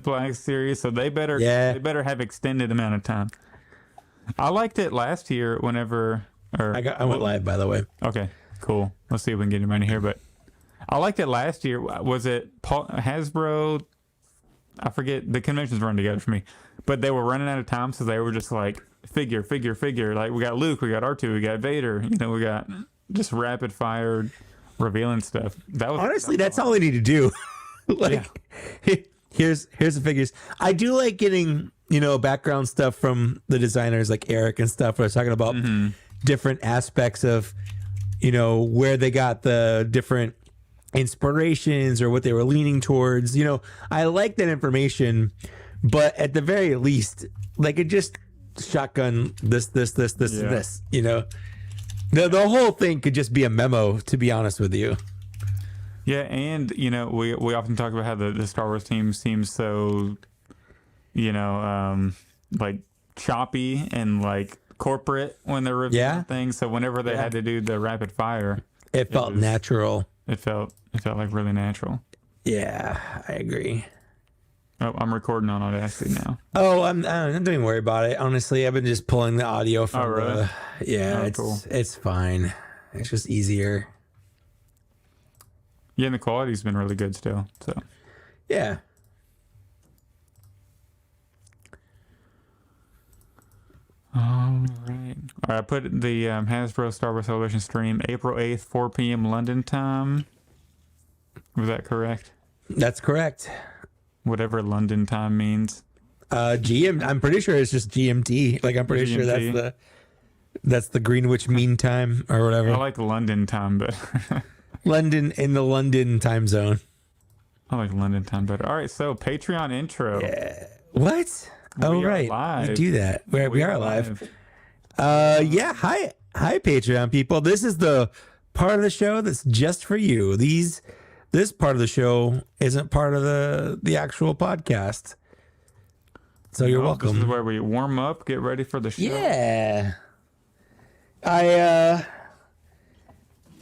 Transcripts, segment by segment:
Black Series, so they better have extended amount of time. I liked it last year whenever... I went live, by the way. Okay, cool. Let's see if we can get him right here. But I liked it last year. Was it Hasbro? I forget. The conventions run together for me. But they were running out of time, so they were just like, figure. Like, we got Luke, we got R2, we got Vader. You know, we got just rapid fire revealing stuff. Honestly, that's all we need to do. Here's the figures. I do like getting, background stuff from the designers like Eric and stuff. I was talking about different aspects of, where they got the different inspirations or what they were leaning towards. I like that information, but at the very least, like, it just shotgun this, and this. The whole thing could just be a memo, to be honest with you. Yeah, and we often talk about how the Star Wars team seems so, like choppy and like corporate when they're reviewing things. So whenever they had to do the rapid fire, it felt natural. It felt like really natural. Yeah, I agree. Oh, I'm recording on Audacity now. Oh, I'm don't even worry about it. Honestly, I've been just pulling the audio from. Oh, really? Cool. It's fine. It's just easier. Yeah, and the quality's been really good still. So. Yeah. All right. I put the Hasbro Star Wars Celebration stream April 8th, 4 p.m. London time. Was that correct? That's correct. Whatever London time means. I'm pretty sure it's just GMT. Like, I'm pretty sure that's the Greenwich Mean Time or whatever. I like London time, but London in the London time zone. I like London time better. All right, so Patreon intro. Yeah. What? Right. Live. We do that. We are live. Yeah. Hi, Patreon people. This is the part of the show that's just for you. This part of the show isn't part of the actual podcast. So you're welcome. This is where we warm up, get ready for the show. Yeah.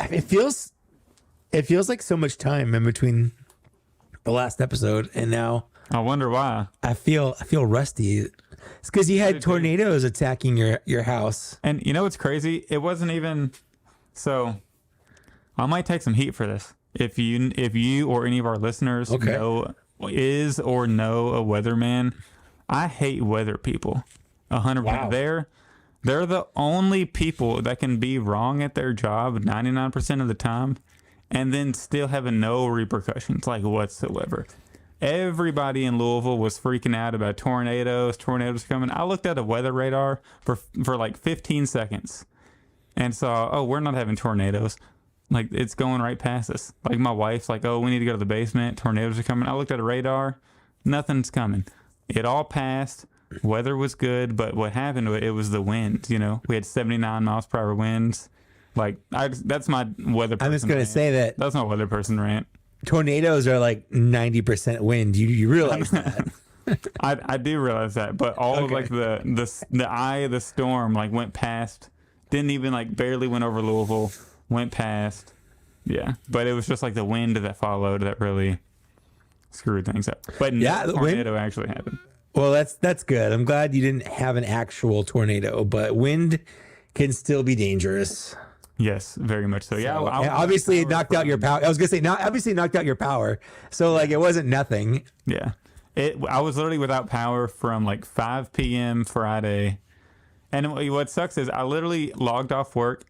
It feels like so much time in between the last episode and now. I wonder why. I feel rusty. It's because you had tornadoes attacking your house. And you know what's crazy? It wasn't even. So, I might take some heat for this. If you or any of our listeners know a weatherman, I hate weather people. 100%. Wow. They're the only people that can be wrong at their job 99% of the time, and then still having no repercussions like whatsoever. Everybody in Louisville was freaking out about tornadoes coming. I looked at a weather radar for like 15 seconds and saw, we're not having tornadoes. Like, it's going right past us. Like, my wife's like, we need to go to the basement. Tornadoes are coming. I looked at a radar. Nothing's coming. It all passed. Weather was good, but what happened to it was the winds, We had 79 miles per hour winds. Like, that's my weather person I'm just going to say that. That's my weather person rant. Tornadoes are like 90% wind. You realize that? I do realize that, but all of like the eye of the storm like went past, didn't even like barely went over Louisville, went past. Yeah, but it was just like the wind that followed that really screwed things up. But no tornado actually happened. Well, that's good. I'm glad you didn't have an actual tornado, but wind can still be dangerous. Yes, very much so. Yeah, obviously it knocked out your power. I was gonna say, obviously it knocked out your power. So like it wasn't nothing. Yeah, I was literally without power from like 5 p.m. Friday, and what sucks is I literally logged off work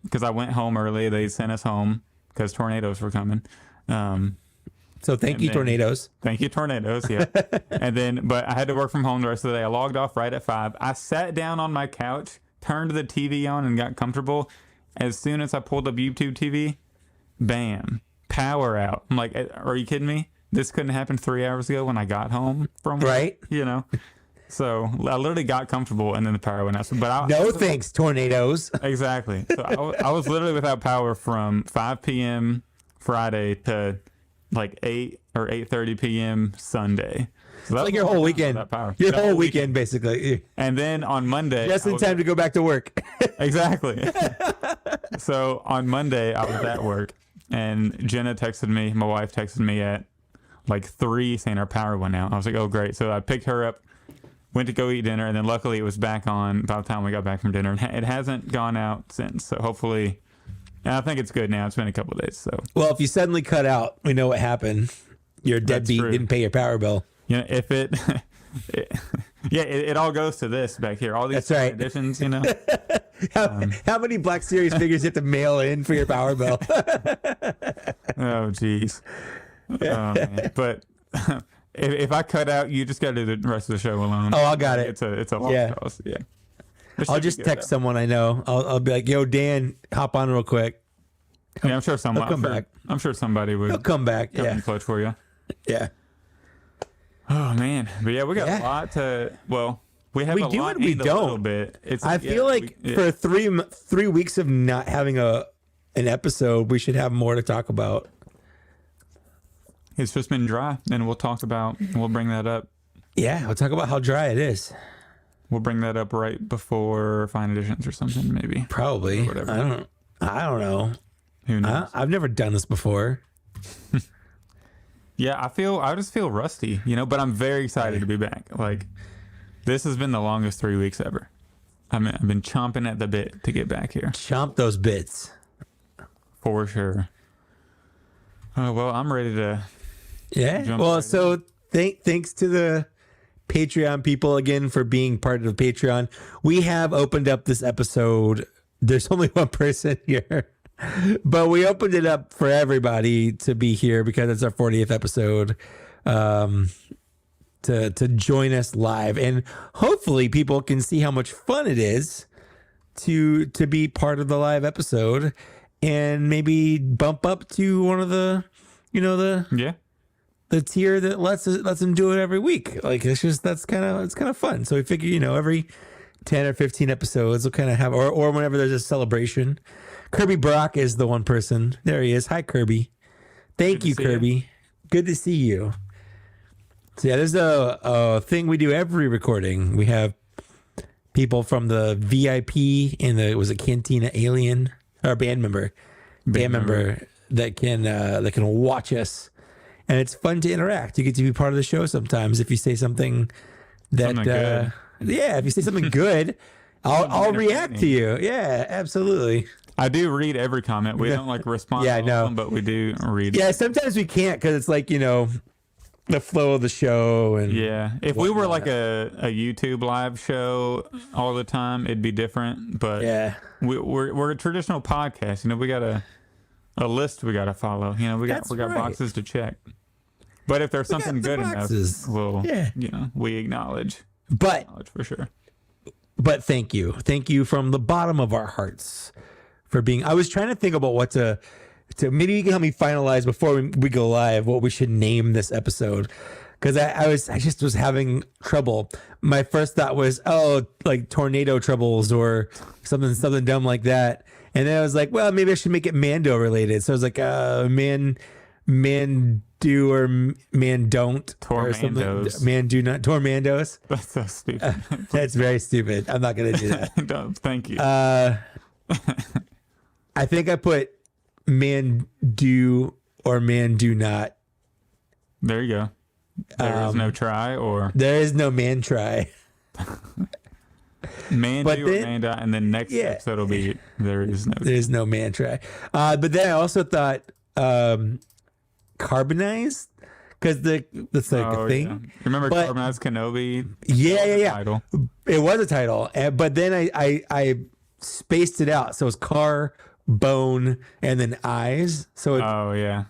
because I went home early. They sent us home because tornadoes were coming. So thank you, tornadoes. Thank you, tornadoes. Yeah, but I had to work from home the rest of the day. I logged off right at 5. I sat down on my couch, turned the TV on, and got comfortable. As soon as I pulled up YouTube TV, bam, power out. I'm like, are you kidding me? This couldn't happen 3 hours ago when I got home from work, right? So I literally got comfortable and then the power went out. But thanks, tornadoes. Exactly. So I was literally without power from 5 p.m. Friday to like 8 or 8:30 p.m. Sunday. So that's like your whole weekend. Your whole weekend, basically. And then on Monday, just in time to go back to work. Exactly. So on Monday, I was at work, and Jenna texted me. My wife texted me at like 3 saying our power went out. I was like, oh, great. So I picked her up, went to go eat dinner, and then luckily it was back on by the time we got back from dinner. It hasn't gone out since. So hopefully, and I think it's good now. It's been a couple of days. So, well, if you suddenly cut out, we know what happened. You're a deadbeat, didn't pay your power bill. You know, if it, it all goes to this back here. All these additions, you know. How many Black Series figures you have to mail in for your power bill? Oh, jeez. But if I cut out, you just got to do the rest of the show alone. Oh, I got it. It's a lost cause. Yeah. I'll just text someone I know. I'll be like, "Yo, Dan, hop on real quick." I'm sure somebody. Come back. I'm sure somebody would. He'll come back. Come in clutch for you. Yeah. Oh man, but yeah, we got a lot to. Well, we have a lot. We don't. A little bit. I feel like for 3 weeks of not having an episode, we should have more to talk about. It's just been dry, and we'll bring that up. Yeah, we'll talk about how dry it is. We'll bring that up right before Fine Editions or something, maybe. Probably. Or whatever. I don't know. Who knows? I've never done this before. Yeah, I just feel rusty, you know, but I'm very excited to be back. Like, this has been the longest 3 weeks ever. I've been chomping at the bit to get back here. Chomp those bits. For sure. Oh, well, I'm ready to. Yeah. Well, so thanks to the Patreon people again for being part of the Patreon. We have opened up this episode. There's only one person here, but we opened it up for everybody to be here because it's our 40th episode. To join us live, and hopefully people can see how much fun it is to be part of the live episode, and maybe bump up to one of the, the tier that lets them do it every week. Like it's kind of fun. So we figure, every 10 or 15 episodes we'll kind of have, or whenever there's a celebration. Kirby Brock is the one person. There he is. Hi, Kirby. Thank you, Kirby. Good to see you. So yeah, there's a thing we do every recording. We have people from the VIP and was a Cantina alien or band member that can watch us, and it's fun to interact. You get to be part of the show sometimes. If you say something that if you say something good, I'll react to you. Yeah, absolutely. I do read every comment. We don't respond to all of them, but we do read. Yeah, sometimes we can't because it's the flow of the show. And if we were like a YouTube live show all the time, it'd be different. But we're a traditional podcast. We got a list we got to follow. We got boxes to check. But if there's something good enough, we acknowledge. But for sure. But thank you from the bottom of our hearts for being. I was trying to think about what to maybe you can help me finalize before we go live what we should name this episode, because I just was having trouble. My first thought was like tornado troubles or something dumb like that, and then I was like, well, maybe I should make it Mando related. So I was like, man do or man don't or something. Man do not tormandos. That's so stupid. That's very stupid. I'm not gonna do that. No, thank you. I think I put man do or man do not. There you go. There is no try, or there is no man try. Man do or man die, and then next episode will be there is no man try. But then I also thought carbonized, because that's like a thing. Yeah. Remember Carbonized Kenobi? Yeah. Title. It was a title, but then I spaced it out, so it's car, bone, and then eyes. So okay.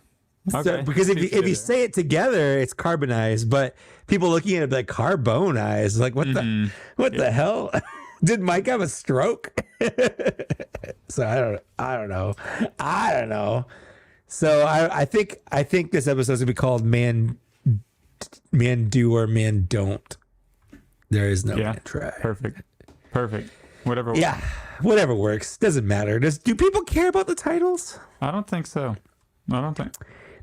So, because if you say it together, it's carbonized, but people looking at it like carbone eyes, like what the hell? Did Mike have a stroke? So I don't know. So I think this episode's gonna be called Man Do or Man Don't. There is no man try. Perfect. Whatever works. Yeah, whatever works. Doesn't matter. Do people care about the titles? I don't think so.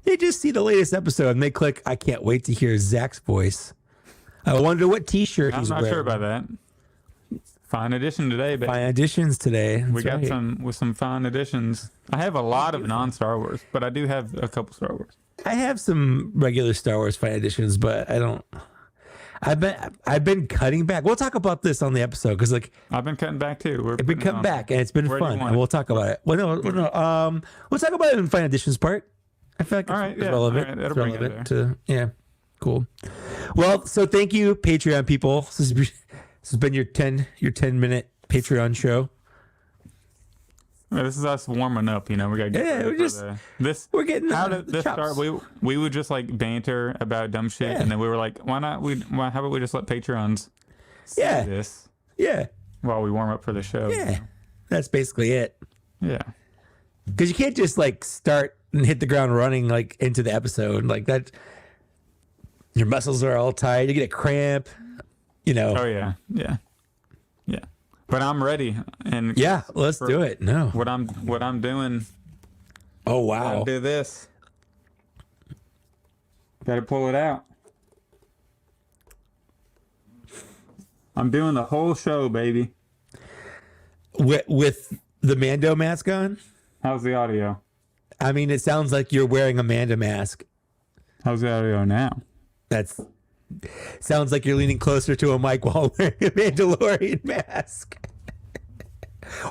They just see the latest episode and they click, I can't wait to hear Zach's voice. I wonder what t-shirt he's wearing. I'm not sure about that. Fine edition today, baby. Fine editions today. That's we got some fine editions. I have a lot of non-Star Wars, but I do have a couple Star Wars. I have some regular Star Wars Fine Editions, but I don't. I've been cutting back. We'll talk about this on the episode because like I've been cutting back too. I've been cutting back and it's been fun, and we'll talk about it. Well, no. We'll talk about it in Fine Editions part. I feel like it's relevant. All right, that'll bring it to cool. Well, so thank you, Patreon people. This has been your 10-minute Patreon show. Well, this is us warming up, we got to get we're getting how did this start? We would just like banter about dumb shit, and then we were like, how about we just let Patreons see this while we warm up for the show? Yeah, that's basically it. Yeah, because you can't just like start and hit the ground running like into the episode like that. Your muscles are all tight. You get a cramp. Oh yeah. But I'm ready, and let's do it. No, what I'm doing. Oh wow! Gotta do this. Gotta pull it out. I'm doing the whole show, baby. With the Mando mask on. How's the audio? I mean, it sounds like you're wearing a Mando mask. How's the audio now? Sounds like you're leaning closer to a mic while wearing a Mandalorian mask.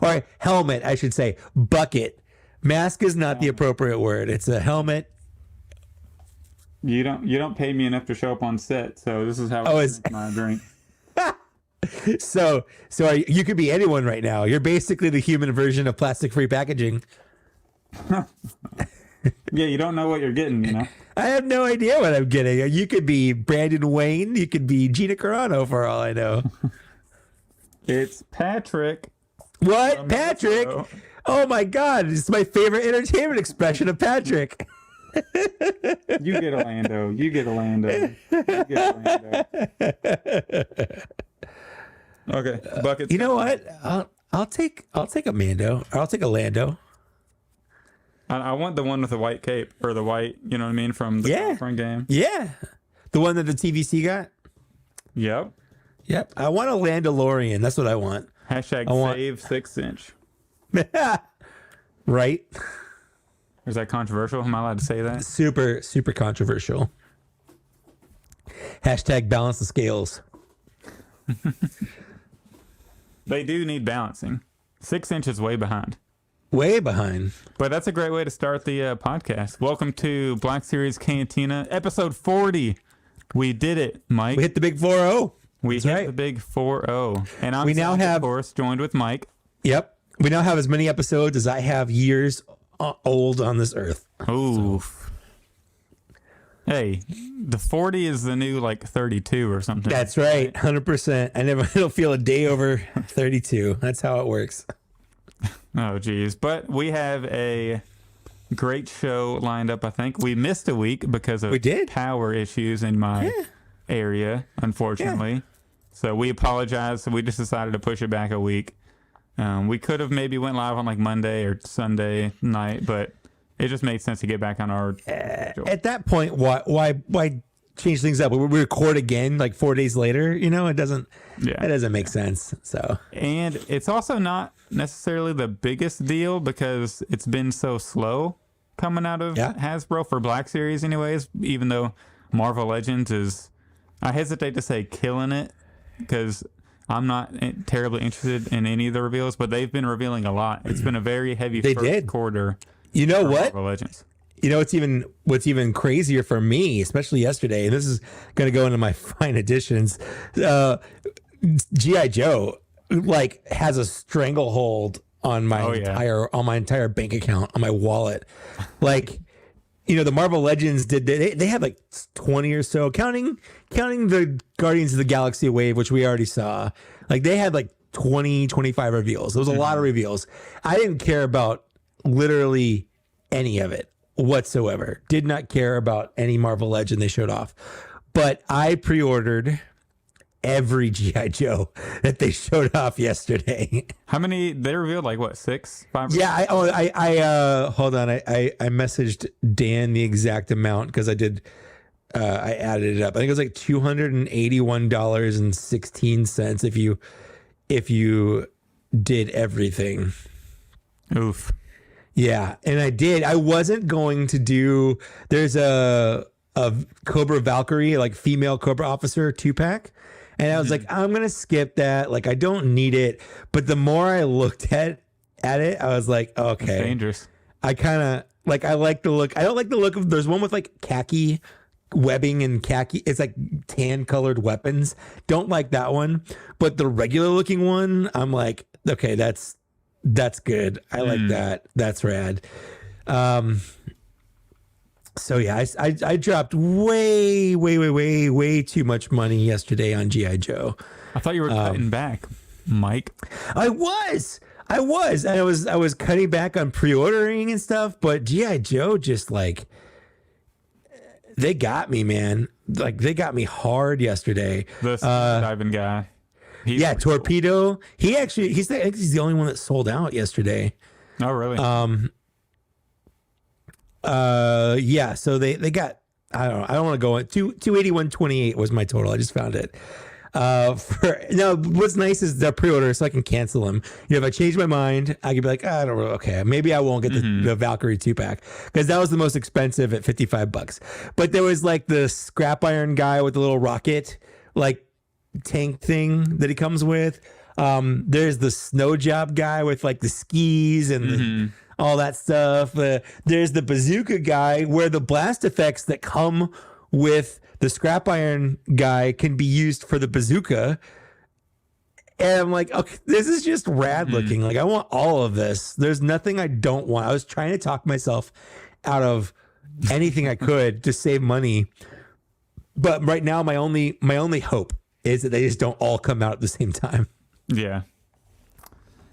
Or helmet, I should say. Bucket. Mask is not the appropriate word. It's a helmet. You don't pay me enough to show up on set, so this is how I drink my drink. So you could be anyone right now. You're basically the human version of plastic-free packaging. Yeah, you don't know what you're getting, I have no idea what I'm getting. You could be Brandon Wayne. You could be Gina Carano for all I know. It's Patrick. What? Patrick? Oh my God. It's my favorite entertainment expression of Patrick. You get a Lando. You get a Lando. Okay. Buckets. You know what? I'll take a Mando. Or I'll take a Lando. I want the one with the white cape, or the white, you know what I mean, from the Battlefront game. Yeah. The one that the TVC got? Yep. I want a Landalorian. That's what I want. Hashtag save 6-inch. Right? Is that controversial? Am I allowed to say that? Super, super controversial. Hashtag balance the scales. They do need balancing. 6 inches way behind. Way behind. But that's a great way to start the podcast. Welcome to Black Series Cantina, episode 40. We did it, Mike. We hit the big 4-0. We hit the big 4-0. And I'm now of course, joined with Mike. Yep. We now have as many episodes as I have years old on this earth. Oof. Hey, the 40 is the new, 32 or something. That's right. 100%. I don't feel a day over 32. That's how it works. Oh, geez. But we have a great show lined up, I think. We missed a week because of power issues in my area, unfortunately. Yeah. So we apologize. So we just decided to push it back a week. We could have maybe went live on Monday or Sunday night, but it just made sense to get back on our schedule. At that point, why change things up? We record again 4 days later. It doesn't make sense. So, and it's also not necessarily the biggest deal because it's been so slow coming out of Hasbro for Black Series anyways, even though Marvel Legends is, I hesitate to say killing it because I'm not terribly interested in any of the reveals, but they've been revealing a lot. It's been a very heavy first quarter. You know what? Marvel Legends. What's even crazier for me, especially yesterday, and this is going to go into my fine editions. G.I. Joe has a stranglehold on my entire bank account, on my wallet. The Marvel Legends they had 20 or so, counting the Guardians of the Galaxy wave, which we already saw. They had 20, 25 reveals. It was a lot of reveals. I didn't care about literally any of it whatsoever. Did not care about any Marvel Legend they showed off. But I pre-ordered every G.I. Joe that they showed off yesterday. How many they revealed? 6, 5? Yeah, I hold on. I messaged Dan the exact amount because I added it up. I think it was $281.16 if you did everything. Oof. Yeah, and I did. I wasn't going to do. There's a Cobra Valkyrie, like female Cobra officer 2-pack, and I was like, I'm gonna skip that. Like, I don't need it. But the more I looked at it, I was like, okay, It's dangerous. I kind of like. I like the look. I don't like the look of. There's one with like khaki webbing and khaki. It's like tan colored weapons. Don't like that one. But the regular looking one, I'm like, okay, that's good. I like that. That's rad. So yeah, I dropped way too much money yesterday on GI Joe. I thought you were cutting back, Mike. I was. I was cutting back on pre-ordering and stuff, but GI Joe just like they got me, man. Like they got me hard yesterday. The diving guy. Yeah, Torpedo. Cool. I think he's the only one that sold out yesterday. Oh, really? Yeah. So they got. I don't want to go in. 281.28 was my total. I just found it. What's nice is the pre-order, so I can cancel them. You know, if I change my mind, I can be like, I don't know. Okay, maybe I won't get the Valkyrie 2-pack because that was the most expensive at $55. But there was like the scrap iron guy with the little rocket, like tank thing that he comes with. There's the snow job guy with like the skis and all that stuff. There's the bazooka guy where the blast effects that come with the scrap iron guy can be used for the bazooka. And I'm like, okay, this is just rad looking. Like I want all of this. There's nothing I don't want. I was trying to talk myself out of anything I could to save money. But right now, my only hope is that they just don't all come out at the same time. Yeah.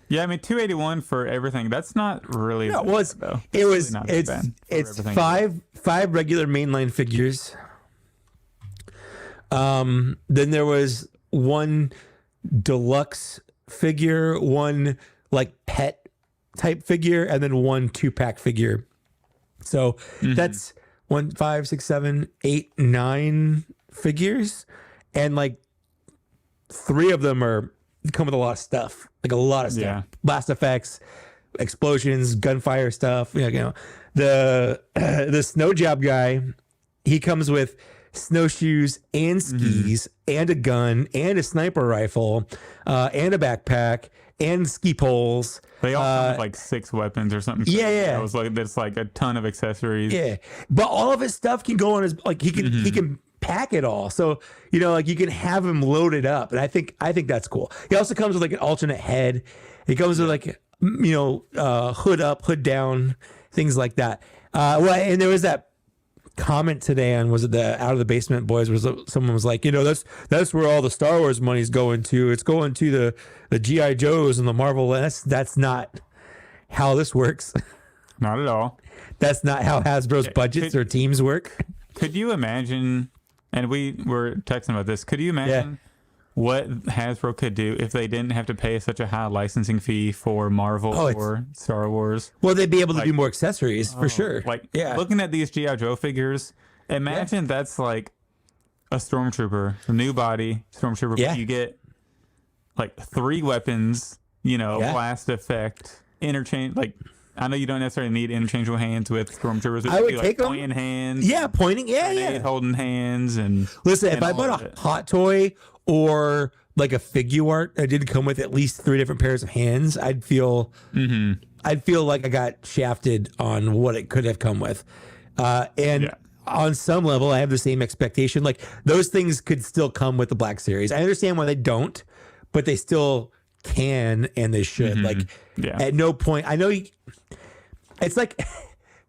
Yeah, I mean, 281 for everything. That's not really No, bad, though. It's five regular mainline figures. Then there was one deluxe figure, one like pet type figure, and then one 2-pack figure. So that's 1, 5, 6, 7, 8, 9 figures, and like 3 of them come with a lot of stuff, like a lot of stuff. Yeah. Blast effects, explosions, gunfire stuff. You know, the snow job guy, he comes with snowshoes and skis and a gun and a sniper rifle and a backpack and ski poles. They all come with like 6 weapons or something. Yeah. It was like there's like a ton of accessories. Yeah, but all of his stuff can go on his like he can pack it all. So you know, like you can have him loaded up, and I think that's cool. He also comes with like an alternate head. He comes with like hood up, hood down, things like that. And there was that comment today on, was it the Out of the Basement Boys, was someone was like, that's where all the Star Wars money's going to. It's going to the GI Joes and the Marvel. That's not how this works. Not at all. That's not how Hasbro's budgets or teams work. Could you imagine, and we were texting about this, could you imagine what Hasbro could do if they didn't have to pay such a high licensing fee for Marvel or Star Wars? Well, they'd be able to do more accessories for sure. Looking at these G.I. Joe figures, imagine that's like a Stormtrooper, a new body Stormtrooper. Yeah. You get like 3 weapons, blast effect, interchange. Like, I know you don't necessarily need interchangeable hands with Stormtroopers. I would take them. Pointing hands. Yeah, pointing. Yeah. Holding hands. And listen, if I bought a hot toy or like a figure art that did come with at least 3 different pairs of hands, I'd feel like I got shafted on what it could have come with. On some level, I have the same expectation. Like those things could still come with the Black Series. I understand why they don't, but they still can and they should. At no point, I know it's like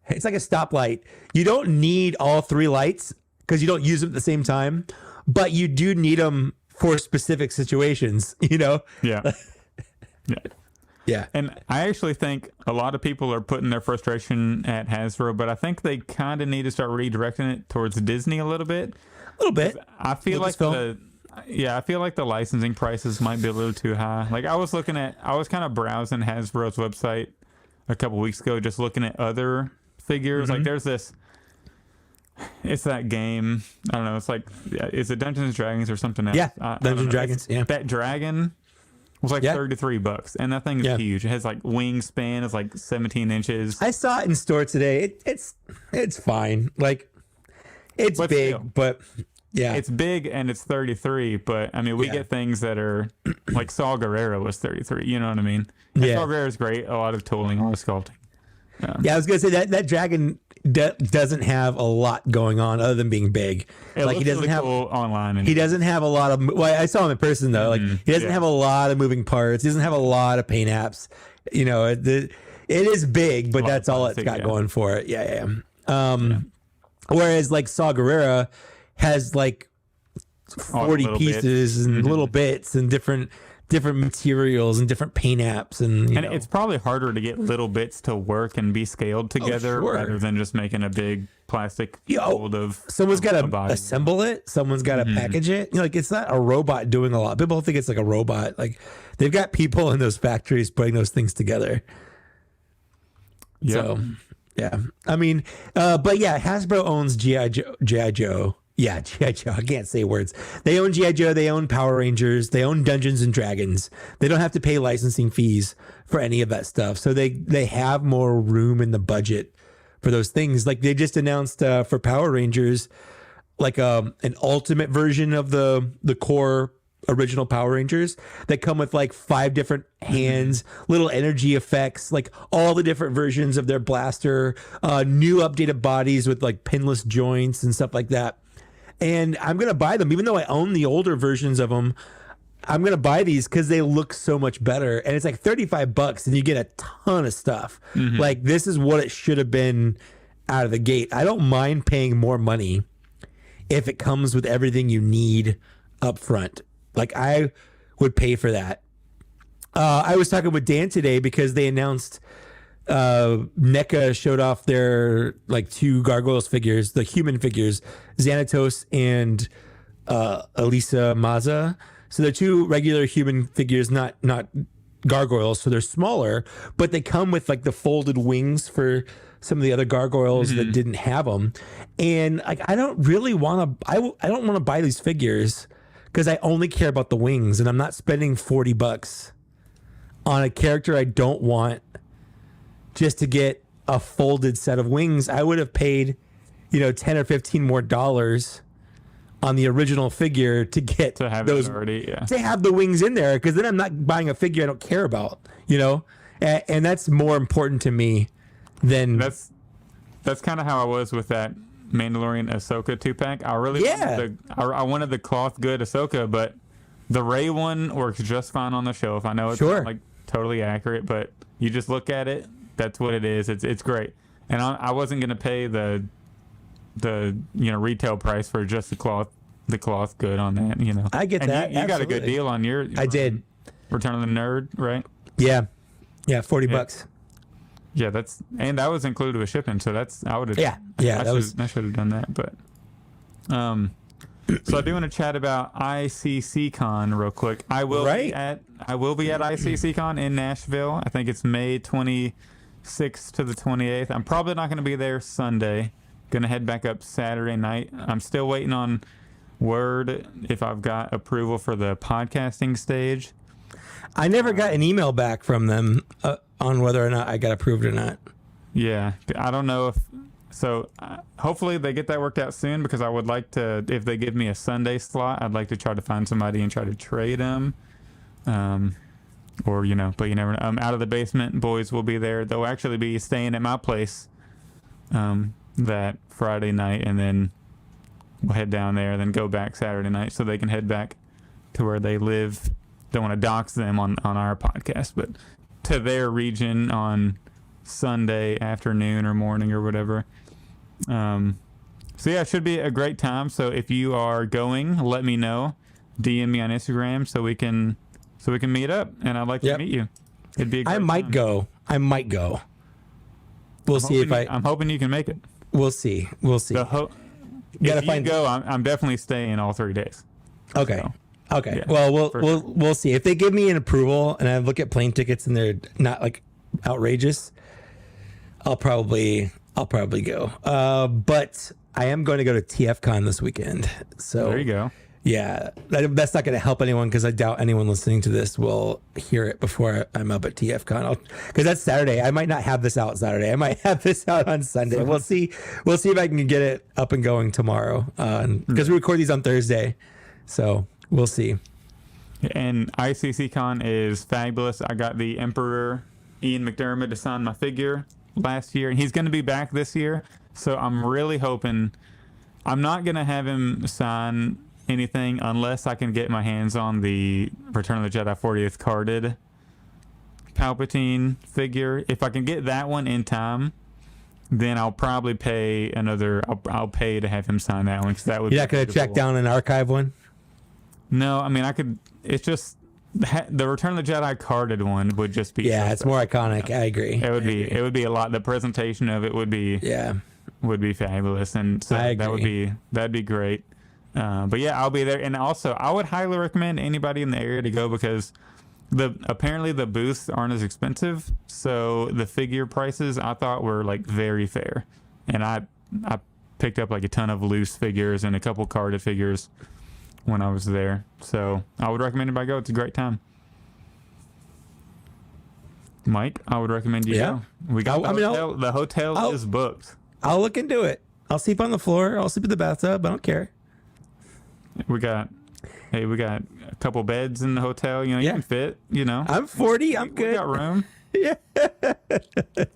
a stoplight. You don't need all 3 lights because you don't use them at the same time, but you do need them for specific situations, Yeah. And I actually think a lot of people are putting their frustration at Hasbro, but I think they kind of need to start redirecting it towards Disney a little bit. A little bit. I feel like the licensing prices might be a little too high. Like I was kind of browsing Hasbro's website a couple weeks ago, just looking at other figures. Like there's it's that game. I don't know. It's like, is it Dungeons and Dragons or something else? Yeah, Dungeons and Dragons. Yeah, that dragon was like $33, and that thing is huge. It has like wingspan. It's like 17 inches. I saw it in store today. It's fine. Like it's big, but yeah, it's big and it's 33. But I mean, we get things that are like Saw Gerrera was 33. You know what I mean? And Saw Gerrera is great. A lot of tooling, a lot of sculpting. I was gonna say that dragon doesn't have a lot going on other than being big. Like he doesn't have cool online. He doesn't have a lot of. Well, I saw him in person though. Like he doesn't have a lot of moving parts. He doesn't have a lot of paint apps. You know, it is big, but that's all it's got going for it. Yeah. Whereas like Saw Gerrera has like 40 pieces and little bits and different materials and different paint apps and it's probably harder to get little bits to work and be scaled together rather than just making a big plastic mold of someone's got to assemble it, someone's got to package it. Like it's not a robot doing a lot. People think it's like a robot. Like they've got people in those factories putting those things together. So I mean but Hasbro owns GI Joe. Yeah, G.I. Joe. I can't say words. They own G.I. Joe. They own Power Rangers. They own Dungeons and Dragons. They don't have to pay licensing fees for any of that stuff. So they have more room in the budget for those things. Like they just announced for Power Rangers, like an ultimate version of the core original Power Rangers that come with like 5 different hands, little energy effects, like all the different versions of their blaster, new updated bodies with like pinless joints and stuff like that. And I'm going to buy them, even though I own the older versions of them. I'm going to buy these because they look so much better. And it's like $35 and you get a ton of stuff. Like this is what it should have been out of the gate. I don't mind paying more money if it comes with everything you need up front. Like I would pay for that. I was talking with Dan today because they announced NECA showed off their like 2 Gargoyles figures, the human figures, Xanatos and Elisa Maza. So they're 2 regular human figures, not gargoyles. So they're smaller, but they come with like the folded wings for some of the other gargoyles that didn't have them. And like I don't really want to. I don't want to buy these figures because I only care about the wings, and I'm not spending $40 on a character I don't want. Just to get a folded set of wings, I would have paid, $10 or $15 more on the original figure to get to have those already, to have the wings in there. Because then I'm not buying a figure I don't care about, and that's more important to me than that's kind of how I was with that Mandalorian Ahsoka 2-pack. I really I wanted the cloth good Ahsoka, but the Rey one works just fine on the shelf. I know it's not like totally accurate, but you just look at it. That's what it is. It's great, and I wasn't gonna pay the retail price for just the cloth good on that. I get and that. You got a good deal on your. I did. Return of the Nerd, right? Yeah, $40. Yeah, that was included with shipping, so I would have. I should have done that, but So I do want to chat about ICCCon real quick. I will be at ICCCon in Nashville. I think it's May 26th to the 28th. I'm probably not going to be there Sunday. Going to head back up Saturday night. I'm still waiting on word if I've got approval for the podcasting stage. I never got an email back from them on whether or not I got approved or not. Yeah, I don't know if so. Hopefully they get that worked out soon, because I would like to, if they give me a Sunday slot, I'd like to try to find somebody and try to trade them. Or, but you never know. Out of the Basement boys will be there. They'll actually be staying at my place that Friday night, and then we'll head down there, then go back Saturday night so they can head back to where they live. Don't want to dox them on our podcast, but to their region on Sunday afternoon or morning or whatever. So yeah, it should be a great time. So if you are going, let me know. DM me on Instagram so we can meet up, and I'd like to meet you. It'd be a great I might time. go. We'll see if I'm hoping you can make it. We'll see. If you go, I'm definitely staying all 3 days. Okay. So, okay. Yeah, well, we'll see if they give me an approval and I look at plane tickets and they're not like outrageous. I'll probably go. But I am going to go to TFCon this weekend. So there you go. Yeah, that's not going to help anyone because I doubt anyone listening to this will hear it before I'm up at TFCon. Because that's Saturday. I might not have this out Saturday. I might have this out on Sunday. We'll see. We'll see if I can get it up and going tomorrow. Because we record these on Thursday, so we'll see. And ICCCon is fabulous. I got the Emperor Ian McDermott to sign my figure last year, and he's going to be back this year. So I'm really hoping. I'm not going to have him sign anything unless I can get my hands on the Return of the Jedi 40th carded Palpatine figure. If I can get that one in time, then I'll probably pay another. I'll pay to have him sign that one because that would. You're not going to track down an archive one? No, I mean I could. It's just the Return of the Jedi carded one would just be. Yeah, it's more iconic. I agree. It would be. It would be a lot. The presentation of it would be. Yeah. Would be fabulous, and so that'd be great. But yeah, I'll be there, and also I would highly recommend anybody in the area to go because apparently the booths aren't as expensive, so the figure prices I thought were like very fair, and I picked up like a ton of loose figures and a couple carded figures when I was there, so I would recommend anybody go. It's a great time. Mike, I would recommend you go. We got the hotel is booked. I'll look into it. I'll sleep on the floor. I'll sleep in the bathtub. I don't care. We got a couple beds in the hotel. You know, you can fit. You know, I'm 40. I'm good. We got room. Yeah,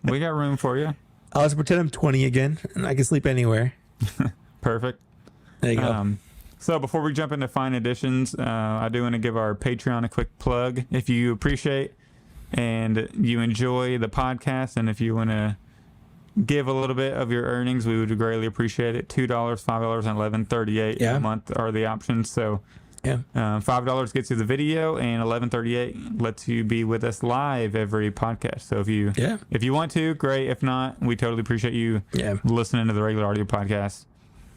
we got room for you. I'll just pretend I'm 20 again, and I can sleep anywhere. Perfect. There you go. So before we jump into fine editions, I do want to give our Patreon a quick plug. If you appreciate and you enjoy the podcast, and if you want to give a little bit of your earnings, we would greatly appreciate it. $2, $5, and $11.38 a month are the options. So $5 gets you the video, and $11.38 lets you be with us live every podcast. So if you want to, great. If not, we totally appreciate you listening to the regular audio podcast,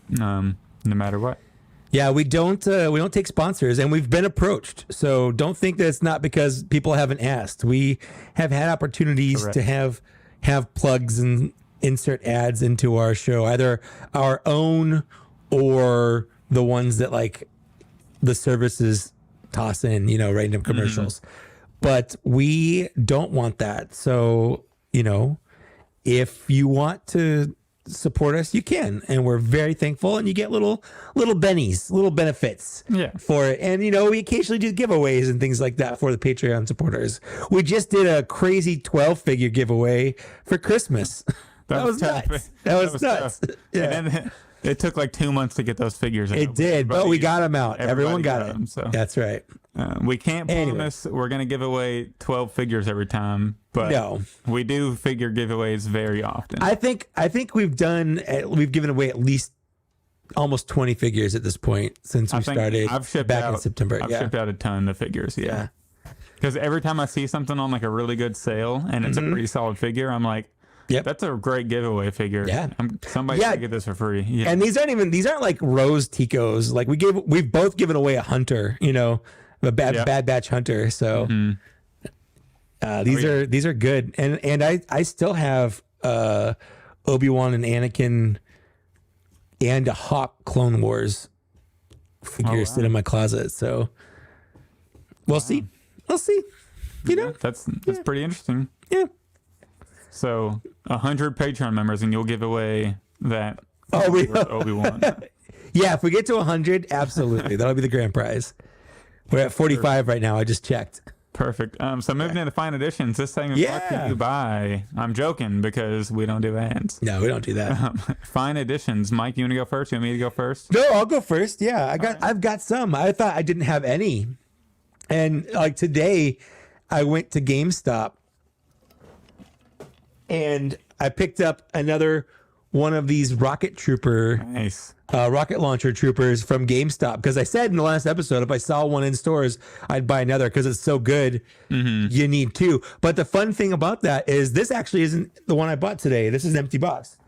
no matter what. Yeah, we don't take sponsors, and we've been approached. So don't think that it's not because people haven't asked. We have had opportunities to have plugs and insert ads into our show, either our own or the ones that like the services toss in, random commercials. But we don't want that. So, if you want to support us, you can, and we're very thankful, and you get little bennies, little benefits for it. And we occasionally do giveaways and things like that for the Patreon supporters. We just did a crazy 12 figure giveaway for Christmas. That was nuts. That was nuts. Yeah. And then it took like 2 months to get those figures out. It did, but we got them out. Everyone got them. So that's right. We can't promise we're going to give away 12 figures every time, but we do figure giveaways very often. I think we've given away at least almost 20 figures at this point since we started in September. I've shipped out a ton of figures. Yeah. Because every time I see something on like a really good sale and it's a pretty solid figure, I'm like, that's a great giveaway figure. Yeah. Somebody should get this for free. Yeah. And these aren't like rose Ticos. Like we've both given away a hunter, a bad batch hunter. So these are good. And I still have Obi-Wan and Anakin and a Hawk Clone Wars figure sit in my closet. So we'll see. We'll see. That's pretty interesting. Yeah. So 100 Patreon members, and you'll give away that Obi-Wan. Yeah, if we get to 100, absolutely, that'll be the grand prize. We're at 45 right now. I just checked. Perfect. So moving into fine editions, this segment brought to you by. I'm joking because we don't do ads. No, we don't do that. Fine editions. Mike, you want to go first? You want me to go first? No, I'll go first. Yeah, I've got some. I thought I didn't have any, and like today, I went to GameStop. And I picked up another one of these rocket launcher troopers from GameStop, because I said in the last episode, if I saw one in stores, I'd buy another because it's so good. You need two. But the fun thing about that is this actually isn't the one I bought today. This is an empty box.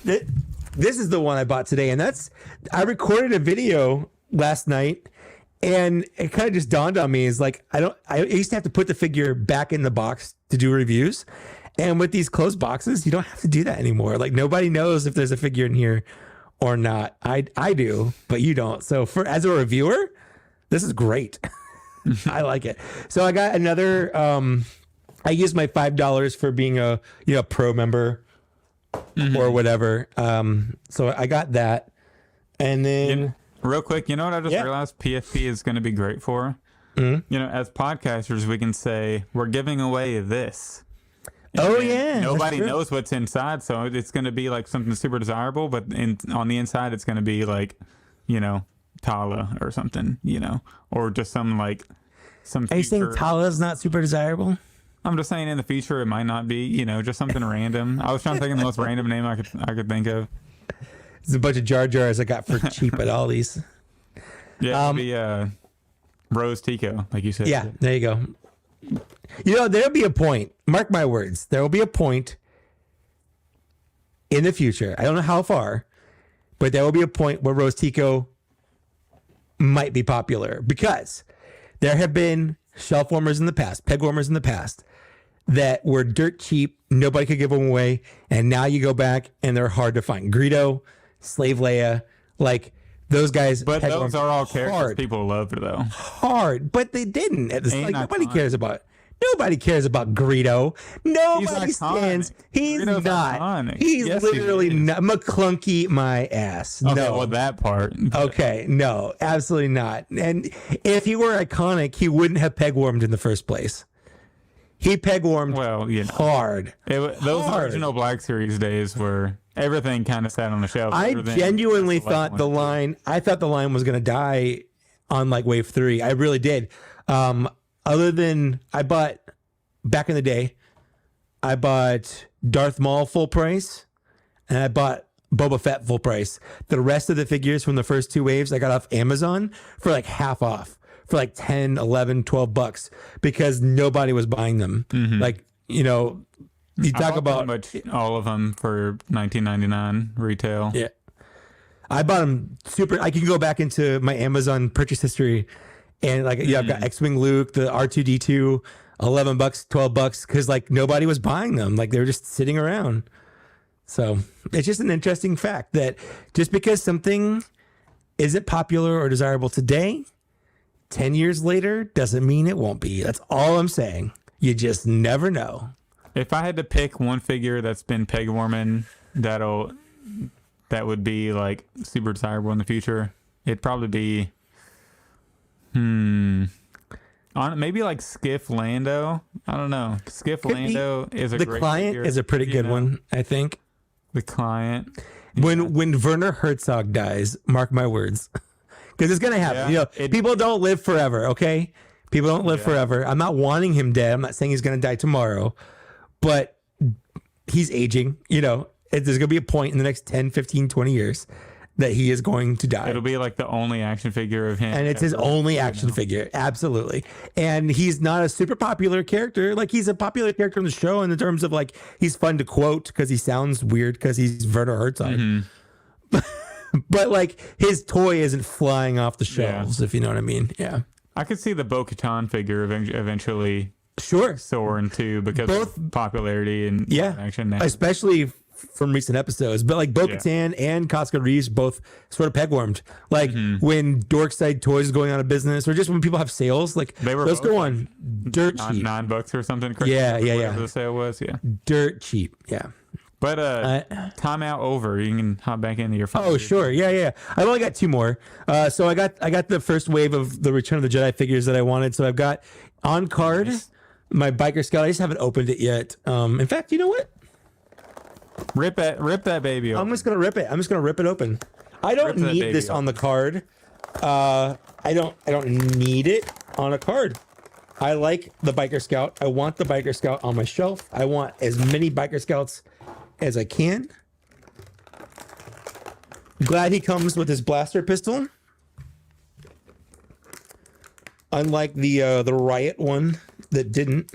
This is the one I bought today, and I recorded a video last night. And it kind of just dawned on me is like I used to have to put the figure back in the box to do reviews. And with these closed boxes, you don't have to do that anymore. Like nobody knows if there's a figure in here or not. I do, but you don't. So as a reviewer, this is great. I like it. So I got another. I used my $5 for being a pro member or whatever. So I got that, and then real quick, you know what I just realized PFP is going to be great for. Mm-hmm. As podcasters, we can say we're giving away this. And nobody knows what's inside, so it's going to be like something super desirable, but on the inside it's going to be like, Tala or something, or just some some future. Are you saying Tala is not super desirable? I'm just saying in the future it might not be, just something random. I was trying to think of the most random name I could think of. It's a bunch of Jar Jars I got for cheap at Aldi's. Yeah, it'd be Rose Tico, like you said. Yeah, there you go. There'll be a point. Mark my words. There will be a point in the future. I don't know how far, but there will be a point where Rose Tico might be popular because there have been shelf warmers in the past, peg warmers in the past that were dirt cheap. Nobody could give them away. And now you go back and they're hard to find. Greedo, Slave Leia, those guys. But those are all characters people loved, though. Hard, but they didn't. Nobody cares about it. Nobody cares about Greedo. Nobody stands. He's Greedo's not. Iconic. He's literally not. McClunky my ass. Okay, no. Well, that part. Okay, no, absolutely not. And if he were iconic, he wouldn't have peg warmed in the first place. He peg warmed hard. Those original Black Series days were everything kind of sat on the shelf. I genuinely thought the line was going to die on wave 3. I really did. Other than back in the day, I bought Darth Maul full price and I bought Boba Fett full price. The rest of the figures from the first 2 waves I got off Amazon for half off, for 10, 11, 12 bucks because nobody was buying them. Mm-hmm. You talk about pretty much all of them for $19.99 retail. Yeah. I bought them super. I can go back into my Amazon purchase history and I've got X-Wing Luke, the R2D2, $11, $12 because nobody was buying them. They were just sitting around. So it's just an interesting fact that just because something isn't popular or desirable today, 10 years later doesn't mean it won't be. That's all I'm saying. You just never know. If I had to pick one figure that's been peg warming that would be super desirable in the future, it'd probably be maybe Skiff Lando. I don't know. Skiff Lando is a great client figure, is a pretty good one, I think. The client. When Werner Herzog dies, mark my words, because it's gonna happen. People don't live forever. Okay, people don't live forever. I'm not wanting him dead. I'm not saying he's gonna die tomorrow, but he's aging. There's gonna be a point in the next 10, 15, 20 years that he is going to die. It'll be the only action figure of him. And it's his only action figure. Absolutely. And he's not a super popular character. He's a popular character in the show in the terms of he's fun to quote because he sounds weird because he's Werner Herzog. Mm-hmm. But his toy isn't flying off the shelves, if you know what I mean. Yeah. I could see the Bo-Katan figure eventually soaring too because of popularity and action now. Especially from recent episodes, but Bo-Katan and Costco Reeves both sort of peg warmed. When Dorkside Toys is going out of business, or just when people have sales, they were those go on dirt cheap, $9 or something. Yeah. The sale was dirt cheap. Yeah. But timeout over. You can hop back into your phone. Oh sure, yeah. I've only got 2 more. So I got the first wave of the Return of the Jedi figures that I wanted. So I've got on card my Biker Scout. I just haven't opened it yet. In fact, you know what? Rip that baby open. I'm just gonna rip it. I'm just gonna rip it open. I don't need this on the card. I don't need it on a card. I like the Biker Scout. I want the Biker Scout on my shelf. I want as many Biker Scouts as I can. Glad he comes with his blaster pistol. Unlike the Riot one that didn't.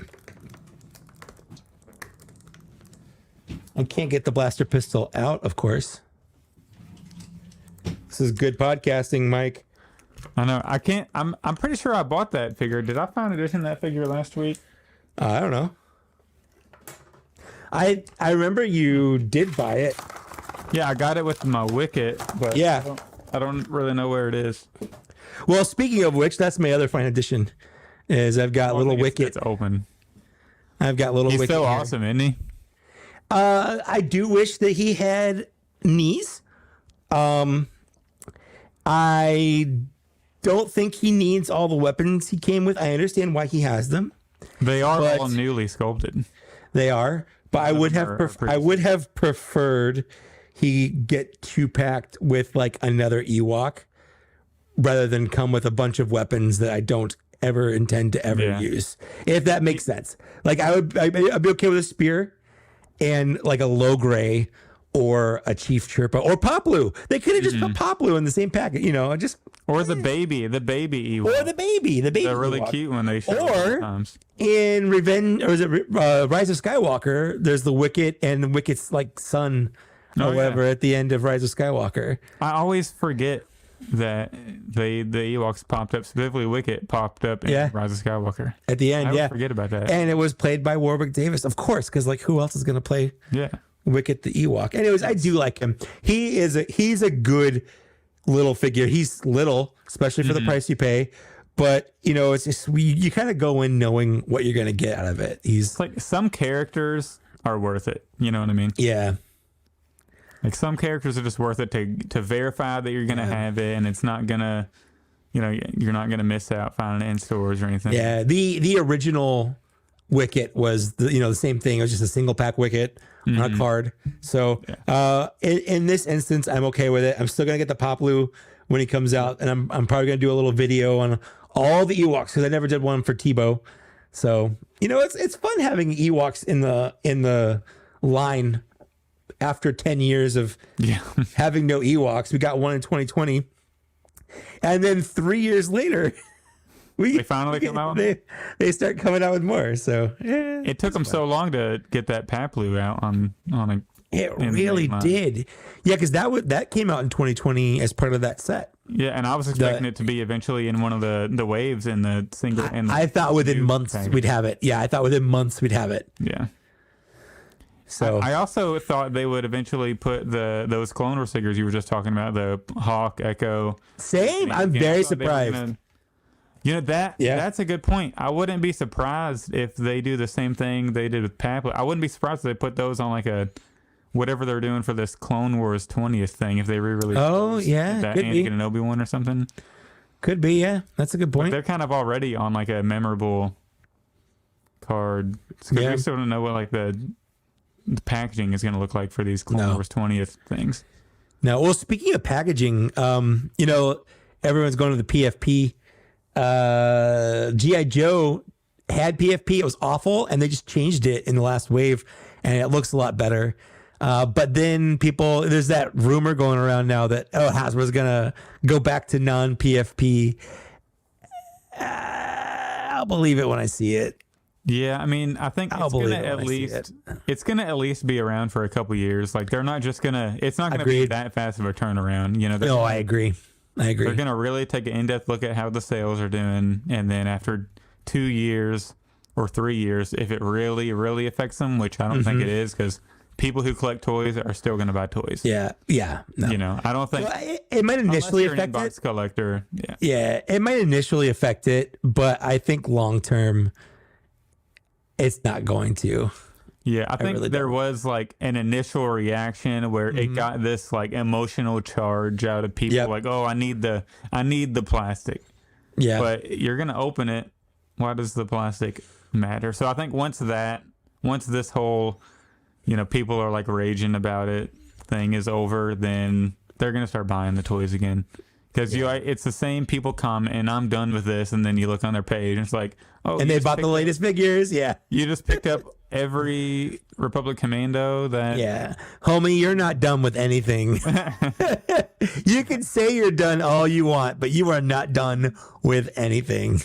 I can't get the blaster pistol out, of course. This is good podcasting, Mike. I know. I can't. I'm pretty sure I bought that figure. Did I find edition that figure last week? I don't know. I remember you did buy it. Yeah, I got it with my Wicket, but Yeah. I don't really know where it is. Well, speaking of which, that's my other fine addition. Is I've got little Wicket. It's open. I've got little He's Wicket. so here. awesome, isn't he? I do wish that he had knees. I don't think he needs all the weapons he came with. I understand why he has them. They are But- all newly sculpted. They are, but I would have I would have preferred he get 2-packed with like another Ewok rather than come with a bunch of weapons that I don't ever intend to ever use. If that makes sense. Like I'd be okay with a spear and like a low gray or a Chief Chirpa or Poplu. They could have just put Poplu in the same packet, just Or the baby Ewok. or the baby. They're really Ewok. cute when they show Or- up sometimes. In Revenge, or is it Rise of Skywalker? There's the Wicket and Wicket's like son or whatever at the end of Rise of Skywalker. I always forget that the Ewoks popped up, specifically Wicket popped up in Rise of Skywalker. At the end, I yeah. always forget about that. And it was played by Warwick Davis, of course, because like who else is gonna play Yeah. Wicket the Ewok? Anyways, I do like him. He's a good little figure. He's little, especially for the price you pay. But it's just you kind of go in knowing what you're gonna get out of it. It's like some characters are worth it. You know what I mean? Yeah. Like some characters are just worth it to verify that you're gonna have it, and it's not gonna, you're not gonna miss out finding it in stores or anything. Yeah. The original Wicket was the same thing. It was just a single pack Wicket on a card. So in this instance, I'm okay with it. I'm still gonna get the Poplu when he comes out, and I'm probably gonna do a little video on all the Ewoks because I never did one for Tebow. So it's fun having Ewoks in the line after 10 years of having no Ewoks. We got one in 2020, and then 3 years later. They finally come out. They start coming out with more. So it took them so long to get that Paplu out on a. It really did. Yeah, because that came out in 2020 as part of that set. Yeah, and I was expecting it to be eventually in one of the waves in the single. I thought within months we'd have it. Yeah, I thought within months we'd have it. Yeah. So I also thought they would eventually put those Clone Wars figures you were just talking about, the Hawk, Echo. same. I'm very surprised. That's a good point. I wouldn't be surprised if they do the same thing they did with Paplu. I wouldn't be surprised if they put those on like a whatever they're doing for this Clone Wars 20th thing, if they re-release. Oh yeah, that could Anakin be. and Obi-Wan or something. Could be. Yeah, that's a good point. They're kind of already on like a memorable card. Because we still don't know what like the packaging is going to look like for these Clone Wars 20th things. No, well, speaking of packaging, everyone's going to the PFP. G.I. Joe had PFP. It was awful, and they just changed it in the last wave, and it looks a lot better. But then there's that rumor going around now that, Hasbro's going to go back to non-PFP. I'll believe it when I see it. Yeah, I mean, I think it's gonna at least be around for a couple years. Like it's not gonna be that fast of a turnaround. No, I agree. They're gonna really take an in-depth look at how the sales are doing, and then after 2 years or 3 years, if it really, really affects them, which I don't think it is, because people who collect toys are still gonna buy toys. Yeah. No. I don't think it might initially affect an it. inbox collector. Yeah, it might initially affect it, but I think long term, it's not going to. Yeah, I think really there was like an initial reaction where it got this like emotional charge out of people, like, "Oh, I need the plastic." Yeah, but you're gonna open it. Why does the plastic matter? So I think once this whole, people are like raging about it thing is over, then they're gonna start buying the toys again. Because it's the same people comment, and I'm done with this, and then you look on their page, and it's like, oh, and they bought the latest figures. Yeah, you just picked up every Republic Commando that. Yeah, homie, you're not done with anything. You can say you're done all you want, but you are not done with anything.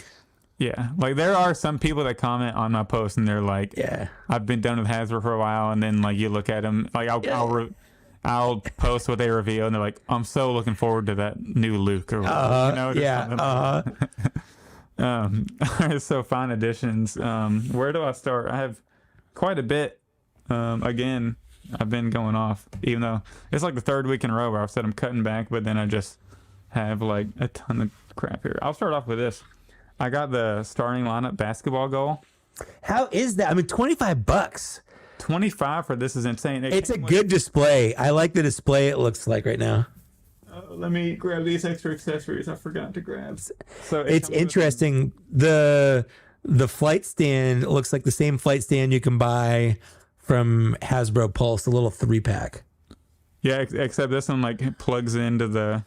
Yeah, like there are some people that comment on my post, and they're like, "Yeah, I've been done with Hasbro for a while," and then like you look at them, like I'll post what they reveal, and they're like, "I'm so looking forward to that new Luke." Or so fine additions. Where do I start? I have quite a bit. Again, I've been going off, even though it's like the third week in a row where I've said I'm cutting back, but then I just have like a ton of crap here. I'll start off with this. I got the starting lineup basketball goal. How is that? I mean, $25. 25 for this is insane. It's a good display. I like the display it looks like right now. Let me grab these extra accessories I forgot to grab. So It's interesting. The flight stand looks like the same flight stand you can buy from Hasbro Pulse, a little 3-pack. Yeah, except this one like plugs into the.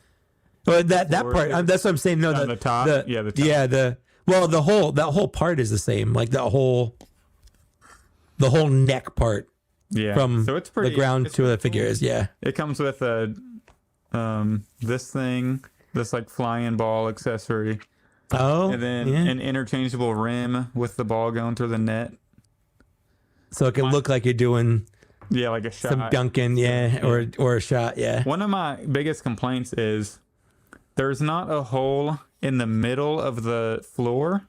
Well, that part. That's what I'm saying. No, the top. The top. Yeah, that whole part is the same. Like the whole neck part. Yeah. From so it's pretty, the ground to the figure is. Yeah. It comes with a this thing, this like flying ball accessory. Oh. And then an interchangeable rim with the ball going through the net. So it can look like you're doing like a shot. some dunking, or a shot, yeah. One of my biggest complaints is there's not a hole in the middle of the floor.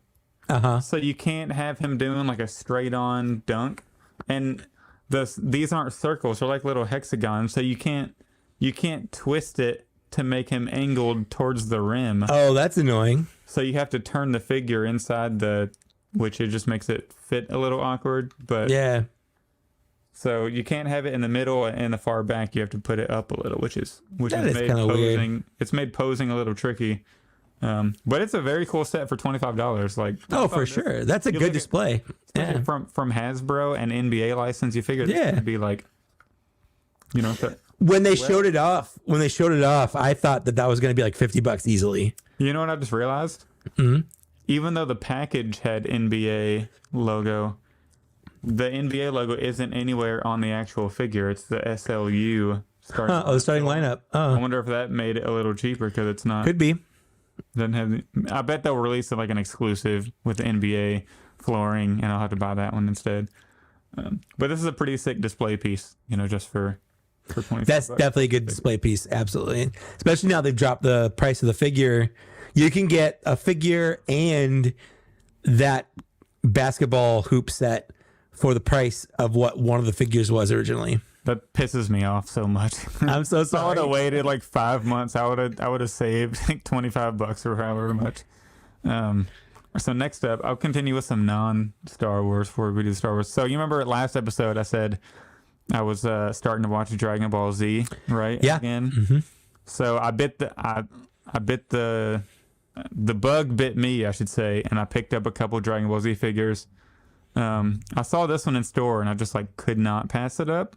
So you can't have him doing like a straight on dunk. And these aren't circles, they're like little hexagons, so you can't twist it to make him angled towards the rim. Oh, that's annoying. So you have to turn the figure inside which it just makes it fit a little awkward. But yeah. So you can't have it in the middle and the far back. You have to put it up a little, which is made posing. Weird. It's made posing a little tricky. But it's a very cool set for $25. Like for sure, that's a good display. Yeah. From Hasbro and NBA license, you figure this would be like, when they showed it off, I thought that was going to be like $50 easily. You know what I just realized? Mm-hmm. Even though the package had NBA logo, the NBA logo isn't anywhere on the actual figure. It's the SLU starting. The starting lineup. I wonder if that made it a little cheaper because it's not. Could be. Doesn't have. I bet they'll release it like an exclusive with the NBA flooring, and I'll have to buy that one instead. But this is a pretty sick display piece, just for 20. That's definitely a good display piece. Absolutely, especially now they've dropped the price of the figure. You can get a figure and that basketball hoop set for the price of what one of the figures was originally. That pisses me off so much. I'm so sorry. I would have waited like 5 months. I would have saved like $25 or however much. So next up, I'll continue with some non-Star Wars before we do Star Wars. So you remember last episode I said I was starting to watch Dragon Ball Z, right? Yeah. Again. Mm-hmm. So I bit the bug bit me, I should say, and I picked up a couple Dragon Ball Z figures. I saw this one in store and I just like could not pass it up.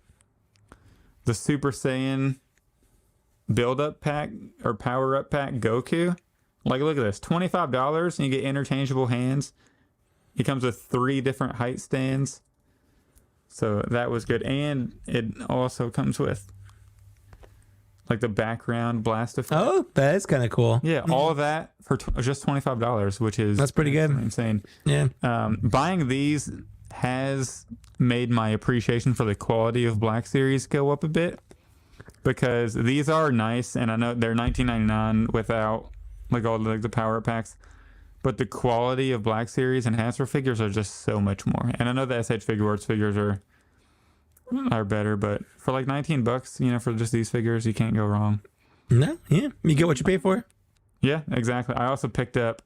The Super Saiyan build-up pack or power-up pack Goku. Like, look at this. $25 and you get interchangeable hands. He comes with 3 different height stands. So that was good. And it also comes with like the background blast effect. Oh, that is kind of cool. Yeah, all of that for just $25, which is... That's pretty good. Insane. Yeah. Buying these has made my appreciation for the quality of Black Series go up a bit, because these are nice, and I know they're $19.99 without like all the power packs, but the quality of Black Series and Hasbro figures are just so much more. And I know the SH Figuarts figures are better, but for like $19, for just these figures, you can't go wrong. No, yeah, you get what you pay for. Yeah, exactly. I also picked up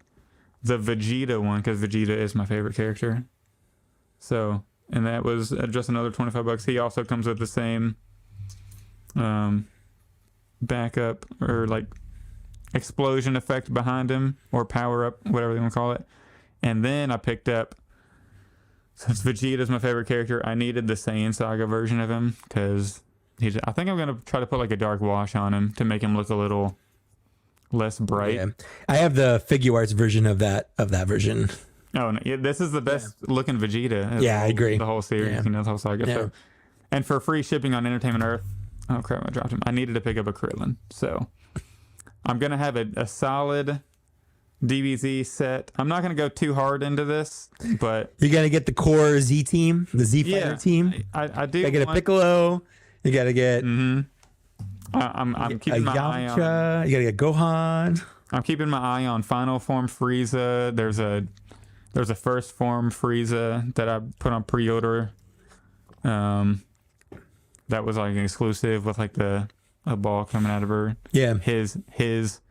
the Vegeta one because Vegeta is my favorite character. So, and that was just another $25. He also comes with the same backup or like explosion effect behind him, or power up, whatever they want to call it. And then I picked up, since Vegeta's my favorite character, I needed the Saiyan Saga version of him because I think I'm going to try to put like a dark wash on him to make him look a little less bright. Yeah. I have the Figure Arts version of that version. Oh, no, yeah, this is the best looking Vegeta. Yeah, I agree. The whole series, the whole saga. Yeah. So, and for free shipping on Entertainment Earth, oh crap, I dropped him. I needed to pick up a Krillin. So I'm going to have a solid DBZ set. I'm not going to go too hard into this, but... You got to get the core Z team, the Z Fighter team. I do. You got to get a Piccolo. You got to get... Mm-hmm. I'm keeping my eye on... You got to get Gohan. I'm keeping my eye on Final Form Frieza. There's a First Form Frieza that I put on pre-order. that was like an exclusive with like a ball coming out of her. Yeah. His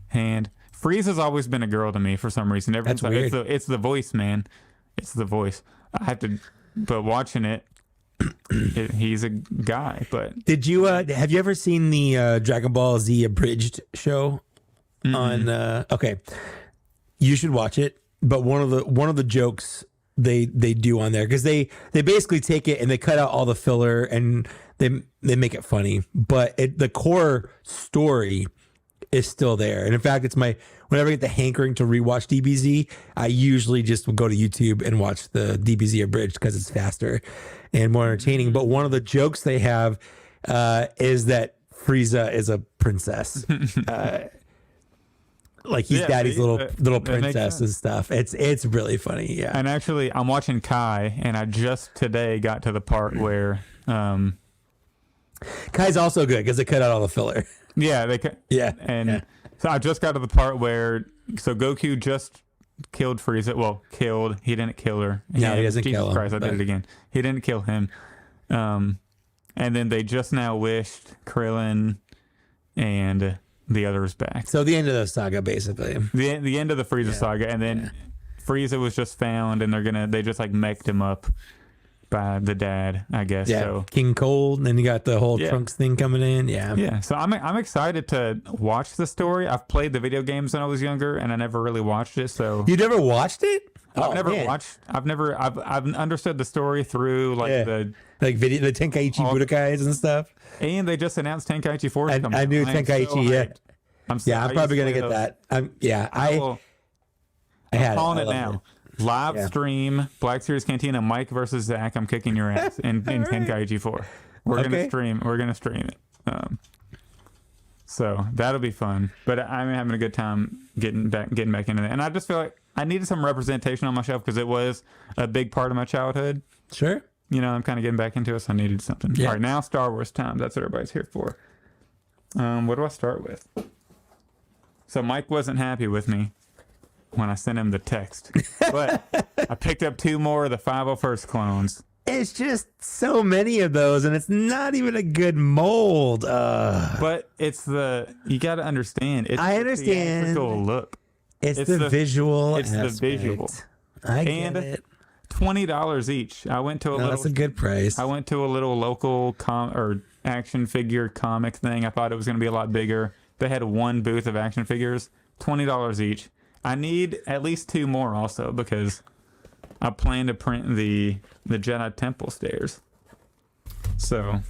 hand. Frieza's always been a girl to me for some reason. Everyone's That's like, weird. it's the voice, man. It's the voice. I have to, but watching it, he's a guy. But have you ever seen the Dragon Ball Z abridged show on? Okay, you should watch it. But one of the jokes they do on there, because they basically take it and they cut out all the filler and they make it funny, but the core story is still there. And in fact, it's whenever I get the hankering to rewatch DBZ, I usually just will go to YouTube and watch the DBZ abridged because it's faster and more entertaining. But one of the jokes they have is that Frieza is a princess. Like he's daddy's little princess and stuff. It's really funny. Yeah. And actually, I'm watching Kai, and I just today got to the part where Kai's also good because they cut out all the filler. Yeah, Yeah. So I just got to the part where Goku just killed Frieza. Well, killed. He didn't kill her. No, he doesn't Jesus kill him. Christ, I did it again. He didn't kill him. And then they just now wished Krillin and the others back. So the end of the saga, basically. The end of the Frieza saga, and then Frieza was just found, and they just like meched him up by the dad, I guess. Yeah. So King Cold, and then you got the whole Trunks thing coming in. Yeah. Yeah. So I'm excited to watch the story. I've played the video games when I was younger, and I never really watched it. So You never watched it? I've understood the story through the Tenkaichi Budokais and stuff. And they just announced Tenkaichi 4 is coming. I knew Tenkaichi. I'm probably gonna get that. I had I'm calling it love now. Live stream Black Series Cantina, Mike versus Zach. I'm kicking your ass in Tenkaichi 4. We're gonna stream it. So that'll be fun. But I'm having a good time getting back into it. And I just feel like I needed some representation on my shelf because it was a big part of my childhood. Sure. You know, I'm kind of getting back into it, so I needed something. Yeah. All right, now Star Wars time. That's what everybody's here for. What do I start with? So Mike wasn't happy with me when I sent him the text, but I picked up 2 more of the 501st clones. It's just so many of those, and it's not even a good mold. But you got to understand. I understand. The theatrical look. It's the visual. It's the visual. I get it. $20 each. I went to that's a good price. I went to a little local action figure comic thing. I thought it was going to be a lot bigger. They had 1 booth of action figures, $20 each. I need at least 2 more also because I plan to print the Jedi Temple stairs. So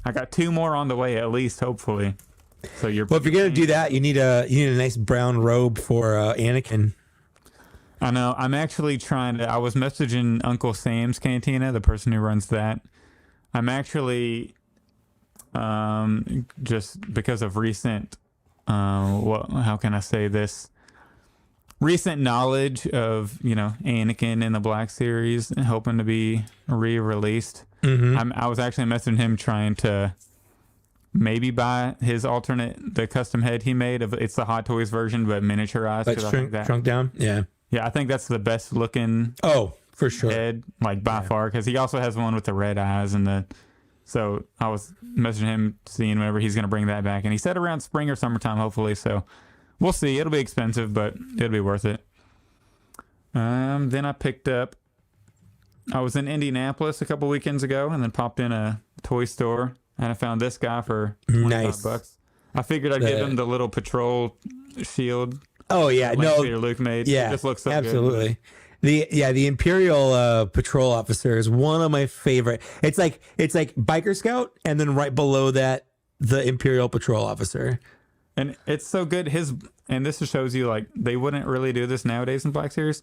I got 2 more on the way at least, hopefully. So if you're gonna do that, you need a nice brown robe for Anakin. I know. I'm actually trying to. I was messaging Uncle Sam's Cantina, the person who runs that. I'm actually just because of recent. How can I say this? Recent knowledge of Anakin in the Black Series, hoping to be re-released. Mm-hmm. I was actually messaging him trying to maybe buy his the custom head he made. It's the Hot Toys version, but miniaturized. Like shrunk down. Yeah. Yeah, I think that's the best looking. Oh, for sure. Head, like by far, because he also has one with the red eyes and the. So I was messaging him, seeing whenever he's going to bring that back, and he said around spring or summertime, hopefully. So we'll see. It'll be expensive, but it'll be worth it. Then I picked up. I was in Indianapolis a couple weekends ago, and then popped in a toy store, and I found this guy for $25. I figured I'd give him the little patrol shield. Oh yeah, no, Luke made. Yeah, it just looks so absolutely. Good. The Imperial patrol officer is one of my favorite. It's like Biker Scout, and then right below that, the Imperial patrol officer. And it's so good. And this just shows you like they wouldn't really do this nowadays in Black Series.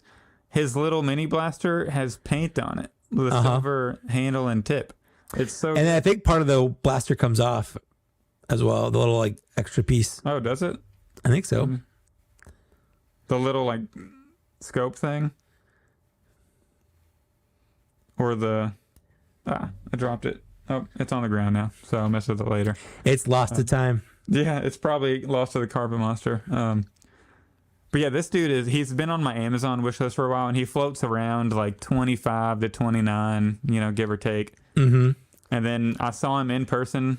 His little mini blaster has paint on it with a silver handle and tip. It's so. And I think part of the blaster comes off as well. The little like extra piece. Oh, does it? I think so. Mm-hmm. The little like scope thing, or I dropped it. Oh, it's on the ground now, so I'll mess with it later. It's lost to time. Yeah, it's probably lost to the Carbon Monster. But yeah, this dude he's been on my Amazon wish list for a while, and he floats around like 25 to 29, give or take. Mm-hmm. And then I saw him in person.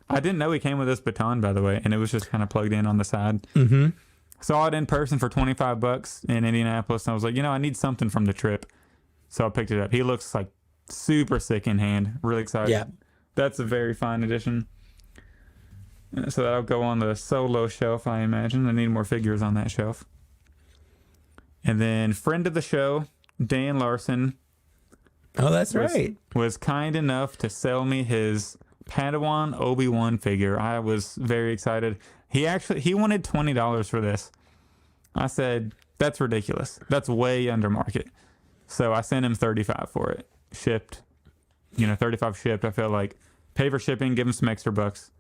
I didn't know he came with this baton, by the way, and it was just kind of plugged in on the side. Mm-hmm. Saw it in person for $25 in Indianapolis, and I was like, I need something from the trip. So I picked it up. He looks like super sick in hand. Really excited. Yeah. That's a very fine addition. So that'll go on the solo shelf, I imagine. I need more figures on that shelf. And then friend of the show, Dan Larson. Oh, that's right. Was kind enough to sell me his Padawan Obi-Wan figure. I was very excited. He wanted $20 for this. I said, that's ridiculous. That's way under market. So I sent him $35 for it. Shipped. $35 shipped. I felt like pay for shipping, give him some extra bucks.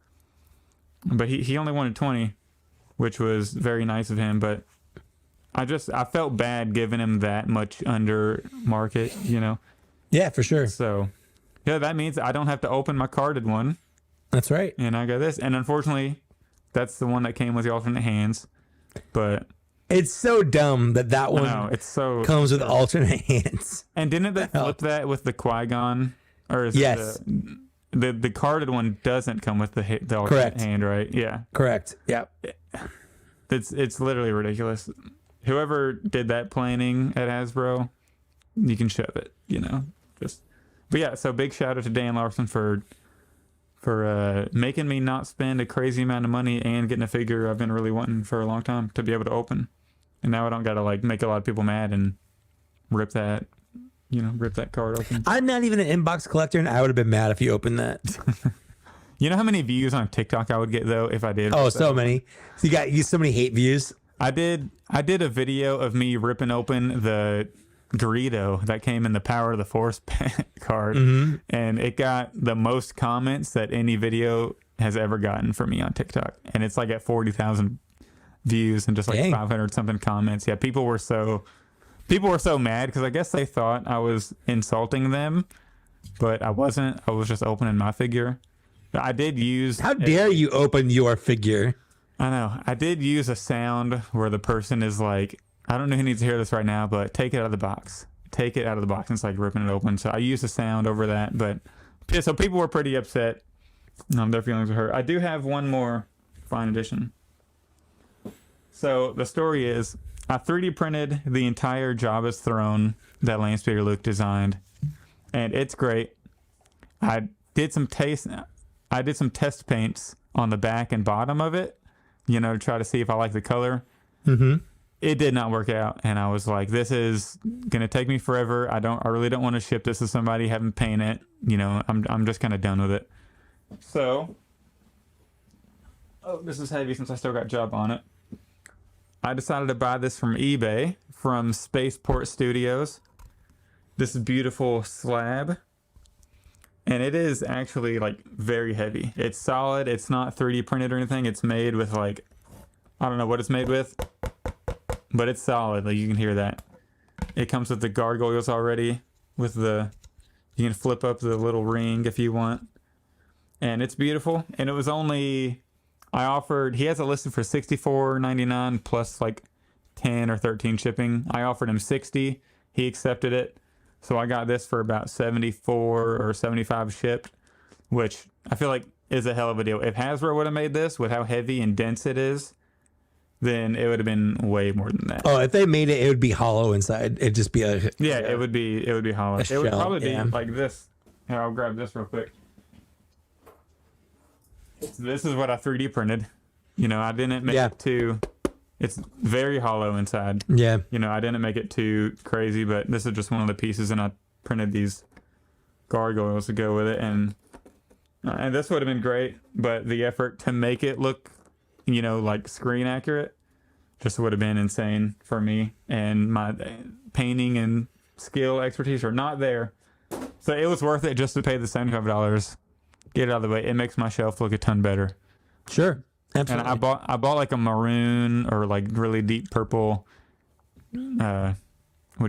But he only wanted $20, which was very nice of him. But I felt bad giving him that much under market, Yeah, for sure. So, yeah, that means I don't have to open my carded one. That's right. And I got this. And unfortunately, that's the one that came with the alternate hands. But it's so dumb that one it's so comes with alternate hands. And didn't they flip that with the Qui-Gon? Or is yes. The carded one doesn't come with the alternate Correct. hand, right? Yeah. Correct. Yeah. It's literally ridiculous. Whoever did that planning at Hasbro, you can shove it, But yeah, so big shout out to Dan Larson for making me not spend a crazy amount of money and getting a figure I've been really wanting for a long time to be able to open. And now I don't got to make a lot of people mad and rip that card open. I'm not even an inbox collector, and I would have been mad if you opened that. You know how many views on TikTok I would get though if I did? Oh, so many. So you got so many hate views. I did a video of me ripping open the Greedo that came in the Power of the Force card, and it got the most comments that any video has ever gotten from me on TikTok, and it's like at 40,000 views and just like 500 something comments. Yeah, people were so mad because I guess they thought I was insulting them, but I wasn't. I was just opening my figure. I did use. How dare you open your figure? I know. I did use a sound where the person is like, I don't know who needs to hear this right now, but take it out of the box. Take it out of the box. And it's like ripping it open. So I used a sound over that. But so people were pretty upset. Their feelings were hurt. I do have one more fine addition. So the story is, I 3D printed the entire Jabba's throne that Landspeeder Luke designed. And it's great. I did some test paints on the back and bottom of it, to try to see if I like the color. Mm-hmm. It did not work out, and I was like, this is gonna take me forever. I really don't want to ship this to somebody, have them paint it. I'm just kind of done with it. So, this is heavy since I still got Jabba on it. I decided to buy this from eBay from Spaceport Studios. This beautiful slab. And it is actually very heavy. It's solid. It's not 3D printed or anything. It's made with I don't know what it's made with, but it's solid. You can hear that. It comes with the gargoyles already with you can flip up the little ring if you want. And it's beautiful. And it was he has it listed for $64.99 plus 10 or 13 shipping. I offered him $60. He accepted it. So I got this for about $74 or $75 shipped, which I feel like is a hell of a deal. If Hasbro would have made this with how heavy and dense it is, then it would have been way more than that. Oh, if they made it, it would be hollow inside. It'd just be it would be hollow. It would probably be like this. Here, I'll grab this real quick. This is what I 3D printed. I didn't make it too. It's very hollow inside. Yeah. I didn't make it too crazy, but this is just one of the pieces, and I printed these gargoyles to go with it, and this would have been great, but the effort to make it look, screen accurate just would have been insane for me, and my painting and skill expertise are not there. So it was worth it just to pay the $75. Get it out of the way. It makes my shelf look a ton better. Sure. Absolutely. And I bought a maroon or really deep purple, what do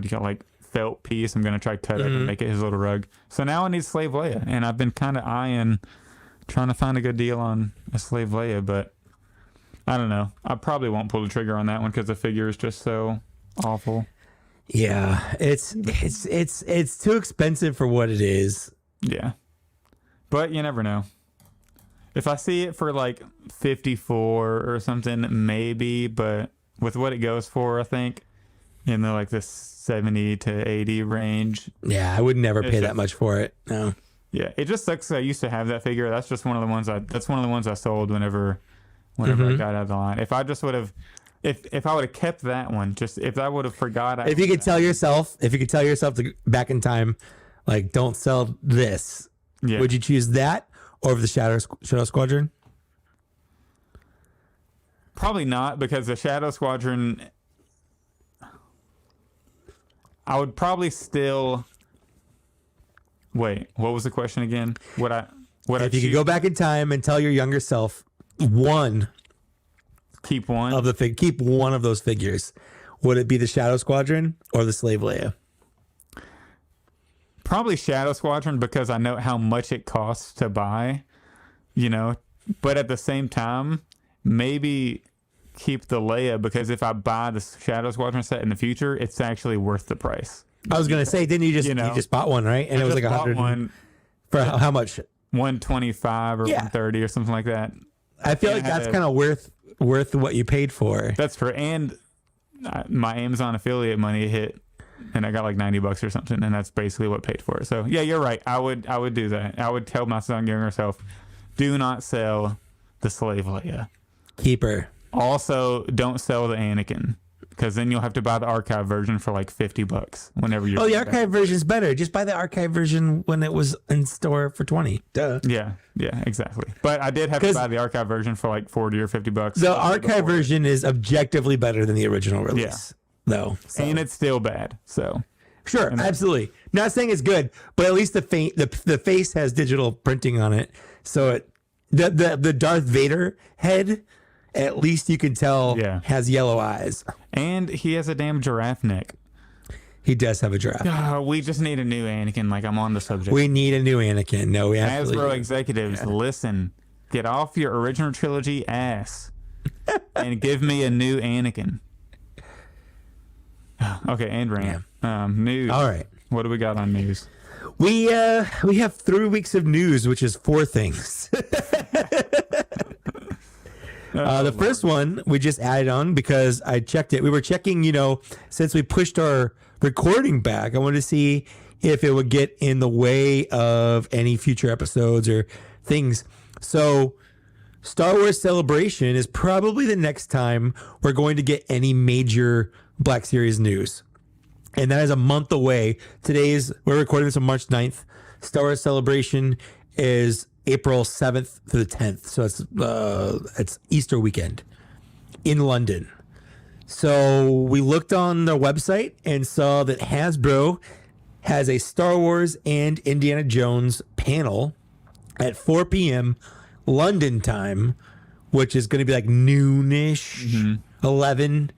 you call felt piece. I'm gonna try cut up and make it his little rug. So now I need Slave Leia, and I've been kind of trying to find a good deal on a Slave Leia, but I don't know. I probably won't pull the trigger on that one because the figure is just so awful. Yeah, it's too expensive for what it is. Yeah. But you never know. If I see it for like 54 or something, maybe. But with what it goes for, I think in the like the 70 to 80 range. Yeah, I would never pay that much for it. No. Yeah, it just sucks. I used to have that figure. That's just one of the ones I sold whenever I got out of the line. If I just would have, if I would have kept that one, just if I would have forgot. If you could tell yourself to go back in time, like don't sell this, would you choose that over the Shadow Squadron? Probably not, because the Shadow Squadron, I would probably still. Wait, what was the question again? If you could go back in time and tell your younger self keep one keep one of those figures, would it be the Shadow Squadron or the Slave Leia? Probably Shadow Squadron, because I know how much it costs to buy, but at the same time, maybe keep the Leia, because if I buy the Shadow Squadron set in the future, it's actually worth the price. I was gonna say, didn't you just bought one, right? And it was like 100 for how much? 125 or 130 or something like that. I feel like that's kind of worth what you paid for. That's true. And my Amazon affiliate money hit, and I got like $90 or something, and that's basically what paid for it. So yeah, you're right. I would do that. I would tell my younger self, do not sell the Slave Leia. Keep her. Also, don't sell the Anakin, because then you'll have to buy the archive version for like $50 whenever you're. Oh, the archive version's better. Just buy the archive version when it was in store for $20. Duh. Yeah, exactly. But I did have to buy the archive version for like $40 or $50. The archive version is objectively better than the original release, though. So. And it's still bad. So sure, absolutely. Not saying it's good, but at least the face has digital printing on it, so the Darth Vader head, at least you can tell, has yellow eyes. And he has a damn giraffe neck. He does have a giraffe. We just need a new Anakin. Like, I'm on the subject. We need a new Anakin. No, we absolutely Hasbro executives, listen. Get off your original trilogy ass and give me a new Anakin. Okay, and rant. News. All right. What do we got on news? We have 3 weeks of news, which is 4 things. The first one we just added on because I checked it. We were checking, since we pushed our recording back, I wanted to see if it would get in the way of any future episodes or things. So Star Wars Celebration is probably the next time we're going to get any major Black Series news. And that is a month away. We're recording this on March 9th. Star Wars Celebration is April 7th through the 10th. So it's Easter weekend in London. So we looked on their website and saw that Hasbro has a Star Wars and Indiana Jones panel at 4 p.m. London time, which is going to be like noonish, 11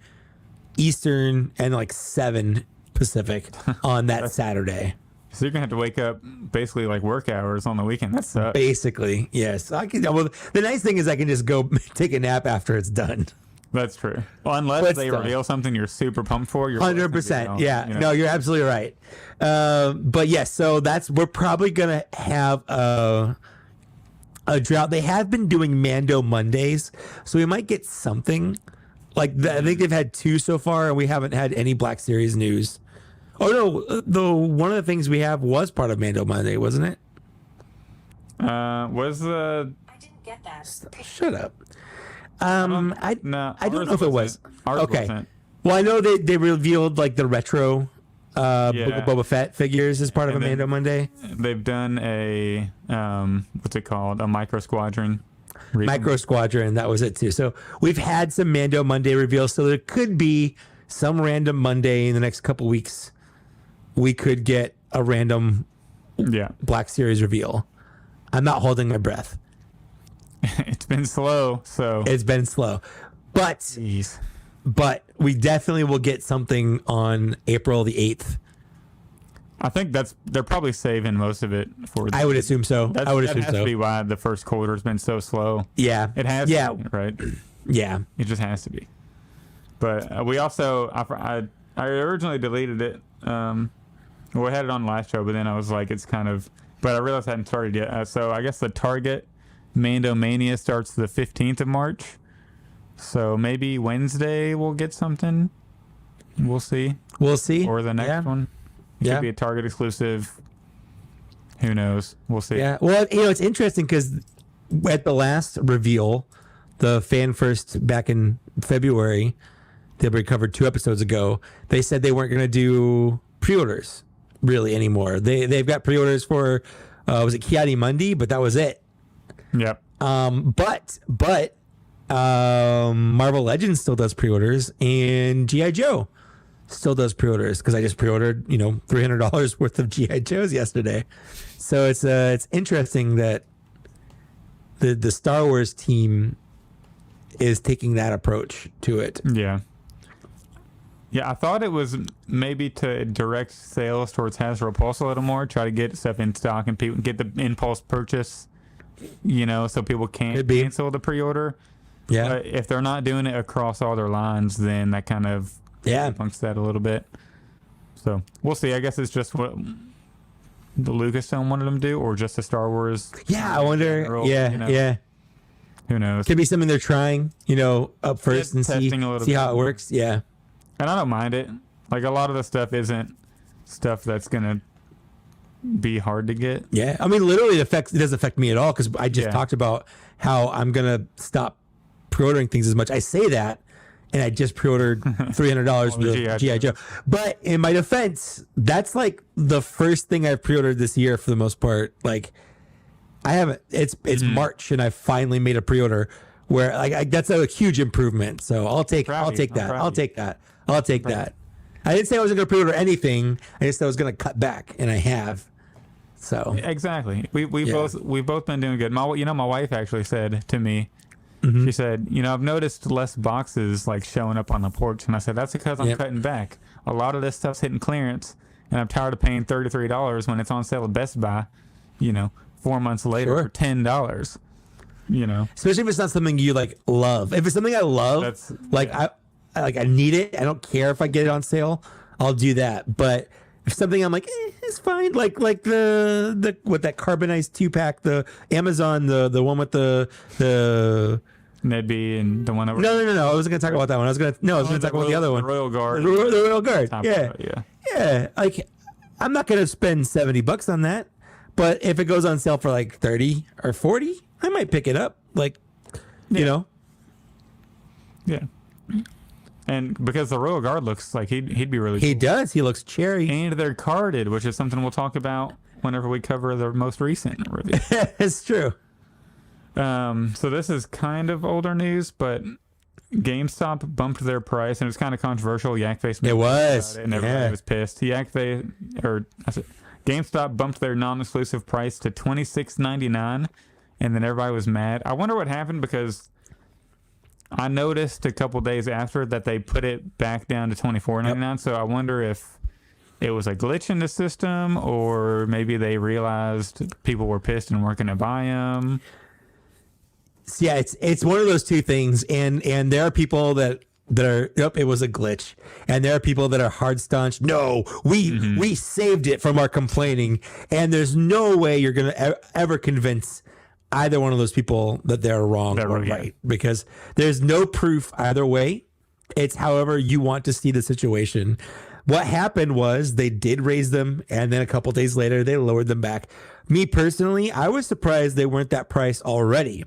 Eastern, and like 7 Pacific on that Saturday. So you're gonna have to wake up basically like work hours on the weekend. That sucks. Basically, yes. I can. Well, the nice thing is I can just go take a nap after it's done. That's true. Well, unless they reveal something you're super pumped for, you're 100%. Yeah. No, you're absolutely right. But yes, so we're probably gonna have a drought. They have been doing Mando Mondays, so we might get something. Like I think they've had 2 so far, and we haven't had any Black Series news. Oh no! One of the things we have was part of Mando Monday, wasn't it? I didn't get that. Shut up. I don't know if it was. Okay. Wasn't. Well, I know they revealed like the retro Boba Fett figures as part of a Mando Monday. They've done a what's it called? A Micro Squadron. Micro Squadron. That was it too. So we've had some Mando Monday reveals. So there could be some random Monday in the next couple weeks. We could get a random Black Series reveal. I'm not holding my breath. It's been slow, so it's been slow, but we definitely will get something on April the 8th. I think they're probably saving most of it for. I would assume so. That has to be why the first quarter has been so slow. Yeah, it has. Yeah, to be, right. Yeah, it just has to be. But we also I originally deleted it. We had it on last show, but then I was like, it's kind of but I realized I hadn't started yet. So I guess the Target Mando Mania starts the 15th of March. So maybe Wednesday we'll get something. We'll see. We'll see. Or the next one. It could be a Target exclusive. Who knows? We'll see. Yeah. Well, it's interesting because at the last reveal, the Fan First back in February, that we covered 2 episodes ago, they said they weren't going to do pre-orders really anymore. They've got pre-orders for was it Ki-Adi-Mundi, but that was it. Yep. But Marvel Legends still does pre-orders, and G.I. Joe still does pre-orders because I just pre-ordered $300 worth of G.I. Joes yesterday. So it's interesting that the Star Wars team is taking that approach to it. Yeah. Yeah, I thought it was maybe to direct sales towards Hasbro Pulse a little more, try to get stuff in stock and people get the impulse purchase, so people can't cancel the pre-order. Yeah. But if they're not doing it across all their lines, then that kind of bunks that a little bit. So we'll see. I guess it's just what the Lucasfilm wanted them to do, or just the Star Wars. Yeah, I wonder. Yeah. Who knows? Could be something they're trying, up first and see how it works. Yeah. And I don't mind it. Like, a lot of the stuff isn't stuff that's going to be hard to get. Yeah. I mean, literally, it doesn't affect me at all because I just talked about how I'm going to stop pre-ordering things as much. I say that, and I just pre-ordered $300 for G.I. Joe. But in my defense, that's like the first thing I've pre-ordered this year for the most part. Like, I haven't. It's March, and I finally made a pre-order where that's a huge improvement. So I'll take that. I'll take that. I didn't say I wasn't going to pre-order anything. I just said I was going to cut back, and I have. So exactly. We've both been doing good. My wife actually said to me, she said, I've noticed less boxes like showing up on the porch, and I said that's because I'm cutting back. A lot of this stuff's hitting clearance, and I'm tired of paying $33 when it's on sale at Best Buy. 4 months later for $10. Especially if it's not something you love. If it's something I love, I need it. I don't care if I get it on sale. I'll do that. But if something I'm like, it's fine. Like the that carbonized 2-pack, the Amazon, the one with the Nedby and the one over. No. I wasn't gonna talk about that one. I was gonna talk about the other one. The Royal Guard. The Royal Guard. Yeah. Yeah. Like, I'm not gonna spend $70 on that. But if it goes on sale for 30 or 40, I might pick it up. Yeah. And because the Royal Guard looks like he'd be really cool. He does. He looks cherry. And they're carded, which is something we'll talk about whenever we cover the most recent review. It's true. So this is kind of older news, but GameStop bumped their price, and it was kind of controversial. Yakface. It was. And everybody was pissed. GameStop bumped their non-exclusive price to $26.99, and then everybody was mad. I wonder what happened, because I noticed a couple days after that they put it back down to $24.99. So I wonder if it was a glitch in the system, or maybe they realized people were pissed and weren't going to buy them. Yeah, it's one of those two things, and there are people that are, it was a glitch, and there are people that are hard staunch. No, we saved it from our complaining, and there's no way you're gonna ever convince either one of those people that they're wrong or right, because there's no proof either way. It's however you want to see the situation. What happened was they did raise them, and then a couple days later they lowered them back. Me personally, I was surprised they weren't that price already,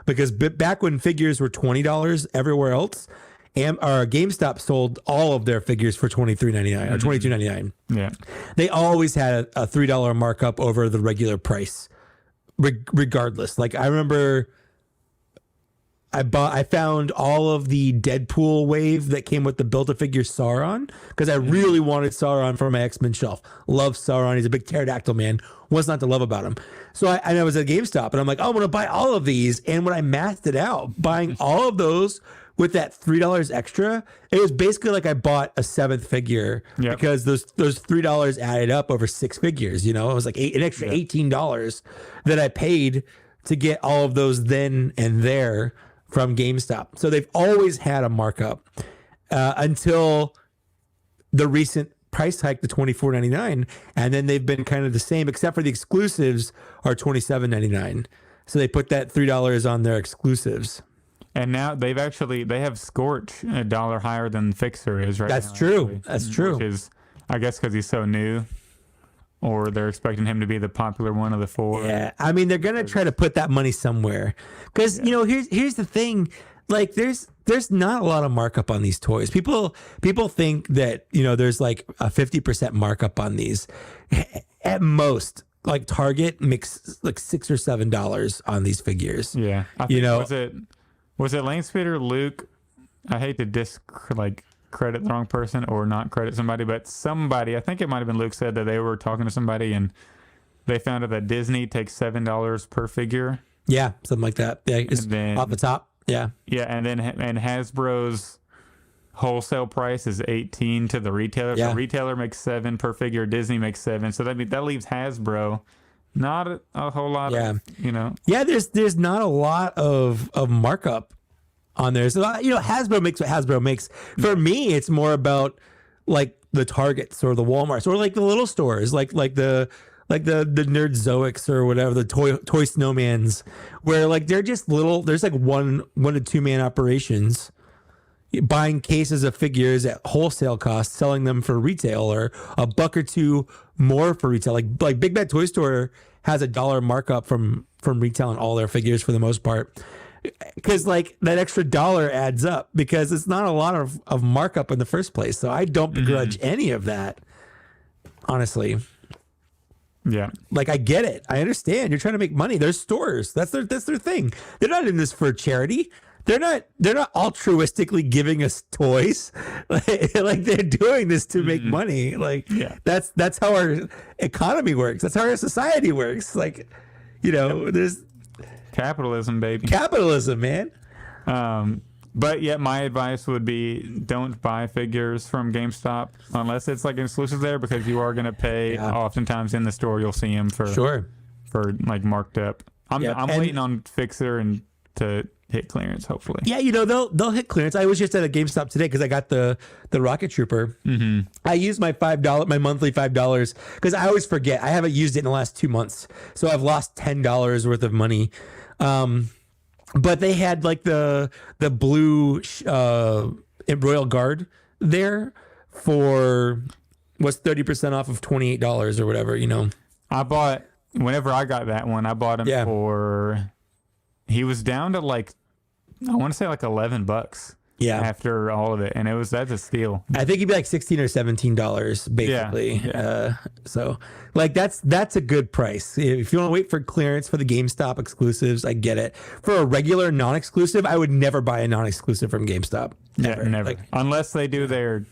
because back when figures were $20 everywhere else, GameStop sold all of their figures for $23.99 or $22.99. Yeah, they always had a $3 markup over the regular price, regardless. Like, I remember, I found all of the Deadpool wave that came with the Build-A-Figure Sauron, because I really wanted Sauron for my X-Men shelf. Love Sauron. He's a big pterodactyl man. What's not to love about him? So I was at GameStop, and I'm like, oh, I'm going to buy all of these. And when I mathed it out, buying all of those with that $3 extra, it was basically like I bought a 7th figure, because those $3 added up over 6 figures. It was like an extra $18 that I paid to get all of those then and there from GameStop. So they've always had a markup until the recent price hike to $24.99, and then they've been kind of the same, except for the exclusives are $27.99. So they put that $3 on their exclusives. And now they have Scorch $1 higher than Fixer is right now. That's true. Actually. That's true. Which is, I guess, because he's so new, or they're expecting him to be the popular one of the four. Yeah, I mean, they're gonna try to put that money somewhere, because here's the thing, like there's not a lot of markup on these toys. People think that there's like a 50% markup on these. At most, like Target makes like $6 or $7 on these figures. Yeah, I think, was it Lane Speeder, Luke? I hate to credit the wrong person or not credit somebody, but somebody, I think it might have been Luke, said that they were talking to somebody and they found out that Disney takes $7 per figure. Yeah, something like that. Yeah, it's off the top. Yeah. Yeah, and Hasbro's wholesale price is $18 to the retailer. Yeah. So retailer makes $7 per figure, Disney makes $7. So that leaves Hasbro not a whole lot of, Yeah, there's not a lot of markup on there. So Hasbro makes what Hasbro makes. For me, it's more about like the Targets or the Walmarts or like the little stores, like the Nerd Zoics or whatever, the toy snowmans, where like they're just little. There's like one to two man operations, buying cases of figures at wholesale cost, selling them for retail or a buck or two more for retail. Like Big Bad Toy Store has $1 markup from retail on all their figures for the most part. Because like that extra $1 adds up, because it's not a lot of markup in the first place. So I don't begrudge any of that, honestly. Yeah. Like I get it. I understand. You're trying to make money. There's stores. That's their thing. They're not in this for charity. They're not altruistically giving us toys. Like they're doing this to make money. Like that's how our economy works. That's how our society works. Like, there's capitalism, baby. Capitalism, man. But yeah, my advice would be don't buy figures from GameStop unless it's like an exclusive there, because you are going to pay. Oftentimes in the store you'll see them for like marked up. I'm waiting on Fixer and to hit clearance, hopefully. Yeah, they'll hit clearance. I was just at a GameStop today because I got the Rocket Trooper. I used my my monthly $5, because I always forget. I haven't used it in the last 2 months, so I've lost $10 worth of money. But they had like the blue Royal Guard there for 30% off of $28 or whatever. I bought, whenever I got that one, I bought him for. He was down to like, I want to say like $11. Yeah. After all of it, and that's a steal. I think he'd be like $16 or $17 basically. Yeah. So like that's a good price. If you want to wait for clearance for the GameStop exclusives, I get it. For a regular non-exclusive, I would never buy a non-exclusive from GameStop. Never. Yeah, never. Unless they do their.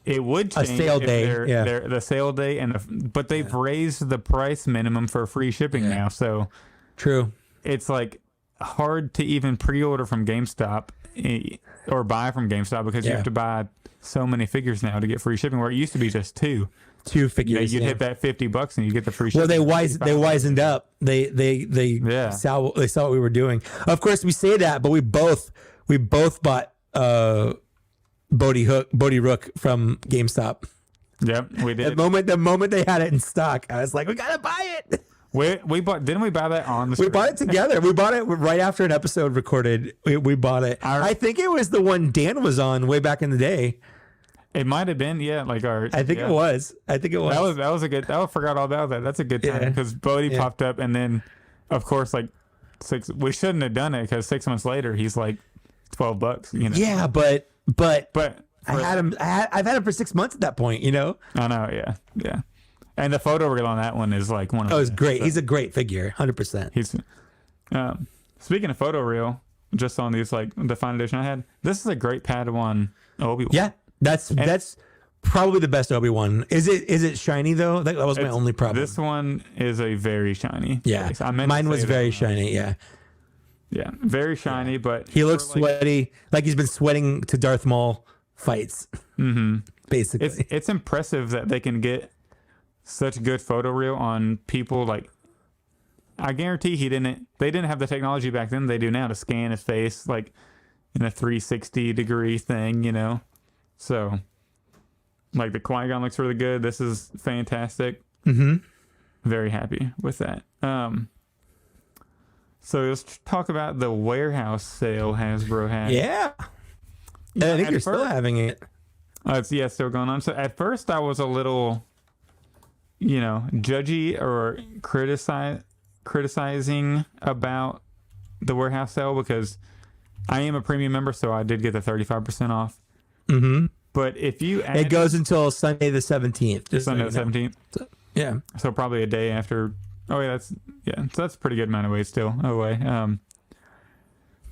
It would change a sale day. The sale day, but they've raised the price minimum for free shipping now. So true. It's like hard to even pre-order from GameStop or buy from GameStop, because you have to buy so many figures now to get free shipping, where it used to be just two figures. You'd hit that $50 and you get the free shipping. Well, they wisened up. They saw what we were doing. Of course, we say that, but we both bought Bodhi Rook from GameStop. Yep, we did. The moment they had it in stock, I was like, we gotta buy it. We bought. Didn't we buy that on the street? We bought it together. We bought it right after an episode recorded. We bought it. I think it was the one Dan was on way back in the day. It might have been, like our. I think it was. That was a good. I forgot all about that. That's a good time, because Bodhi popped up, and then, of course, like we shouldn't have done it, because 6 months later he's like $12. Yeah, but I had him. I've had him for 6 months at that point. I know. Yeah. And the photo reel on that one is like one of. Oh, it's great. So. He's a great figure, 100%. He's. Speaking of photo reel, just on these like the fine edition I had, this is a great Padawan Obi-Wan. Yeah, that's probably the best Obi-Wan. Is it shiny though? That was my only problem. This one is a very shiny. Yeah, mine was very shiny. Yeah. Yeah, very shiny, but he looks sweaty, like he's been sweating to Darth Maul fights. Basically, it's impressive that they can get such good photo reel on people. Like, I guarantee they didn't have the technology back then they do now to scan his face like in a 360 degree thing, So Like the Qui-Gon looks really good. This is fantastic. Mm-hmm. Very happy with that. So let's talk about the warehouse sale Hasbro had. Yeah. I think you're still having it. It's still going on. So at first I was a little, judgy or criticizing about the warehouse sale because I am a premium member, so I did get the 35% off. Mm-hmm. But if you it goes until Sunday the 17th. Sunday the 17th. So, yeah. So probably a day after. Oh yeah, so that's a pretty good amount of weight still away.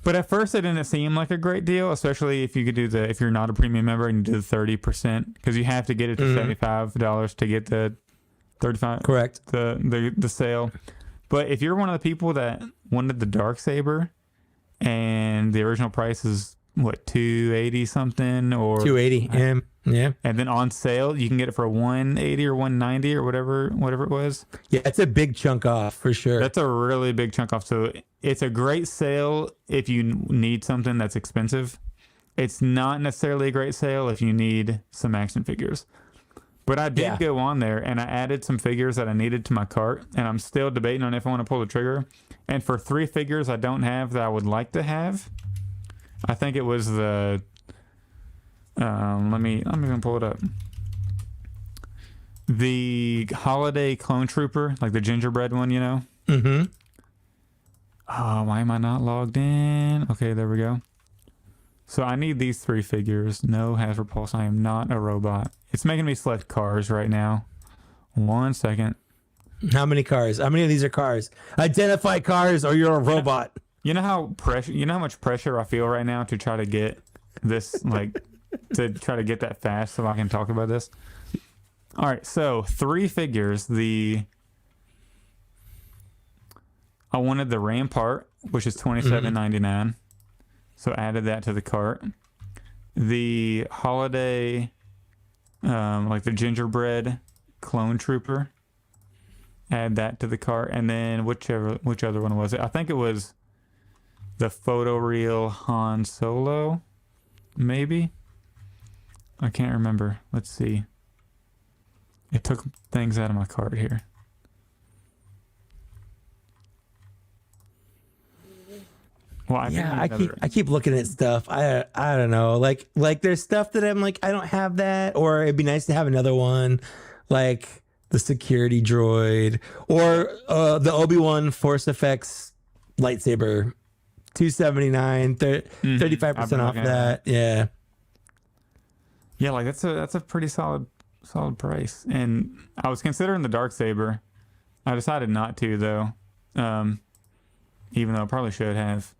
But at first it didn't seem like a great deal, especially if you could do if you're not a premium member and you do the 30%, because you have to get it to $75 to get the 35. Correct. The sale. But if you're one of the people that wanted the Darksaber and the original price is what, $280 something or $280, yeah. And then on sale you can get it for $180 or $190 or whatever it was. Yeah, it's a big chunk off for sure. That's a really big chunk off. So it's a great sale if you need something that's expensive. It's not necessarily a great sale if you need some action figures. But I did go on there and I added some figures that I needed to my cart, and I'm still debating on if I want to pull the trigger. And for 3 figures I don't have that I would like to have, I think it was the let me pull it up. The holiday clone trooper, like the gingerbread one, Mm-hmm. Oh, why am I not logged in? Okay, there we go. So I need these 3 figures. No Hasbro Pulse. I am not a robot. It's making me select cars right now. 1 second. How many cars? How many of these are cars? Identify cars or you're a robot. You know how much pressure I feel right now to try to get this, to try to get that fast so I can talk about this. All right, so 3 figures. I wanted the Rampart, which is $27.99. So added that to the cart. The holiday, the gingerbread clone trooper, add that to the cart. And then which other one was it? I think it was the photoreal Han Solo, maybe? I can't remember. Let's see. It took things out of my cart here. Well, I keep looking at stuff. I don't know. Like there's stuff that I'm like, I don't have that, or it'd be nice to have another one, like the security droid or the Obi-Wan Force Effects lightsaber, $279, 35% off that. Yeah. Yeah, like that's a pretty solid price. And I was considering the Darksaber. I decided not to though. Even though I probably should have.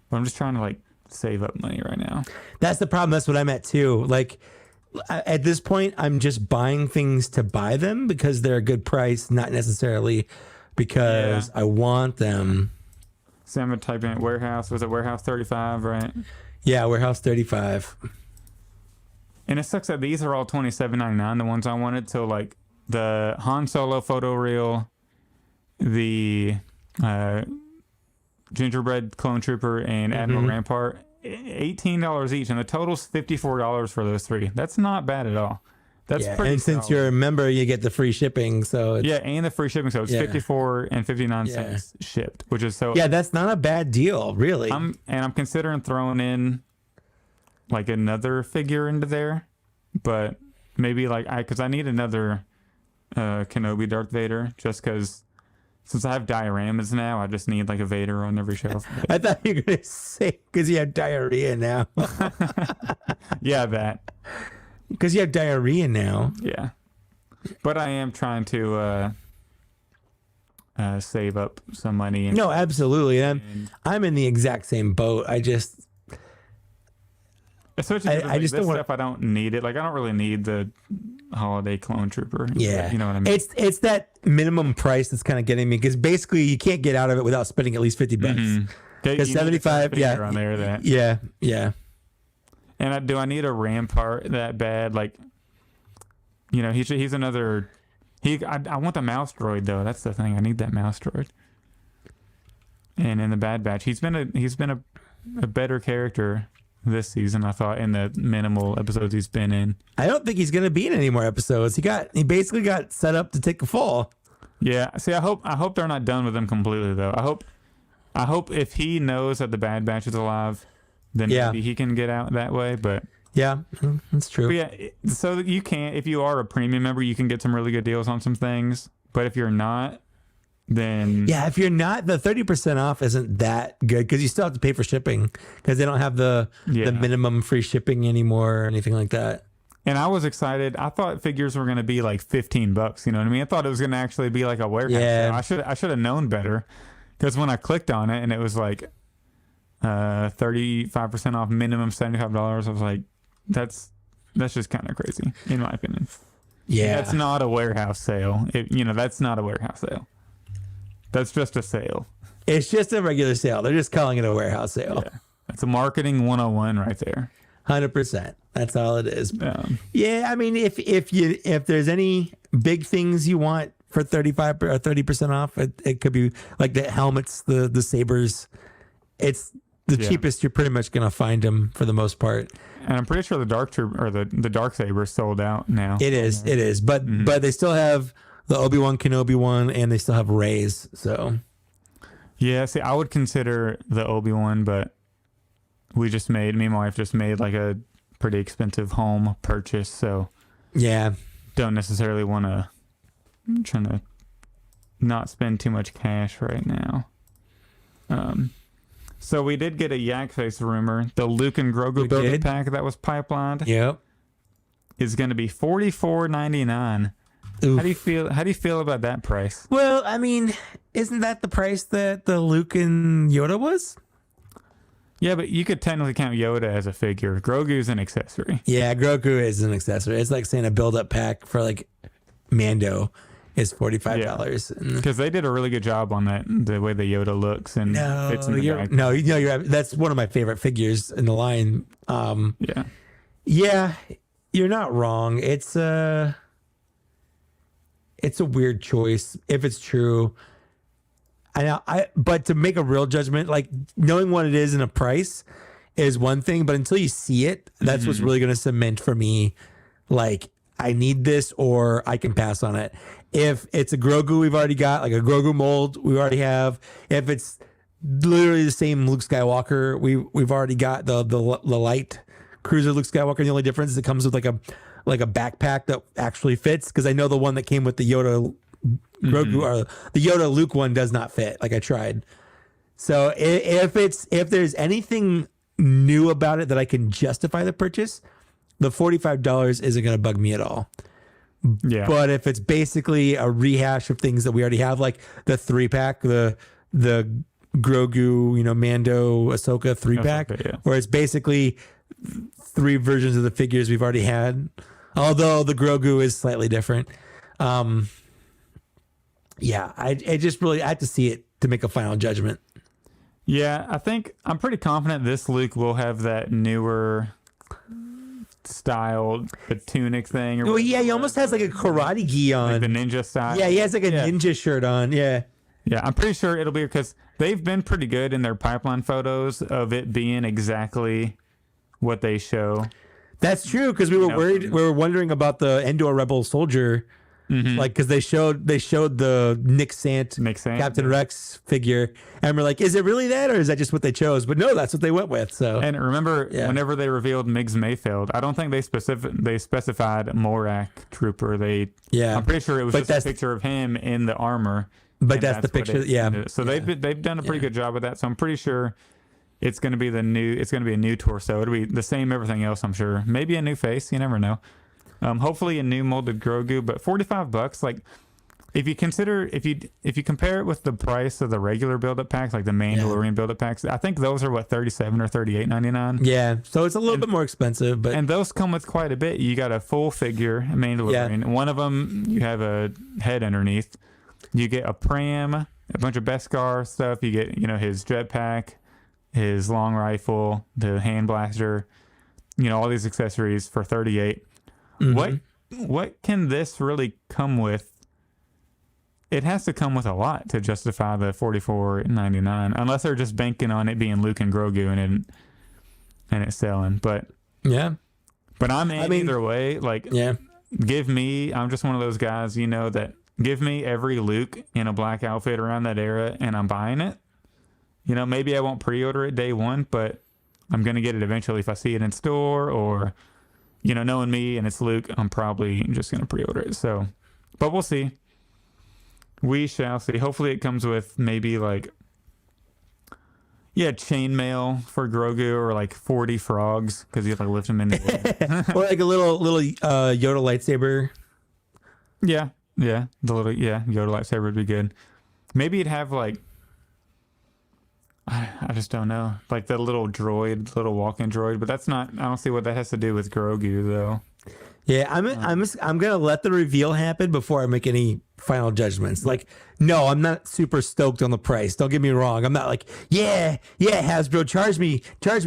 But I'm just trying to save up money right now. That's the problem. That's what I'm at too. Like at this point, I'm just buying things to buy them because they're a good price, not necessarily because I want them. So I'm gonna type in warehouse. Was it warehouse 35, right? Yeah, warehouse 35. And it sucks that these are all $27.99, the ones I wanted. So the Han Solo photoreal, the gingerbread clone trooper, and Admiral Rampart, $18 each, and the total's $54 for those 3. That's not bad at all. That's pretty. And since you're a member, you get the free shipping. So it's, and the free shipping. So it's $54.59 shipped, which is so. Yeah, that's not a bad deal, really. I'm considering throwing in another figure into there, but maybe because I need another Kenobi Darth Vader, just because. Since I have dioramas now, I just need a Vader on every shelf. I thought you were going to say because you have diarrhea now. Yeah, that. Because you have diarrhea now. Yeah. But I am trying to save up some money. No, absolutely. I'm in the exact same boat. Especially I just don't want stuff. I don't need it. I don't really need the holiday clone trooper. Yeah, you know what I mean. It's that minimum price that's kind of getting me because basically you can't get out of it without spending at least $50. Because 75, on there that. Yeah. And do I need a Rampart that bad? He's another. I want the mouse droid though. That's the thing. I need that mouse droid. And in the Bad Batch, he's been a better character this season, I thought, in the minimal episodes he's been in. I don't think he's going to be in any more episodes. He basically got set up to take a fall. Yeah. See, I hope they're not done with him completely though. I hope if he knows that the Bad Batch is alive, then maybe he can get out that way. But yeah, that's true. But yeah, so you can, if you are a premium member, you can get some really good deals on some things. But if you're not, then if you're not, the 30% off isn't that good because you still have to pay for shipping because they don't have the minimum free shipping anymore or anything like that. And I was excited. I thought figures were going to be like $15. You know what I mean? I thought it was going to actually be like a warehouse sale. I should have known better because when I clicked on it and it was like 35% off, minimum $75, I was like, that's just kind of crazy in my opinion. Yeah, that's not a warehouse sale. That's not a warehouse sale. That's just a sale. It's just a regular sale. They're just calling it a warehouse sale. Yeah. It's a marketing 101 right there. 100%. That's all it is. Yeah, I mean, if there's any big things you want for 35 or 30% off, it could be like the helmets, the sabers. It's the cheapest you're pretty much gonna find them for the most part. And I'm pretty sure the Dark Troop or the Dark Saber sold out now. It is, but they still have the Obi-Wan Kenobi one, and they still have Rey's. So yeah, see, I would consider the Obi-Wan, but me and my wife just made like a pretty expensive home purchase, so yeah, don't necessarily want to. I'm trying to not spend too much cash right now. So we did get a Yak Face rumor. The Luke and Grogu building pack that was pipelined. Yep, is going to be $44.99. How do you feel about that price? Well, I mean, isn't that the price that the Luke and Yoda was? Yeah, but you could technically count Yoda as a figure. Grogu's an accessory. Yeah, Grogu is an accessory. It's like saying a build-up pack for like Mando is $45. Because they did a really good job on that, the way the Yoda looks and fits in the bag. No, that's one of my favorite figures in the line. Yeah, you're not wrong. It's a weird choice if it's true. But to make a real judgment, like knowing what it is and a price is one thing, but until you see it, that's what's really going to cement for me. Like, I need this or I can pass on it. If it's a Grogu we've already got, like a Grogu mold we already have. If it's literally the same Luke Skywalker, we've already got the light cruiser Luke Skywalker. The only difference is it comes with like a backpack that actually fits, because I know the one that came with the Yoda Grogu or the Yoda Luke one does not fit. Like I tried. So if there's anything new about it that I can justify the purchase, the $45 isn't going to bug me at all. Yeah. But if it's basically a rehash of things that we already have, like the 3-pack, the Grogu, Mando, Ahsoka 3-pack, where it's basically 3 versions of the figures we've already had, although the Grogu is slightly different. I have to see it to make a final judgment. Yeah, I think I'm pretty confident this Luke will have that newer style, the tunic thing. Well, yeah, he almost has like a karate gi on. Like the ninja style. Yeah, he has like a ninja shirt on. Yeah. Yeah, I'm pretty sure it'll be, because they've been pretty good in their pipeline photos of it being exactly what they show. That's true, because we were worried. We were wondering about the Endor Rebel soldier. Like, because they showed the Nick Sant Captain Rex figure, and we're like, is it really that, or is that just what they chose? But no, that's what they went with. So, and remember, whenever they revealed Miggs Mayfield, I don't think they specified Morak Trooper. I'm pretty sure it was just a picture of him in the armor. But that's the picture. So they've done a pretty good job with that. So I'm pretty sure it's going to be a new torso. It'll be the same everything else, I'm sure. Maybe a new face. You never know. Hopefully a new molded Grogu, but $45, like if you compare it with the price of the regular build-up packs, like the Mandalorian build-up packs, I think those are $37 or $38.99. Yeah, so it's a little bit more expensive, and those come with quite a bit. You got a full figure Mandalorian. Yeah. One of them you have a head underneath. You get a pram, a bunch of Beskar stuff. You get his jetpack, his long rifle, the hand blaster. All these accessories for $38. What can this really come with? It has to come with a lot to justify the $44.99, unless they're just banking on it being Luke and Grogu, and and it's selling. But Yeah. I'm in either way. Like, Yeah. I'm just one of those guys, that give me every Luke in a black outfit around that era and I'm buying it. Maybe I won't pre-order it day one, but I'm going to get it eventually if I see it in store or, knowing me and it's Luke, I'm probably just going to pre-order it. So, but we'll see. We shall see. Hopefully it comes with maybe like, chainmail for Grogu or like 40 frogs because you have to lift them in the air. Or like a little Yoda lightsaber. Yeah. The little, Yoda lightsaber would be good. Maybe it'd have like, I just don't know, like the little walking droid, but I don't see what that has to do with Grogu though. Yeah, I'm gonna let the reveal happen before I make any final judgments. Like, no, I'm not super stoked on the price. Don't get me wrong. I'm not like, yeah, Hasbro, charge me,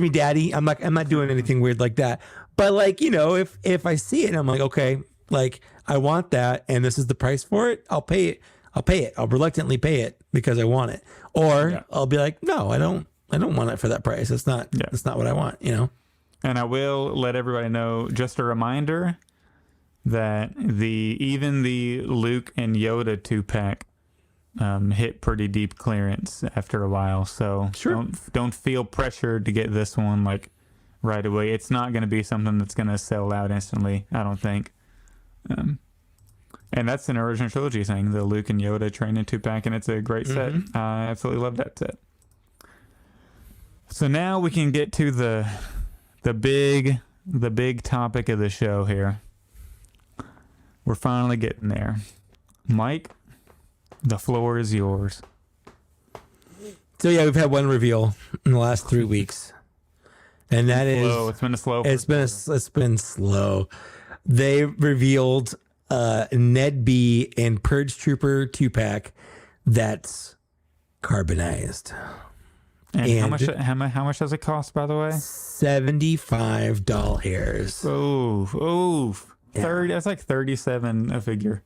daddy. I'm not doing anything weird like that. But like, if I see it, and I'm like, okay, like I want that, and this is the price for it. I'll pay it. I'll reluctantly pay it because I want it. Or I'll be like, no, I don't want it for that price. That's not what I want. And I will let everybody know. Just a reminder that even the Luke and Yoda 2-pack hit pretty deep clearance after a while. So don't feel pressured to get this one like right away. It's not going to be something that's going to sell out instantly, I don't think. And that's an original trilogy thing, the Luke and Yoda training 2-pack, and it's a great set. I absolutely love that set. So now we can get to the big topic of the show here. We're finally getting there. Mike, the floor is yours. So yeah, we've had one reveal in the last 3 weeks, and that is slow. It's been a slow. It's been slow. They revealed Ned B and Purge Trooper 2-pack that's carbonized. And how much does it cost, by the way? $75. Oof. 30. That's like 37 a figure.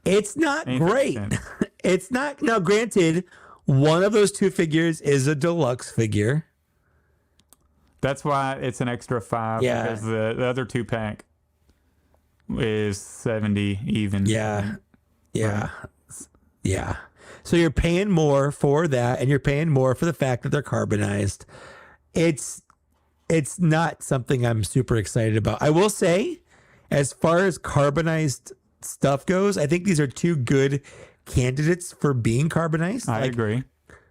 It's not great. It's not. Now, granted, one of those two figures is a deluxe figure. That's why it's an extra $5. Yeah. Because the other 2-pack is 70 even. Yeah. So you're paying more for that, and you're paying more for the fact that they're carbonized. It's not something I'm super excited about. I will say, as far as carbonized stuff goes, I think these are two good candidates for being carbonized. I agree.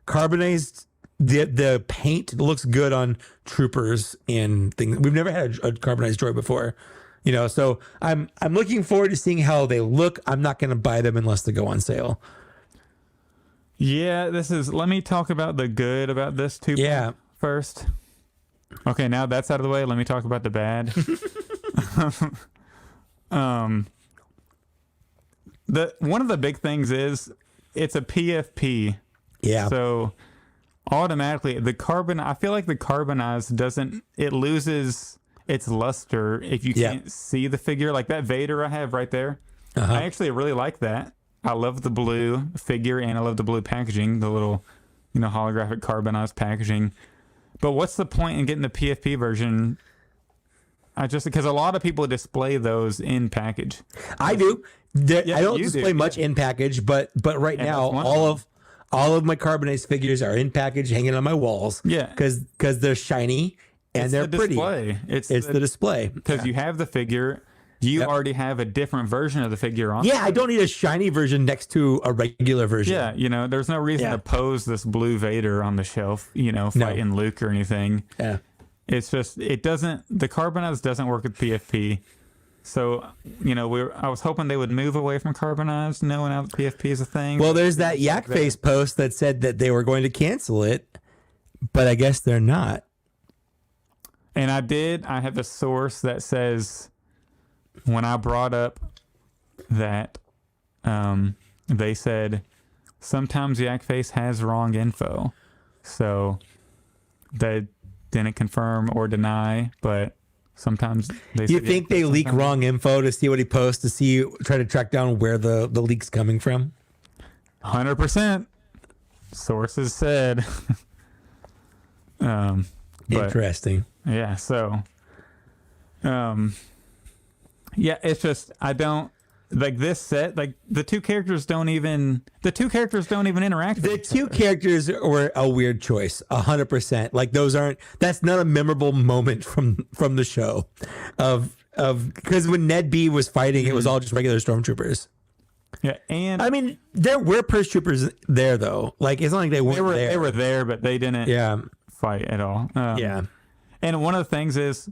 Carbonized, the paint looks good on troopers and things. We've never had a carbonized droid before, so I'm looking forward to seeing how they look. I'm not going to buy them unless they go on sale. Yeah, let me talk about the good about this too. Yeah. First. Okay, now that's out of the way. Let me talk about the bad. One of the big things is it's a PFP. Yeah. So automatically I feel like the carbonized it loses its luster if you can't see the figure. Like that Vader I have right there. I actually really like that. I love the blue figure and I love the blue packaging, the little, holographic carbonized packaging. But what's the point in getting the PFP version? Because a lot of people display those in package. I do. I don't display much in package, but right now all of my carbonized figures are in package, hanging on my walls. Yeah, because they're shiny and they're pretty. It's the display because you have the figure. You already have a different version of the figure on. Yeah, I don't need a shiny version next to a regular version. Yeah, there's no reason to pose this blue Vader on the shelf, fighting Luke or anything. Yeah. It's just, the carbonized doesn't work with PFP. So, I was hoping they would move away from carbonized, knowing how the PFP is a thing. Well, there's that Yak Face post that said that they were going to cancel it, but I guess they're not. And I have a source that says, when I brought up that, they said sometimes Yak Face has wrong info. So they didn't confirm or deny, but sometimes they You think they leak wrong info to see what he posts, try to track down where the leak's coming from? 100%. Sources said. But, Interesting. yeah, so yeah, it's just I don't like this set. Like the two characters don't even interact. The two characters were a weird choice, 100%. Like that's not a memorable moment from the show, because when Ned B was fighting, it was all just regular stormtroopers. Yeah, and I mean, there were purse troopers there though. Like it's not like they weren't there. They were there, but they didn't. Yeah. Fight at all. Yeah. And one of the things is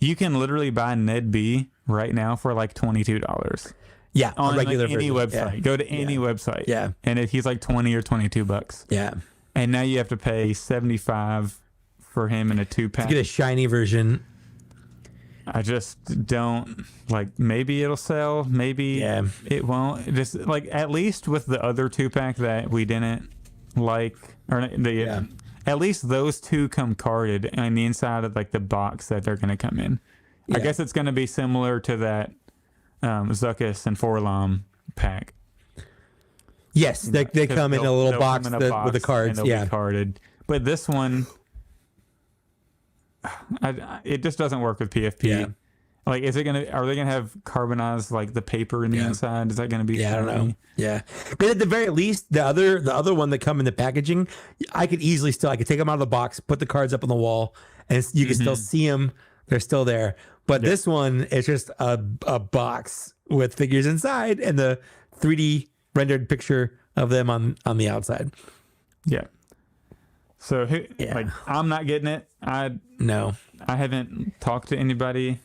you can literally buy Ned B right now for like $22. Yeah, on regular like any version. website. Yeah. Go to any website. Yeah. And he's like 20 or $22. Yeah. And now you have to pay $75 for him in a 2-pack. Get a shiny version. I just don't like. Maybe it'll sell. Maybe it won't. Just like at least with the other 2-pack that we didn't like, or at least those two come carded on the inside of like the box that they're going to come in. Yeah. I guess it's going to be similar to that Zuckuss and Forlom pack. Yes, they come in a little box, with the cards. Yeah, carded. But this one, it just doesn't work with PFP. Yeah. Like, are they gonna have carbonized like the paper in the inside? Is that gonna be? Yeah, I don't know. Yeah, but at the very least, the other one that come in the packaging, I could take them out of the box, put the cards up on the wall, and you can still see them. They're still there. But this one, it's just a box with figures inside and the 3D rendered picture of them on the outside. Yeah. So like, I'm not getting it. I haven't talked to anybody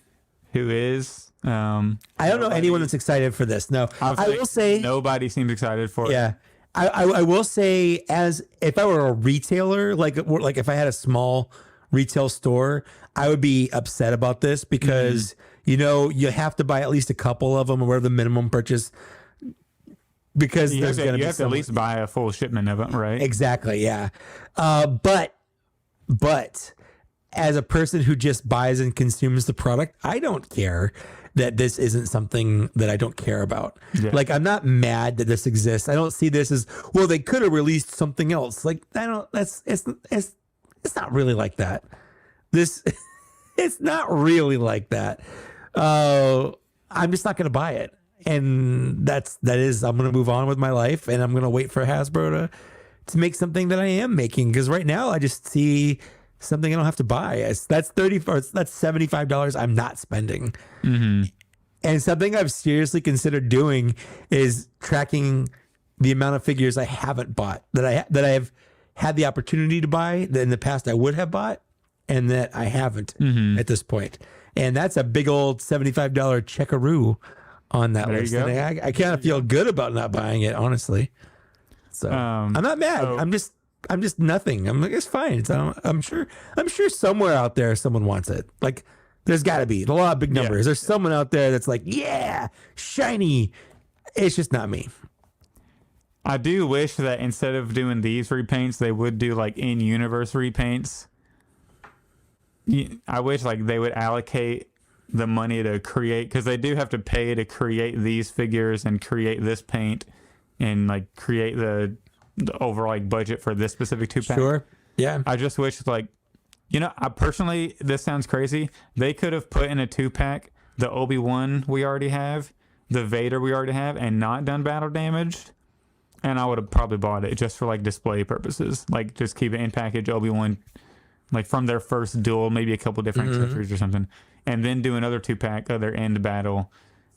who is. I don't know anyone that's excited for this. No, I will say nobody seems excited for it. Yeah. I will say, as if I were a retailer, like if I had a small retail store, I would be upset about this because you have to buy at least a couple of them, or whatever the minimum purchase, because you have to at least buy a full shipment of them, right? Exactly, yeah. But as a person who just buys and consumes the product, I don't care that this isn't something that I don't care about. Yeah. Like, I'm not mad that this exists. I don't see this as, well, they could have released something else. Like, it's not really like that. It's not really like that. I'm just not going to buy it. And I'm going to move on with my life, and I'm going to wait for Hasbro to make something that I am making. Because right now I just see something I don't have to buy. That's $75 I'm not spending. Mm-hmm. And something I've seriously considered doing is tracking the amount of figures I haven't bought, that I have had the opportunity to buy, that in the past I would have bought, and that I haven't at this point. And that's a big old $75 checkaroo on that list. And I kind of feel good about not buying it, honestly. So I'm not mad. I'm just nothing. I'm like, it's fine. I'm sure somewhere out there someone wants it. Like, there's got to be a lot of big numbers. Yeah. There's someone out there that's like, yeah, shiny. It's just not me. I do wish that instead of doing these repaints, they would do like in-universe repaints. I wish like they would allocate the money to create, because they do have to pay to create these figures and create this paint and like create the overall like budget for this specific 2-pack. Sure. Yeah. I just wish like, I personally, this sounds crazy, they could have put in a 2-pack the Obi-Wan we already have, the Vader we already have, and not done battle damaged. And I would have probably bought it just for like display purposes. Like, just keep it in package Obi-Wan, like from their first duel, maybe a couple different accessories or something, and then do another 2-pack of their end battle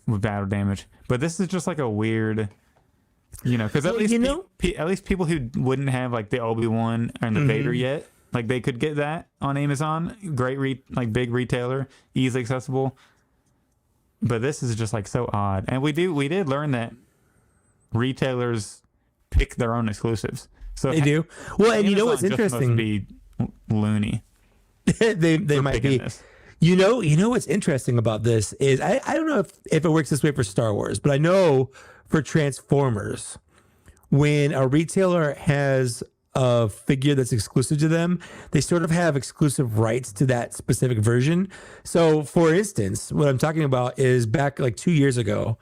with battle damage. But this is just like a weird, because at least people who wouldn't have like the Obi-Wan and the Vader yet, like they could get that on Amazon. Great, big retailer, easily accessible. But this is just like so odd. And we did learn that retailers pick their own exclusives. So they do. Well, and Amazon what's interesting? Must be loony. they might be. This. What's interesting about this is I don't know if it works this way for Star Wars, but I know for Transformers, when a retailer has a figure that's exclusive to them, they sort of have exclusive rights to that specific version. So, for instance, what I'm talking about is back like 2 years ago,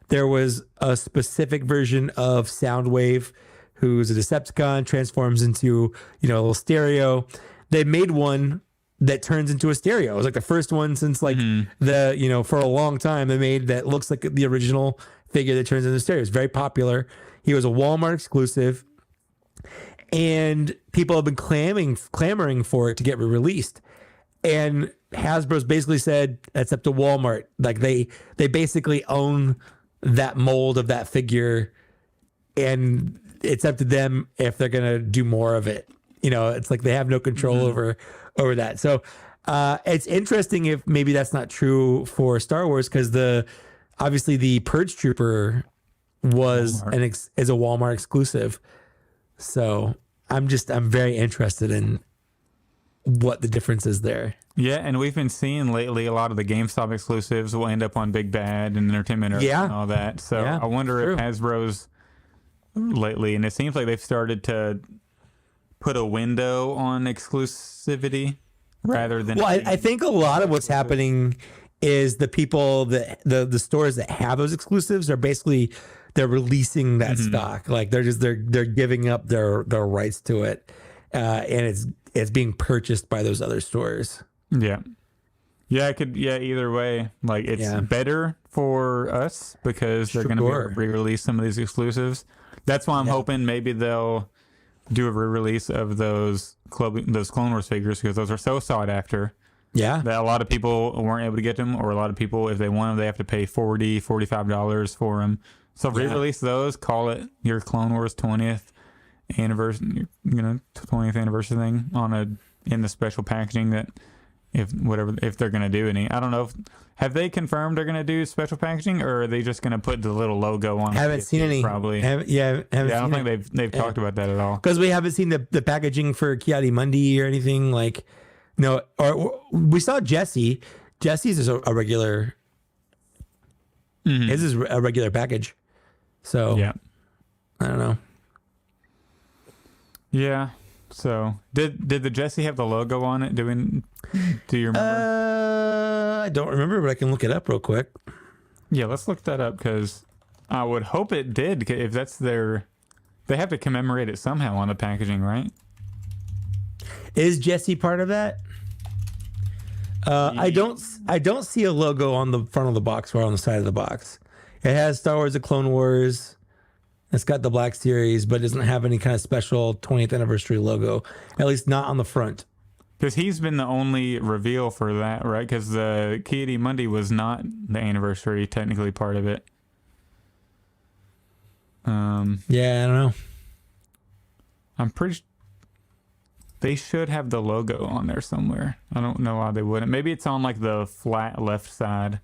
there was a specific version of Soundwave, who's a Decepticon, transforms into, a little stereo. They made one that turns into a stereo. It was like the first one since like for a long time they made that looks like the original figure that turns into a stereo. It's very popular. He was a Walmart exclusive, and people have been clamoring for it to get re-released. And Hasbro's basically said that's up to Walmart. Like they basically own that mold of that figure, and it's up to them if they're gonna do more of it. It's like they have no control over that. So it's interesting if maybe that's not true for Star Wars, because obviously the Purge Trooper was is a Walmart exclusive. So I'm very interested in what the difference is there. Yeah, and we've been seeing lately a lot of the GameStop exclusives will end up on Big Bad and Entertainment Earth and all that. So I wonder if Hasbro's lately, and it seems like they've started to put a window on exclusivity rather than. Well, I think a lot of what's happening is the people that the stores that have those exclusives are basically they're releasing that stock. Like they're giving up their rights to it, and it's being purchased by those other stores. Yeah. Either way, like it's better for us because they're going to re-release some of these exclusives. That's why I'm hoping maybe they'll do a re-release of those Clone Wars figures, because those are so sought after. Yeah. That a lot of people weren't able to get them, or a lot of people, if they want them, they have to pay $40, $45 for them. So re-release those, call it your Clone Wars 20th anniversary, 20th anniversary thing in the special packaging that if they're going to do any. I don't know. Have they confirmed they're going to do special packaging, or are they just going to put the little logo on? Haven't seen any. Probably. I don't think they've talked about that at all. Because we haven't seen the packaging for Ki-Adi-Mundi or anything like. No, or we saw Jesse. Jesse's is a regular. His is a regular package. So I don't know. Yeah. So did the Jesse have the logo on it? Do you remember? I don't remember, but I can look it up real quick. Yeah, let's look that up, because I would hope it did. If that's they have to commemorate it somehow on the packaging, right? Is Jesse part of that? I don't see a logo on the front of the box or on the side of the box. It has Star Wars: The Clone Wars. It's got the Black Series, but it doesn't have any kind of special 20th anniversary logo, at least not on the front. Because he's been the only reveal for that, right? Because the Ki-Adi-Mundi was not the anniversary, technically part of it. Yeah, I don't know. I'm pretty they should have the logo on there somewhere. I don't know why they wouldn't. Maybe it's on like the flat left side.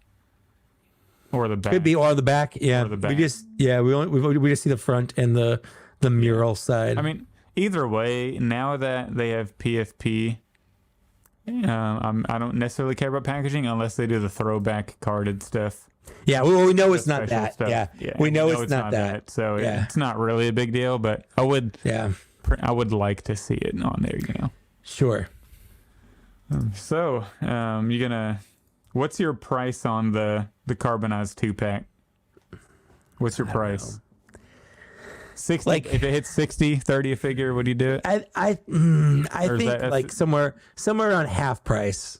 Or the back. Could be, or the back. Yeah. Or the back. We just see the front and the mural side. I mean, either way, now that they have PFP, I don't necessarily care about packaging unless they do the throwback carded stuff. Yeah, we know it's not that. Stuff. Yeah, we know it's not that. So it's not really a big deal, but I would like to see it on there, Sure. So, what's your price on the carbonized 2-pack? What's your price? 60. Like, if it hits 60, 30 a figure, would you do it? I think somewhere around half price.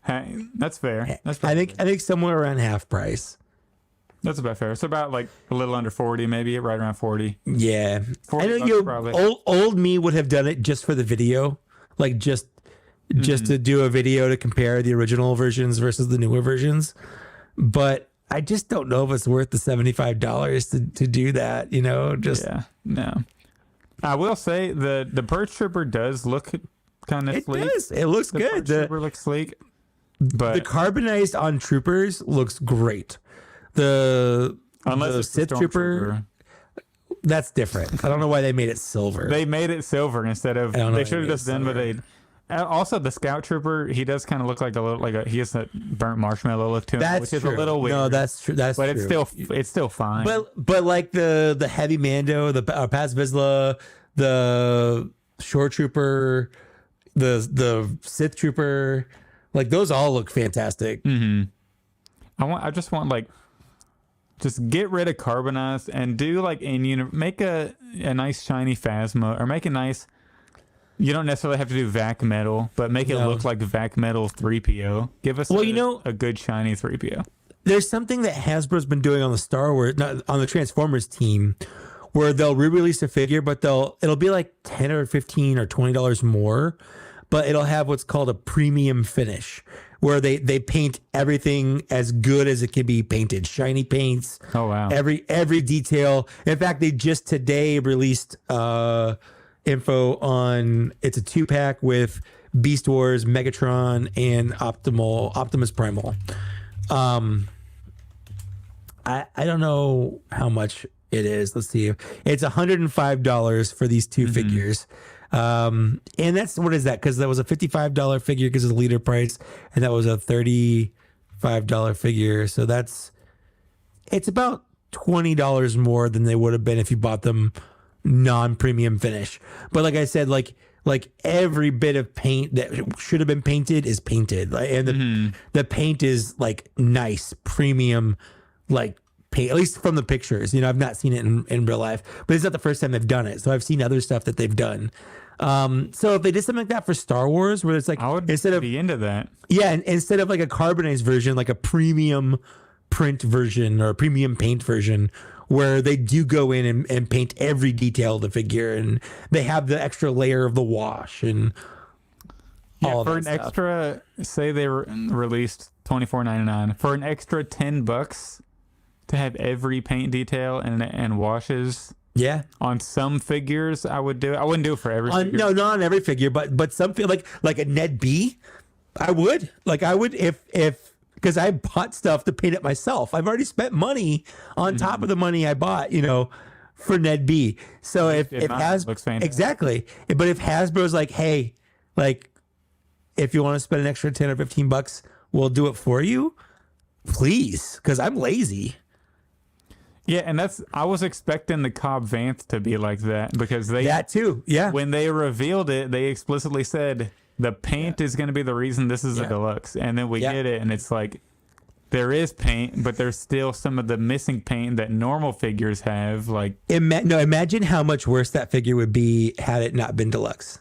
Hey, that's fair. I think somewhere around half price. That's about fair. So about like a little under 40, maybe right around 40. Yeah. I know old me would have done it just for the video, like just to do a video to compare the original versions versus the newer versions. But I just don't know if it's worth the $75 to do that, No. I will say the Purge Trooper does look kind of sleek. It does. It looks good. The Trooper looks sleek. But the carbonized on Troopers looks great. The Sith Trooper, that's different. I don't know why they made it silver. They made it silver instead of. They should have just done, but they. Also, the Scout Trooper, he does kind of look like he has that burnt marshmallow look to him, which is a little weird. No, that's true. But it's still fine. But like the heavy Mando, the Paz Vizsla, the Shore Trooper, the Sith Trooper, like those all look fantastic. Mm-hmm. I just want just get rid of carbonized and do make a nice shiny Phasma, or make a nice You don't necessarily have to do VAC metal, but make it look like VAC metal 3PO. Give us a good shiny 3PO. There's something that Hasbro's been doing on the Star Wars, not on the Transformers team, where they'll re-release a figure, but it'll be like $10 or $15 or $20 more, but it'll have what's called a premium finish, where they paint everything as good as it can be painted. Shiny paints. Oh wow. Every detail. In fact, they just today released info on, it's a 2-pack with Beast Wars, Megatron, and Optimus Primal. I don't know how much it is. Let's see. It's $105 for these two figures. And that's, what is that? Because that was a $55 figure because of the leader price, and that was a $35 figure. So it's about $20 more than they would have been if you bought them non-premium finish. But like I said, like every bit of paint that should have been painted is painted, and the paint is like nice premium, like paint, at least from the pictures. I've not seen it in real life, but it's not the first time they've done it. So I've seen other stuff that they've done. So if they did something like that for Star Wars, where it's like, I would be into that. Yeah, and instead of like a carbonized version, like a premium print version or a premium paint version, where they do go in and paint every detail of the figure, and they have the extra layer of the wash and all for that an stuff. extra, say they released $24.99 for an extra $10 to have every paint detail and washes. Yeah, on some figures I would do it. I wouldn't do it for every figure. No, not on every figure, but some feel like a Ned B. I would if because I bought stuff to paint it myself. I've already spent money on top of the money I bought, for Ned B. So if Hasbro, exactly, but if Hasbro's like, hey, like, if you want to spend an extra $10 or $15, we'll do it for you, please, because I'm lazy. Yeah, and I was expecting the Cobb Vanth to be like that, because that too. Yeah, when they revealed it, they explicitly said the paint is going to be the reason this is a deluxe, and then we get it, and it's like there is paint, but there's still some of the missing paint that normal figures have. Like, imagine how much worse that figure would be had it not been deluxe.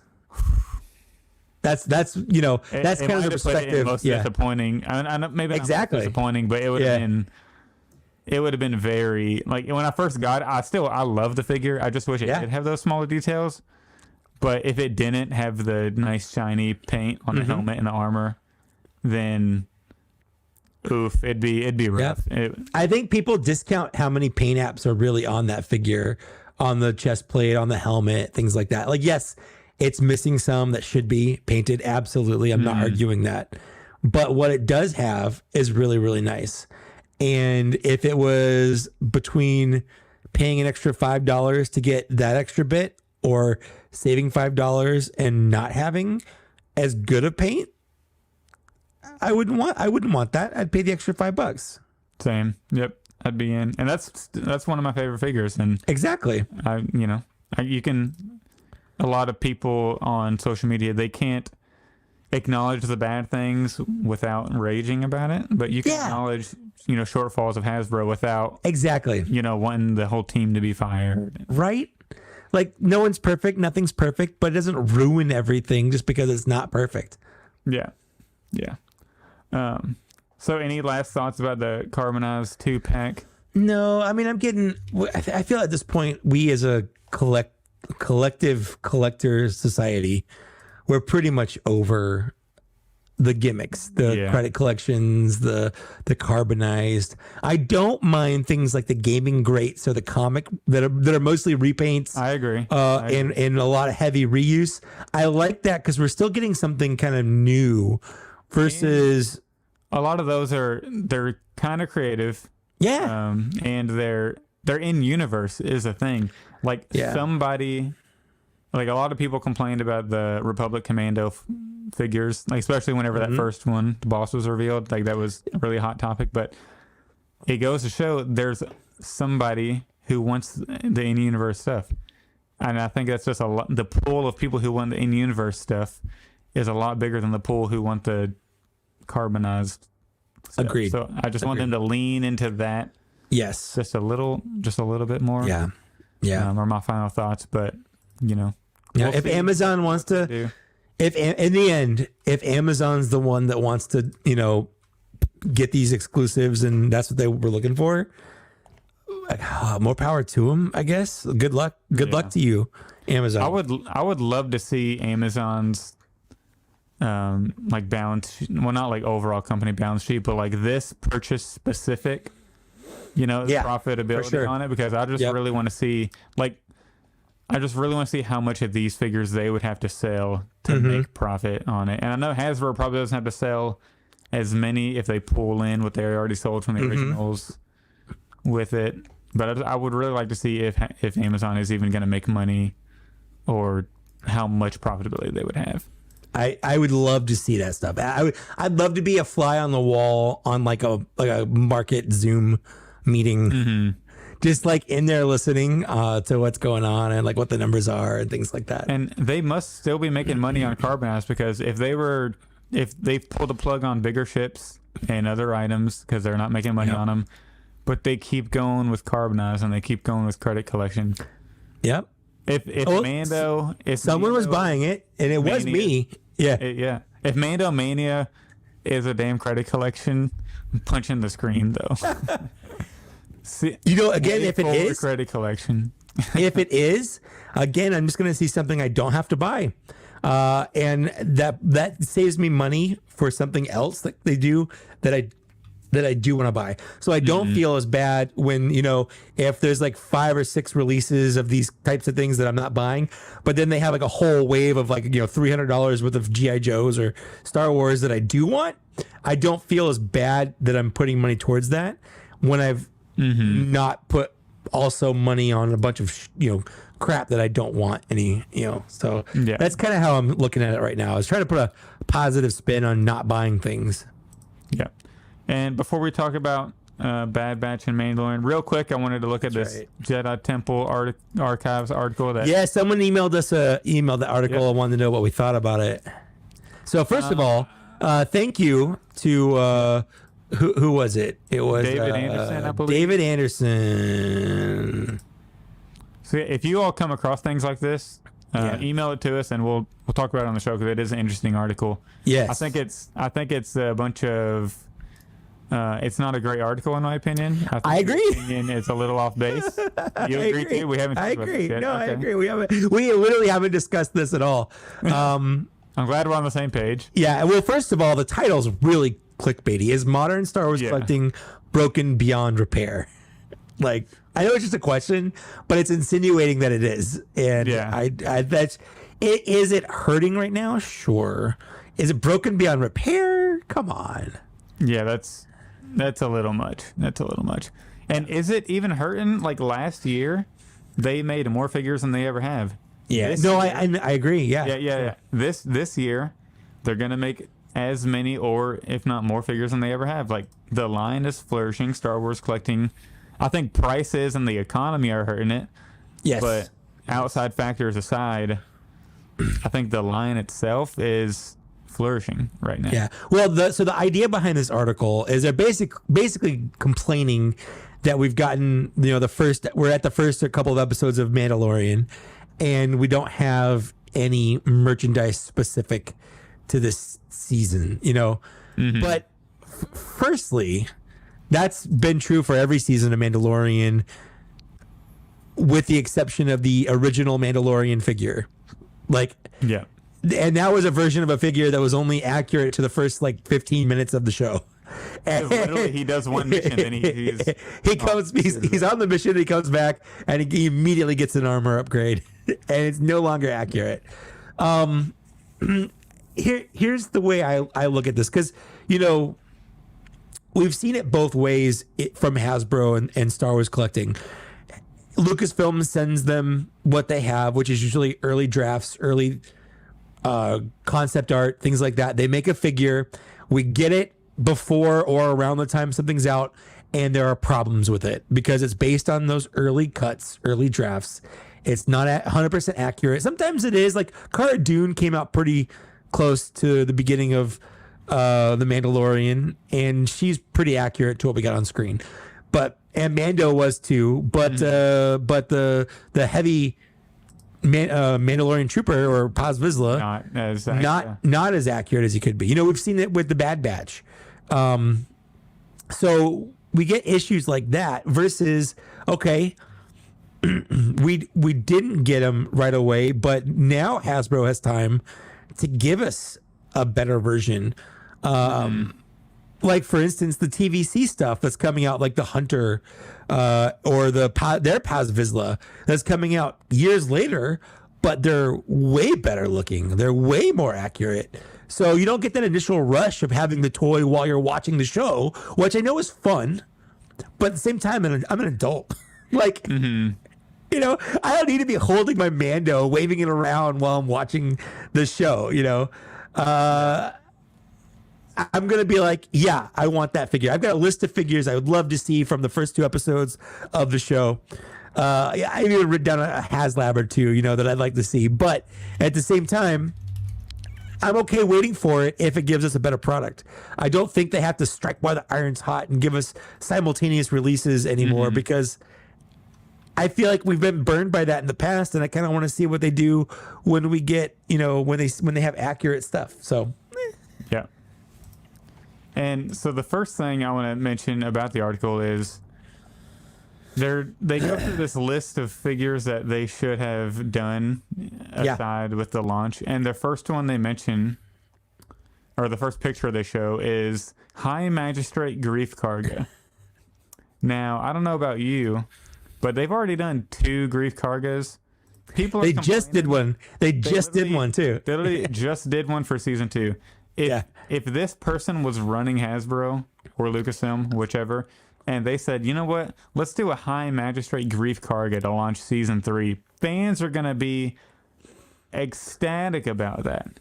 That's that's kind of the perspective. Most disappointing. Maybe not disappointing, but it would have been. It would have been very, like, when I first got it, I love the figure. I just wish it did have those smaller details. But if it didn't have the nice shiny paint on the helmet and the armor, then oof, it'd be rough. Yep. I think people discount how many paint apps are really on that figure, on the chest plate, on the helmet, things like that. Like, yes, it's missing some that should be painted. Absolutely. I'm not arguing that. But what it does have is really, really nice. And if it was between paying an extra $5 to get that extra bit, or saving $5 and not having as good a paint, I wouldn't want that. I'd pay the extra $5. Same. Yep. I'd be in. And that's one of my favorite figures. And exactly. You can, a lot of people on social media, they can't acknowledge the bad things without raging about it, but you can acknowledge shortfalls of Hasbro without wanting the whole team to be fired, right? Like, no one's perfect, nothing's perfect, but it doesn't ruin everything just because it's not perfect. Yeah So any last thoughts about the carbonized 2-pack? No, I mean, I feel at this point, we as a collective collector society, we're pretty much over the gimmicks, the credit collections, the carbonized. I don't mind things like the gaming greats or the comic that are mostly repaints. I agree. And a lot of heavy reuse. I like that because we're still getting something kind of new versus a lot of those they're kind of creative. Yeah. And they're in universe is a thing. Like somebody. Like, a lot of people complained about the Republic Commando figures, like, especially whenever that first one, the boss, was revealed. Like, that was a really hot topic. But it goes to show there's somebody who wants the in-universe stuff. And I think that's just the pool of people who want the in-universe stuff is a lot bigger than the pool who want the carbonized stuff. Agreed. So I just want them to lean into that. Yes. Just a little bit more. Yeah. Are my final thoughts. But, Yeah, if Amazon wants to, if in the end, if Amazon's the one that wants to, get these exclusives and that's what they were looking for, like, more power to them, I guess. Good luck. Good luck to you, Amazon. I would love to see Amazon's like balance, well, not like overall company balance sheet, but like this purchase specific, profitability on it, because I just really want to see how much of these figures they would have to sell to make profit on it. And I know Hasbro probably doesn't have to sell as many if they pull in what they already sold from the originals with it. But I would really like to see if Amazon is even going to make money or how much profitability they would have. I would love to see that stuff. I'd love to be a fly on the wall on like a market Zoom meeting, just like in there listening to what's going on and like what the numbers are and things like that. And they must still be making money on carbonized, because if they pull the plug on bigger ships and other items because they're not making money on them, but they keep going with carbonized and they keep going with credit collection. Yep. If someone was buying it and it was me, if Mando Mania is a damn credit collection, I'm punching the screen though. See, again, if it is credit collection, if it is, again, I'm just going to see something I don't have to buy, and that saves me money for something else that they do that I do want to buy. So I don't feel as bad when, if there's like 5 or 6 releases of these types of things that I'm not buying, but then they have like a whole wave of like, $300 worth of G.I. Joes or Star Wars that I do want. I don't feel as bad that I'm putting money towards that when I've not put also money on a bunch of, crap that I don't want any, so that's kind of how I'm looking at it right now. I was trying to put a positive spin on not buying things. Yeah. And before we talk about Bad Batch and Mandalorian, real quick, I wanted to look at this Jedi Temple Archives article. Someone emailed us the article and wanted to know what we thought about it. So first of all, thank you to who was it? It was David Anderson, I believe. David Anderson. So if you all come across things like this, email it to us and we'll talk about it on the show, because it is an interesting article. Yes, I think it's a bunch of. It's not a great article in my opinion. I agree. It's a little off base. You agree too? We haven't. I agree. No, okay. I agree. We literally haven't discussed this at all. I'm glad we're on the same page. Yeah. Well, first of all, the title's really clickbaity. Is modern Star Wars collecting broken beyond repair? Like, I know it's just a question, but it's insinuating that it is. And is it hurting right now? Sure. Is it broken beyond repair? Come on. Yeah, that's a little much. And is it even hurting? Like last year, they made more figures than they ever have. Yeah. I agree. Yeah. Yeah. This year, they're gonna make as many or if not more figures than they ever have. Like the line is flourishing. Star Wars collecting. I think prices and the economy are hurting it. Yes. But outside factors aside, I think the line itself is flourishing right now. Yeah. Well, so the idea behind this article is they're basically complaining that we've gotten, we're at the first couple of episodes of Mandalorian, and we don't have any merchandise specific to this season, But firstly, that's been true for every season of Mandalorian, with the exception of the original Mandalorian figure. And that was a version of a figure that was only accurate to the first 15 minutes of the show. Literally, he does one mission and he's on the mission. He comes back and he immediately gets an armor upgrade, and it's no longer accurate. Here's the way I look at this, because we've seen it both ways from Hasbro and Star Wars collecting. Lucasfilm sends them what they have, which is usually early drafts, early concept art, things like that. They make a figure, we get it before or around the time something's out, and there are problems with it because it's based on those early cuts, early drafts. It's not 100% accurate. Sometimes it is. Like Cara Dune came out pretty close to the beginning of The Mandalorian, and she's pretty accurate to what we got on screen. And Mando was too, but the heavy Mandalorian Trooper or Paz Vizsla not as accurate as he could be. You know, we've seen it with the Bad Batch. So we get issues like that versus, okay, we didn't get him right away, but now Hasbro has time to give us a better version. Like, for instance, the TVC stuff that's coming out, like the Hunter or their Paz Vizsla that's coming out years later, but they're way better looking. They're way more accurate. So you don't get that initial rush of having the toy while you're watching the show, which I know is fun, but at the same time, I'm an adult. Like, you know, I don't need to be holding my Mando, waving it around while I'm watching the show, you know. I'm going to be like, yeah, I want that figure. I've got a list of figures I would love to see from the first 2 episodes of the show. I even written down a HasLab or 2, you know, that I'd like to see. But at the same time, I'm okay waiting for it if it gives us a better product. I don't think they have to strike while the iron's hot and give us simultaneous releases anymore because I feel like we've been burned by that in the past, and I kind of want to see what they do when we get, you know, when they have accurate stuff. So, yeah. And so the first thing I want to mention about the article is they go through this list of figures that they should have done aside with the launch. And the first one they mention, or the first picture they show, is High Magistrate Grief Karga. Now, I don't know about you, but they've already done 2 Grief Kargas. They just did one. They just did one too. They literally just did one for season 2. If this person was running Hasbro or Lucasfilm, whichever, and they said, you know what, let's do a High Magistrate Grief Karga to launch season 3, fans are going to be ecstatic about that.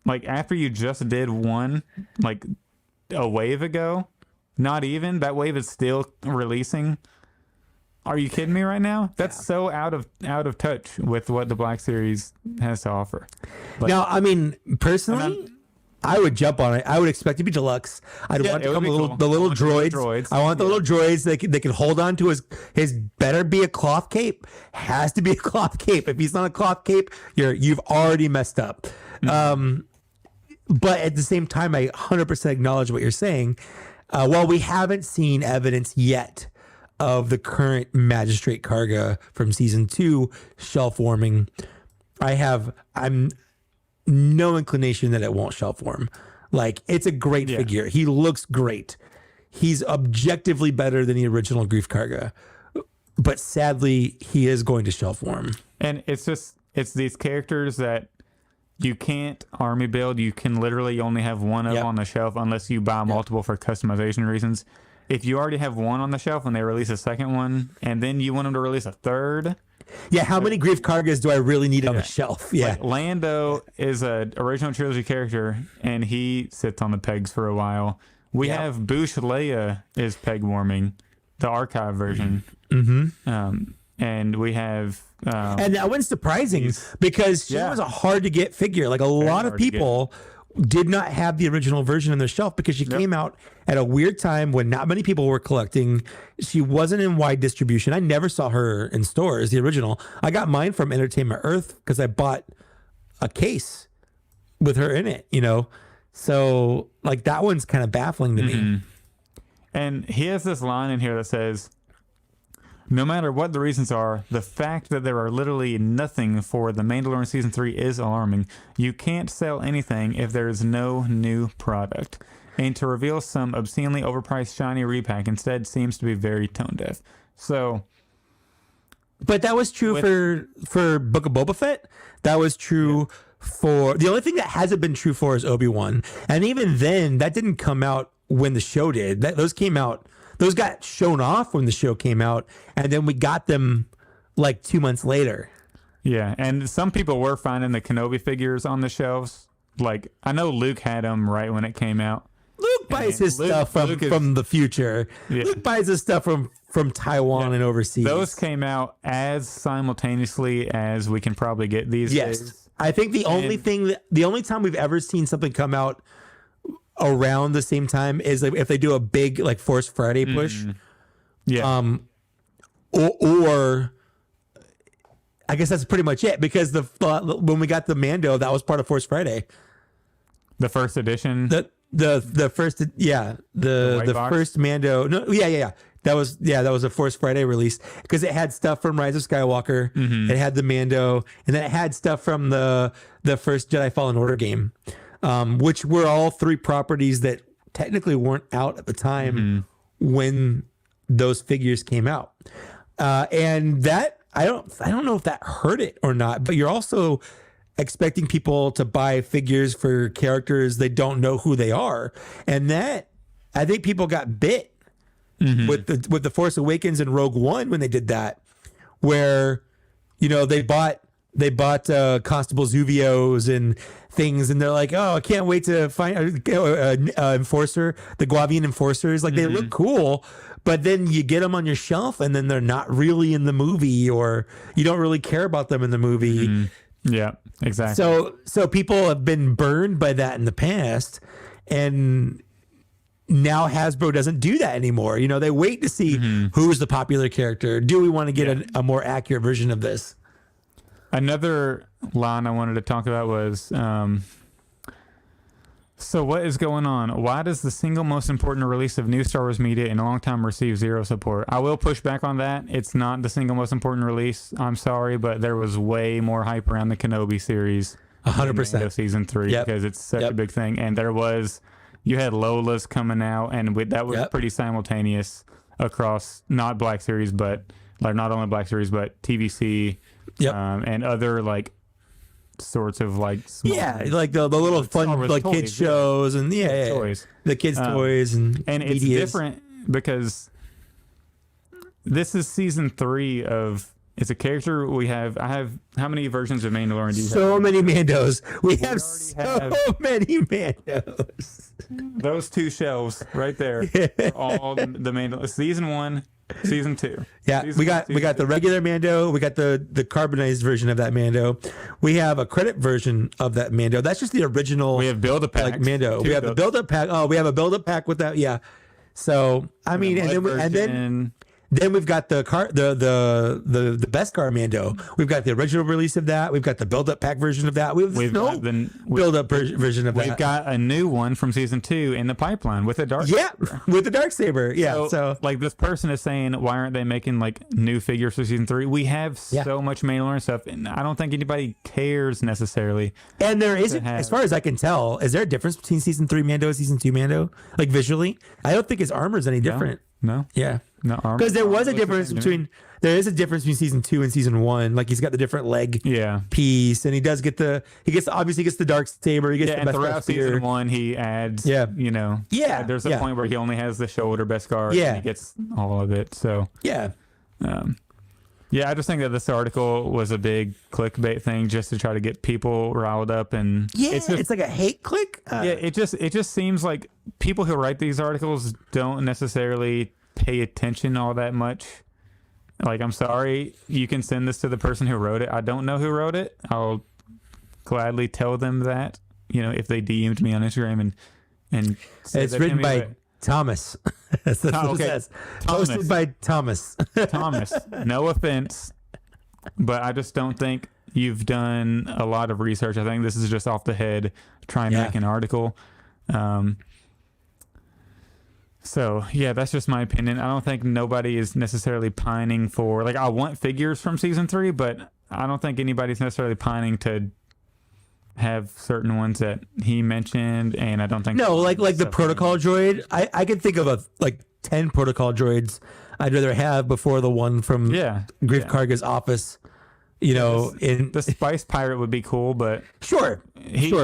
Like, after you just did one, like, a wave ago, not even, that wave is still releasing. Are you kidding me right now? That's so out of touch with what the Black Series has to offer. Like, now, I mean, personally, I would jump on it. I would expect it to be deluxe. I'd want to come the little droids. I want the little droids that they can hold on to his better be a cloth cape. Has to be a cloth cape. If he's not a cloth cape, you've already messed up. But at the same time, I 100% acknowledge what you're saying. While we haven't seen evidence yet of the current Magistrate Karga from season 2 shelf warming, I'm no inclination that it won't shelf warm. Like, it's a great figure. He looks great. He's objectively better than the original Grief Karga, but sadly he is going to shelf warm. And it's these characters that you can't army build. You can literally only have one of them on the shelf unless you buy multiple for customization reasons. If you already have one on the shelf and they release a second one and then you want them to release a third, how many Grief Kargas do I really need on the shelf? Like, Lando is an original trilogy character, and he sits on the pegs for a while. We have Bouche Leia is peg warming, the archive version. And we have... and that one's surprising because she was a hard-to-get figure. Like, a lot of people did not have the original version on their shelf because she came out at a weird time when not many people were collecting. She wasn't in wide distribution. I never saw her in stores, the original. I got mine from Entertainment Earth because I bought a case with her in it, you know? So, like, that one's kind of baffling to me. And he has this line in here that says, no matter what the reasons are, the fact that there are literally nothing for The Mandalorian Season 3 is alarming. You can't sell anything if there is no new product. And to reveal some obscenely overpriced shiny repack instead seems to be very tone deaf. So... But that was true for Book of Boba Fett. That was true for... The only thing that hasn't been true for is Obi-Wan. And even then, that didn't come out when the show did. Those came out... Those got shown off when the show came out, and then we got them like 2 months later. Yeah, and some people were finding the Kenobi figures on the shelves. Like, I know Luke had them right when it came out. Luke buys his stuff from the future. Yeah. Luke buys his stuff from Taiwan and overseas. Those came out as simultaneously as we can probably get these days. I think the only time we've ever seen something come out around the same time is like if they do a big like Force Friday push. Or I guess that's pretty much it, because when we got the Mando, that was part of Force Friday. The first edition. The first the first Mando. No, yeah. That was a Force Friday release, because it had stuff from Rise of Skywalker. It had the Mando, and then it had stuff from the first Jedi Fallen Order game, which were all three properties that technically weren't out at the time when those figures came out. And that I don't know if that hurt it or not, but you're also expecting people to buy figures for characters they don't know who they are, and that I think people got bit with the Force Awakens and Rogue One when they did that, where they bought Constable Zuvios and things, and they're like, oh, I can't wait to find enforcer, the Guavian enforcers. Like, they look cool, but then you get them on your shelf and then they're not really in the movie, or you don't really care about them in the movie. Yeah, exactly. So people have been burned by that in the past, and now Hasbro doesn't do that anymore. They wait to see who's the popular character. Do we want to get a more accurate version of this? Another line I wanted to talk about was, so what is going on? Why does the single most important release of new Star Wars media in a long time receive zero support? I will push back on that. It's not the single most important release. I'm sorry, but there was way more hype around the Kenobi series. 100%. Season 3, because it's such a big thing. And you had Lola's coming out, and that was pretty simultaneous across not Black Series, but like not only Black Series, but TVC, and other like sorts of like small, like the little fun like toys, kids shows and toys, the kids toys and it's different because this is season 3 of. It's a character I have. How many versions of Mandalorian do you have? So many Mandos. We have so many Mandos. Those 2 shelves right there. All the Mando. Season 1, season 2. Yeah, we got the regular Mando. We got the carbonized version of that Mando. We have a credit version of that Mando. That's just the original. We have build-up pack. Like Mando. We have the build-up pack. Oh, we have a build-up pack with that. Yeah. So I mean, then we've got the Beskar Mando. We've got the original release of that. We've got the build-up pack version of that. We've got the build-up version of that. We've got a new one from season 2 in the pipeline with a dark. Yeah, with the Darksaber. Yeah. So like this person is saying, why aren't they making like new figures for season 3? We have so much Mandalorian stuff, and I don't think anybody cares necessarily. And there isn't, as far as I can tell, is there a difference between season 3 Mando and season 2 Mando? Like visually, I don't think his armor is any different. No. Yeah. No, because there was a difference between season 2 and season 1. Like he's got the different leg piece, and he gets the Darksaber. He gets the and throughout season 1 he adds there's a point where he only has the shoulder Beskar, and he gets all of it. So I just think that this article was a big clickbait thing just to try to get people riled up, and it's like a hate click. It just seems like people who write these articles don't necessarily pay attention all that much. Like, I'm sorry, you can send this to the person who wrote it. I don't know who wrote it. I'll gladly tell them that, if they DM'd me on Instagram and it's written by Thomas. That's what it says. Posted by Thomas. Thomas. No offense, but I just don't think you've done a lot of research. I think this is just off the head trying to make an article. So, that's just my opinion. I don't think nobody is necessarily pining for... Like, I want figures from Season 3, but I don't think anybody's necessarily pining to have certain ones that he mentioned, and I don't think... No, like the protocol droid. I could think of 10 protocol droids I'd rather have before the one from Grief Karga's office. In the Spice Pirate would be cool, but... Sure.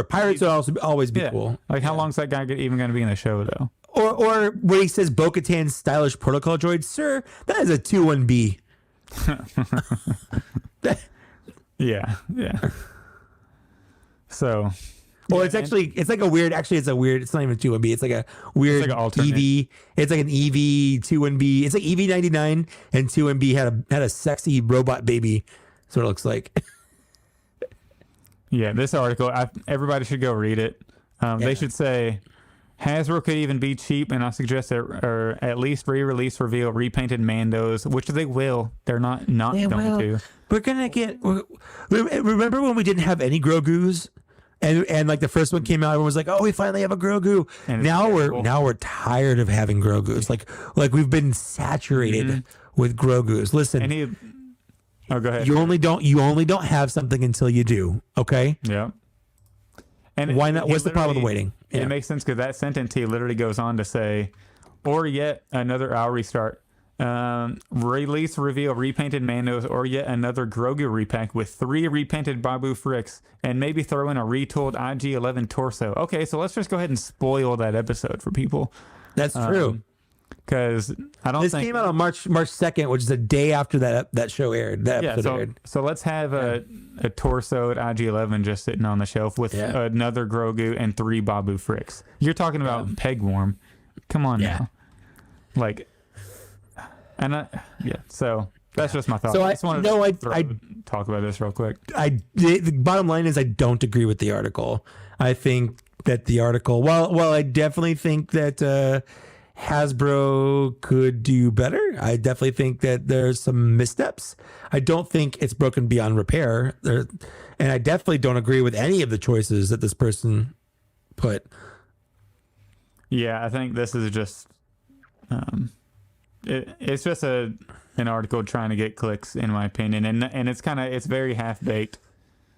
Pirates would also always be cool. Like, how long is that guy even going to be in the show, though? Or when he says Bo-Katan's stylish protocol droid, sir, that is a 2-1B. Yeah. So, or it's like a weird. Actually, it's not even 2-1B. It's like a weird like alternate. EV. It's like an EV 2-1B. It's like EV99 and 2-1B had a sexy robot baby. That's what it looks like. Yeah, this article, everybody should go read it. They should say, Hasbro could even be cheap, and I suggest that, or at least re-release, reveal repainted Mandos, which they will. They're not going to. We're gonna get. Remember when we didn't have any Grogu's, and like the first one came out, everyone was like, "Oh, we finally have a Grogu." And now we're tired of having Grogu's. Like we've been saturated with Grogu's. Listen, go ahead. You only don't have something until you do. Okay. Yeah. And why not? What's the problem with waiting? Yeah. It makes sense because that sentence he literally goes on to say, or yet another I'll restart. Release, reveal repainted Mandos, or yet another Grogu repack with 3 repainted Babu Fricks, and maybe throw in a retooled IG-11 torso. Okay, so let's just go ahead and spoil that episode for people. That's true. Because I don't think this came out on March 2nd, which is the day after that show aired. That episode aired. So let's have a torsoed IG-11 just sitting on the shelf with another Grogu and 3 Babu Fricks. You're talking about pegworm. Come on now. Like, so that's just my thought. So I just wanted to talk about this real quick. The bottom line is I don't agree with the article. I think that the article, while I definitely think that Hasbro could do better. I definitely think that there's some missteps. I don't think it's broken beyond repair. And I definitely don't agree with any of the choices that this person put. Yeah, I think this is just it's just an article trying to get clicks, in my opinion, and it's very half baked.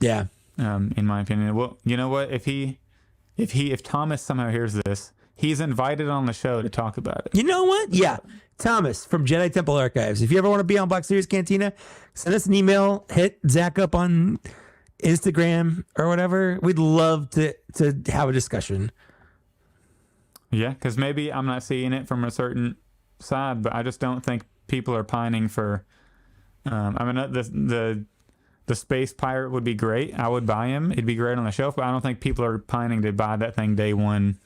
Yeah. In my opinion. Well, you know what? If Thomas somehow hears this, he's invited on the show to talk about it. You know what? Yeah. Thomas from Jedi Temple Archives. If you ever want to be on Black Series Cantina, send us an email. Hit Zach up on Instagram or whatever. We'd love to have a discussion. Yeah, because maybe I'm not seeing it from a certain side, but I just don't think people are pining for... the Space Pirate would be great. I would buy him. It'd be great on the shelf, but I don't think people are pining to buy that thing day one.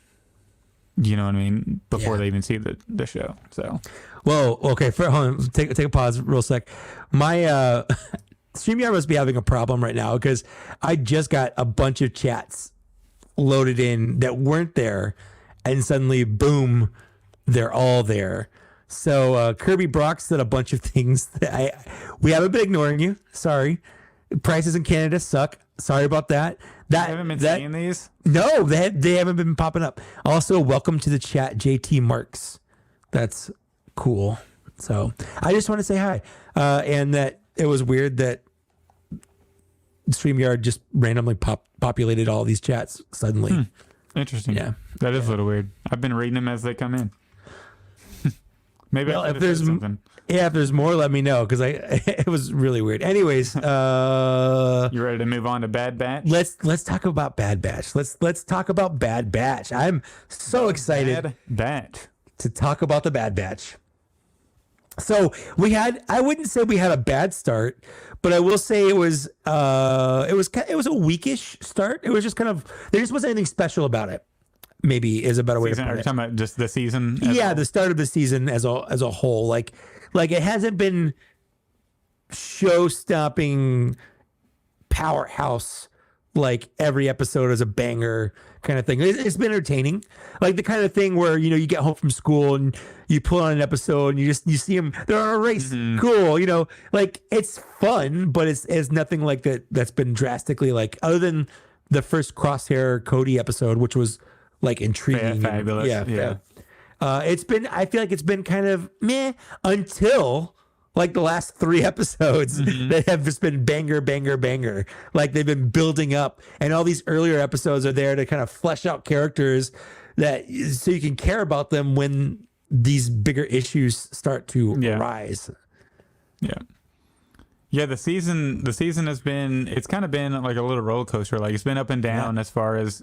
You know what I mean? Before they even see the show. So, well, okay. Hold on. Take a pause, real sec. My StreamYard must be having a problem right now because I just got a bunch of chats loaded in that weren't there, and suddenly, boom, they're all there. So Kirby Brock said a bunch of things that we haven't been ignoring you. Sorry, prices in Canada suck. Sorry about that. You haven't been seeing these? No, they haven't been popping up. Also, welcome to the chat, JT Marks. That's cool. So I just want to say hi. And that it was weird that StreamYard just randomly populated all these chats suddenly. Interesting. Yeah. That is a little weird. I've been reading them as they come in. Maybe if there's something. Yeah, if there's more, let me know because it was really weird. Anyways, you ready to move on to Bad Batch? Let's talk about Bad Batch. Let's talk about Bad Batch. I'm so excited Bad Batch to talk about the Bad Batch. So I wouldn't say we had a bad start, but I will say it was a weakish start. It was just there just wasn't anything special about it. Maybe is a better way to put it. Are you talking about just the season? The start of the season as a whole. Like it hasn't been show-stopping powerhouse. Like every episode is a banger kind of thing. It's been entertaining, like the kind of thing where you get home from school and you pull on an episode and you see them. They're on a race, cool. Like it's fun, but it's nothing like that. That's been drastically like other than the first Crosshair Cody episode, which was like intriguing, fabulous. Yeah. I feel like it's been kind of meh until like the last 3 episodes that have just been banger, banger, banger. Like they've been building up, and all these earlier episodes are there to kind of flesh out characters so you can care about them when these bigger issues start to arise. Yeah. Yeah, the season has been, it's kind of been like a little roller coaster. Like it's been up and down as far as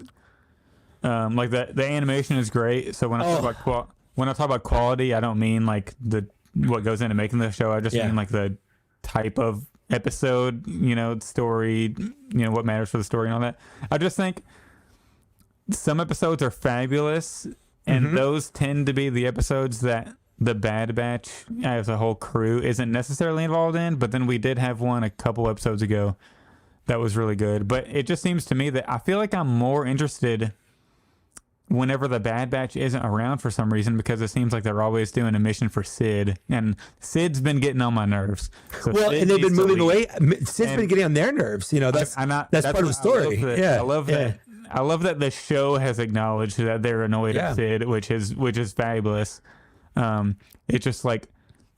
like the animation is great. So when I talk about quality, I don't mean like what goes into making the show. I just mean like the type of episode, story, what matters for the story and all that. I just think some episodes are fabulous, and those tend to be the episodes that the Bad Batch as a whole crew isn't necessarily involved in. But then we did have one a couple episodes ago that was really good. But it just seems to me that I feel like I'm more interested whenever the Bad Batch isn't around for some reason, because it seems like they're always doing a mission for Sid, and Sid's been getting on my nerves. So well, Sid and they've been needs to moving leave. away. Sid's been getting on their nerves. You know, that's part of the story. I love that. I love that the show has acknowledged that they're annoyed at Sid, which is fabulous. It's just like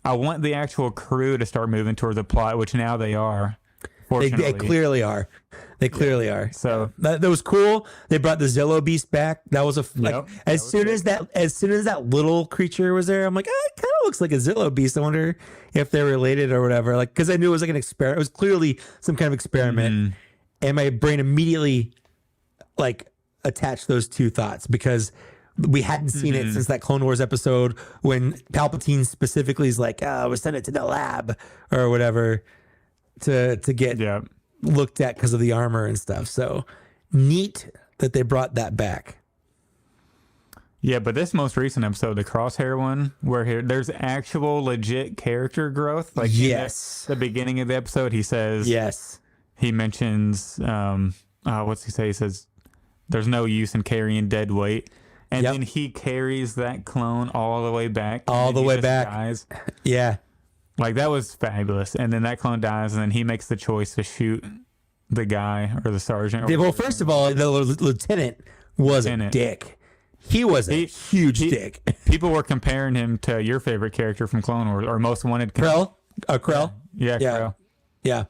I want the actual crew to start moving toward the plot, which now they are. They clearly are. They clearly are. So that was cool. They brought the Zillow Beast back. That was as soon as that little creature was there, I'm like, it kind of looks like a Zillow Beast. I wonder if they're related or whatever. Like, because I knew it was like an experiment. It was clearly some kind of experiment, and my brain immediately like attached those two thoughts because we hadn't seen it since that Clone Wars episode when Palpatine specifically is like, we sent it to the lab or whatever to get looked at because of the armor and stuff. So neat that they brought that back. Yeah, but this most recent episode, the Crosshair one, where there's actual legit character growth. Like the beginning of the episode, he says he mentions what's he say? He says there's no use in carrying dead weight. And then he carries that clone all the way back. Dies. Yeah. Like, that was fabulous. And then that clone dies, and then he makes the choice to shoot the guy or the sergeant. Well, first of all, the lieutenant was a dick. He was a huge dick. People were comparing him to your favorite character from Clone Wars, or Most Wanted. Krell? Krell? Yeah, Krell. Yeah.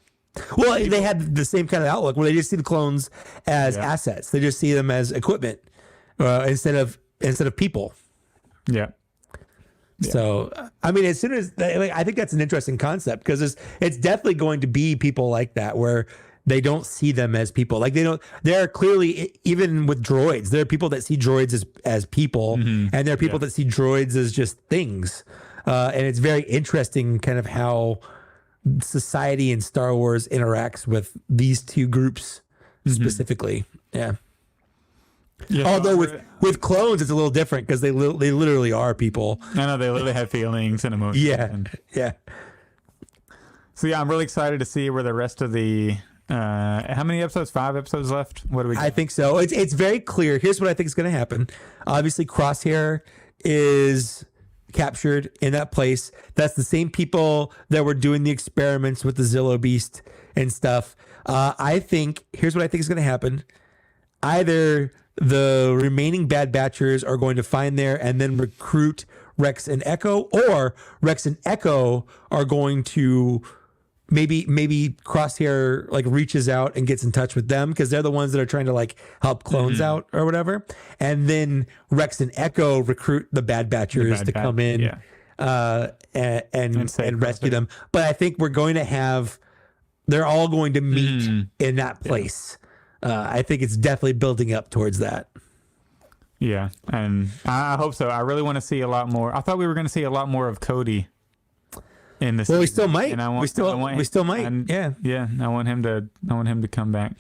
Well, they had the same kind of outlook where they just see the clones as assets. They just see them as equipment instead of people. Yeah. So, I mean, as soon as I think that's an interesting concept because it's definitely going to be people like that where they don't see them as people. Like there are clearly, even with droids, there are people that see droids as people and there are people that see droids as just things. And it's very interesting kind of how society in Star Wars interacts with these two groups specifically. Yeah. Yeah, although with clones, it's a little different because they literally are people. I know, they literally have feelings and emotions. Yeah. So I'm really excited to see where the rest of the how many episodes? 5 episodes left? What do we got? I think so. It's very clear. Here's what I think is going to happen. Obviously, Crosshair is captured in that place. That's the same people that were doing the experiments with the Zillow Beast and stuff. Here's what I think is going to happen. Either the remaining Bad Batchers are going to find there and then recruit Rex and Echo, or Rex and Echo are going to maybe Crosshair like reaches out and gets in touch with them because they're the ones that are trying to like help clones out or whatever. And then Rex and Echo recruit the Bad Batchers to come in and rescue them. But I think they're all going to meet in that place. I think it's definitely building up towards that. Yeah, and I hope so. I really want to see a lot more. I thought we were going to see a lot more of Cody in this. Well, we still might. And we still might. And, yeah. I want him to come back.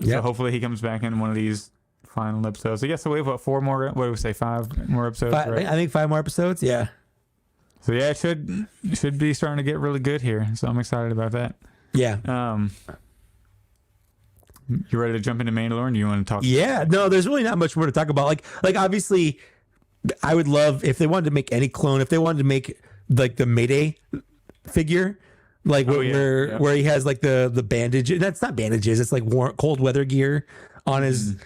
So hopefully he comes back in one of these final episodes. So so we have 4 more. What do we say? 5 more episodes. Right? I think 5 more episodes. Yeah. So it should be starting to get really good here. So I'm excited about that. Yeah. You ready to jump into Mandalorian? Do you want to talk? Yeah, no, there's really not much more to talk about. Like obviously, I would love if they wanted to make any clone, if they wanted to make like the Mayday figure, like where he has like the bandage. That's not bandages. It's like cold weather gear on his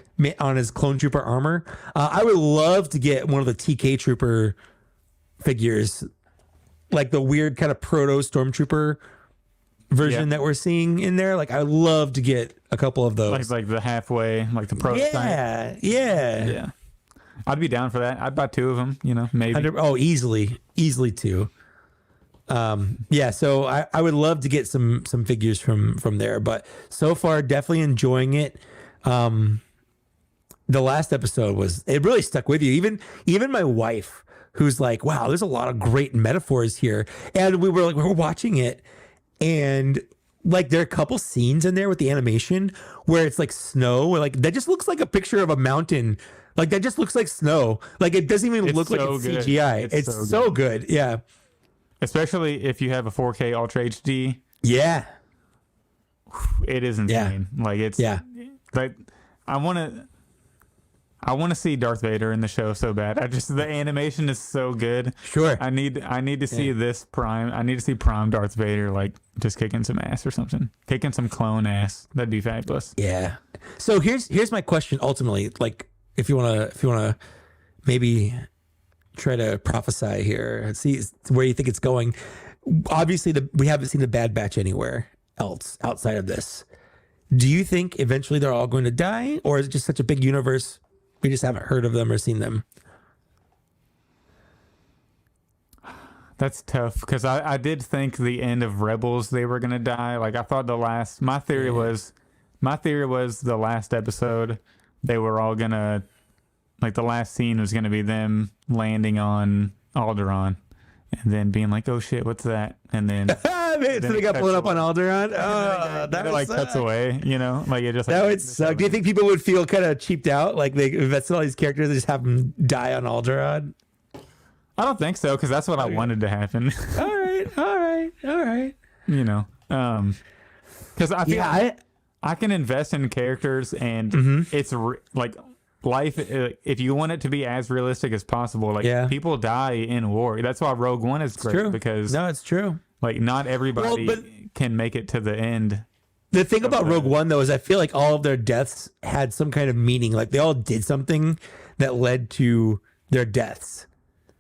clone trooper armor. I would love to get one of the TK trooper figures, like the weird kind of proto stormtrooper version that we're seeing in there. Like, I would love to get a couple of those. Like the halfway, like the prototype. Yeah. I'd be down for that. I'd buy 2 of them, maybe. Easily 2. So I would love to get some figures from there, but so far definitely enjoying it. The last episode it really stuck with you. Even my wife, who's like, wow, there's a lot of great metaphors here. And we were watching it, and like there are a couple scenes in there with the animation where it's like snow, where like that just looks like a picture of a mountain. Like that just looks like snow. Like it doesn't even look like it's CGI. It's so good. Yeah. Especially if you have a 4K Ultra HD. Yeah. It is insane. Like it's like I want I want to see Darth Vader in the show so bad. The animation is so good. Sure. I need to see this Prime. I need to see Prime Darth Vader like just kicking some ass or something, kicking some clone ass. That'd be fabulous. Yeah. So here's my question. Ultimately, like if you wanna maybe try to prophesy here and see where you think it's going. Obviously, we haven't seen the Bad Batch anywhere else outside of this. Do you think eventually they're all going to die, or is it just such a big universe we just haven't heard of them or seen them? That's tough because I did think the end of Rebels they were gonna die. Like I thought my theory was the last episode they were all gonna, like the last scene was gonna be them landing on Alderaan and then being like, oh shit, what's that? And then So they got blown up on Alderaan. Oh, that like cuts away, you know, like it just that would suck. Do you think people would feel kind of cheaped out, like they invested all these characters and just have them die on Alderaan? I don't think so because that's what I wanted to happen. All right. You know, because I feel I can invest in characters and it's like life. If you want it to be as realistic as possible, like people die in war. That's why Rogue One is great because it's true. Like not everybody can make it to the end. The thing about Rogue One though is I feel like all of their deaths had some kind of meaning. Like they all did something that led to their deaths.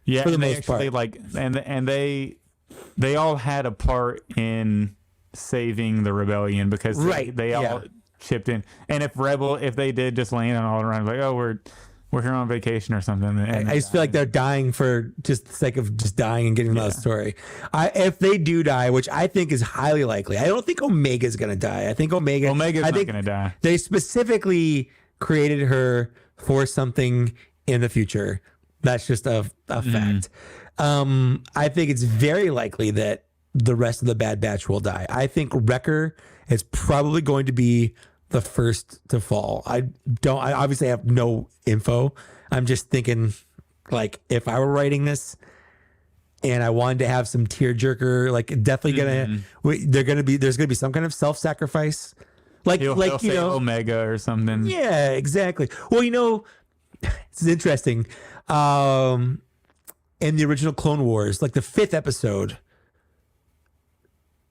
Yeah, for the and they most part. actually like and they all had a part in saving the rebellion because they all chipped in. And if they did just land on Alderaan, like, oh, we're here on vacation or something. And I just feel like they're dying for just the sake of just dying and getting another story. If they do die, which I think is highly likely, I don't think Omega's going to die. I think Omega's not going to die. They specifically created her for something in the future. That's just a fact. I think it's very likely that the rest of the Bad Batch will die. I think Wrecker is probably going to be the first to fall. I obviously have no info. I'm just thinking, like, if I were writing this and I wanted to have some tearjerker, like definitely there's gonna be some kind of self-sacrifice. He'll say Omega or something. Yeah, exactly. Well, it's interesting. In the original Clone Wars, like the 5th episode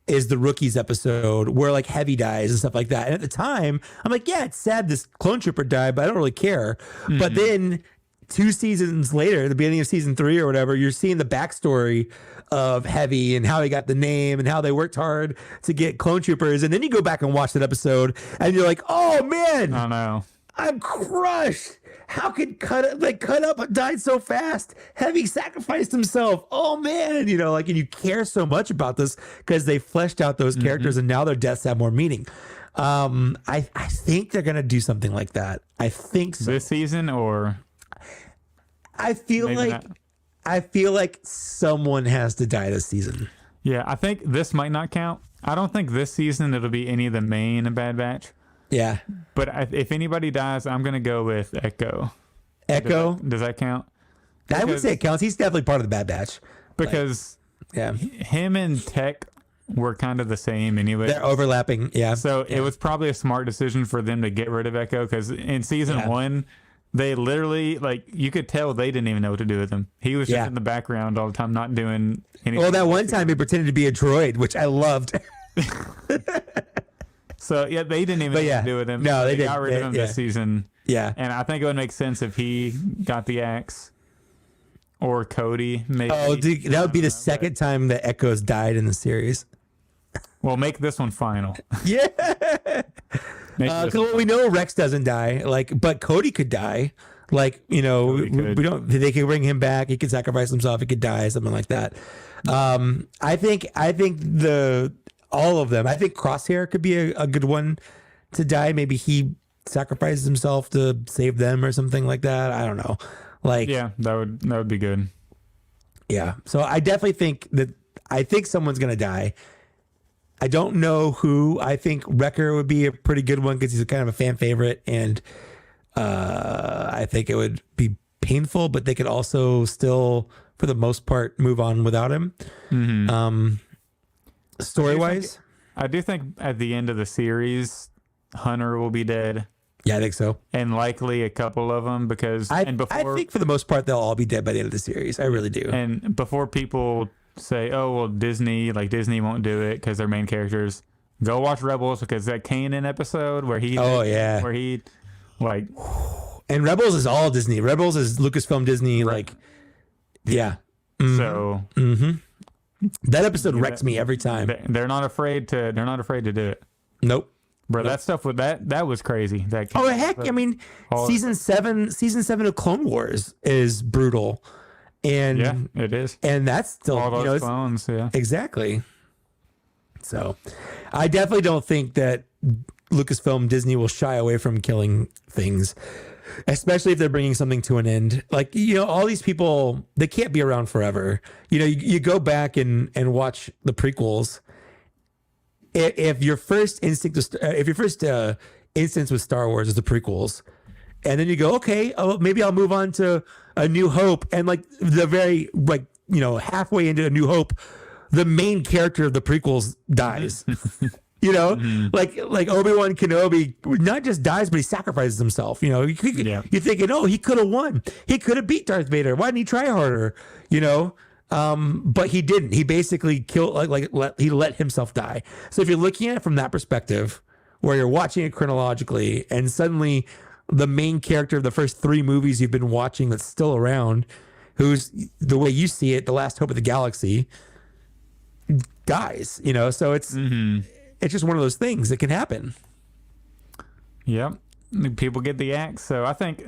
is the Rookies episode where like Heavy dies and stuff like that. And at the time, I'm like, yeah, it's sad this clone trooper died, but I don't really care. But then 2 seasons later, the beginning of season 3 or whatever, you're seeing the backstory of Heavy and how he got the name and how they worked hard to get clone troopers. And then you go back and watch that episode and you're like, oh man, I know. I'm crushed. How could Cut Up died so fast? Heavy sacrificed himself. Oh man, and you care so much about this because they fleshed out those characters and now their deaths have more meaning. I think they're gonna do something like that. I think so. This season or I feel like someone has to die this season. Yeah, I think this might not count. I don't think this season it'll be any of the main Bad Batch. Yeah. But if anybody dies, I'm going to go with Echo. Echo? Does that count? I would say it counts. He's definitely part of the Bad Batch. Because him and Tech were kind of the same anyway. They're overlapping, yeah. So it was probably a smart decision for them to get rid of Echo because in season 1, they literally, like, you could tell they didn't even know what to do with him. He was just in the background all the time, not doing anything. Well, that one time he pretended to be a droid, which I loved. So, yeah, they didn't even know what to do with him. No, they got rid of him this season. Yeah. And I think it would make sense if he got the axe or Cody, maybe. Oh, dude, that would be the second time that Echo's died in the series. Well, make this one final. Yeah. Because we know Rex doesn't die, but Cody could die. Like, we don't. They could bring him back. He could sacrifice himself. He could die, something like that. I think all of them. I think Crosshair could be a good one to die. Maybe he sacrifices himself to save them or something like that. I don't know. Yeah, that would be good. Yeah. So I definitely think someone's gonna die. I don't know who. I think Wrecker would be a pretty good one because he's kind of a fan favorite, and I think it would be painful, but they could also still, for the most part, move on without him. Story wise, I do think at the end of the series, Hunter will be dead, Yeah, I think so. and likely a couple of them because I think for the most part they'll all be dead by the end of the series. I really do. and before people say, "Oh, well, Disney won't do it because they're main characters," go watch Rebels because that Kanan episode where he like and Rebels is all Disney. Rebels is Lucasfilm Disney. Like, yeah. So that episode wrecks me every time. They're not afraid to do it. Nope. Bro, that stuff with that was crazy. Heck, I mean, season seven of Clone Wars is brutal, and yeah, it is, and that's still all those clones. Yeah, exactly. So, I definitely don't think that Lucasfilm Disney will shy away from killing things, especially if they're bringing something to an end. Like, all these people, they can't be around forever. You go back and watch the prequels. If your first instance with Star Wars is the prequels, and then you go, okay, maybe I'll move on to A New Hope, and like the very halfway into A New Hope, the main character of the prequels dies. Like Obi-Wan Kenobi not just dies, but he sacrifices himself. You're thinking, oh, he could have won. He could have beat Darth Vader. Why didn't he try harder? But he didn't. He basically killed, he let himself die. So if you're looking at it from that perspective, where you're watching it chronologically, and suddenly the main character of the first 3 movies you've been watching that's still around, who's the way you see it, the last hope of the galaxy, dies. So it's just one of those things that can happen. Yep. People get the axe. So I think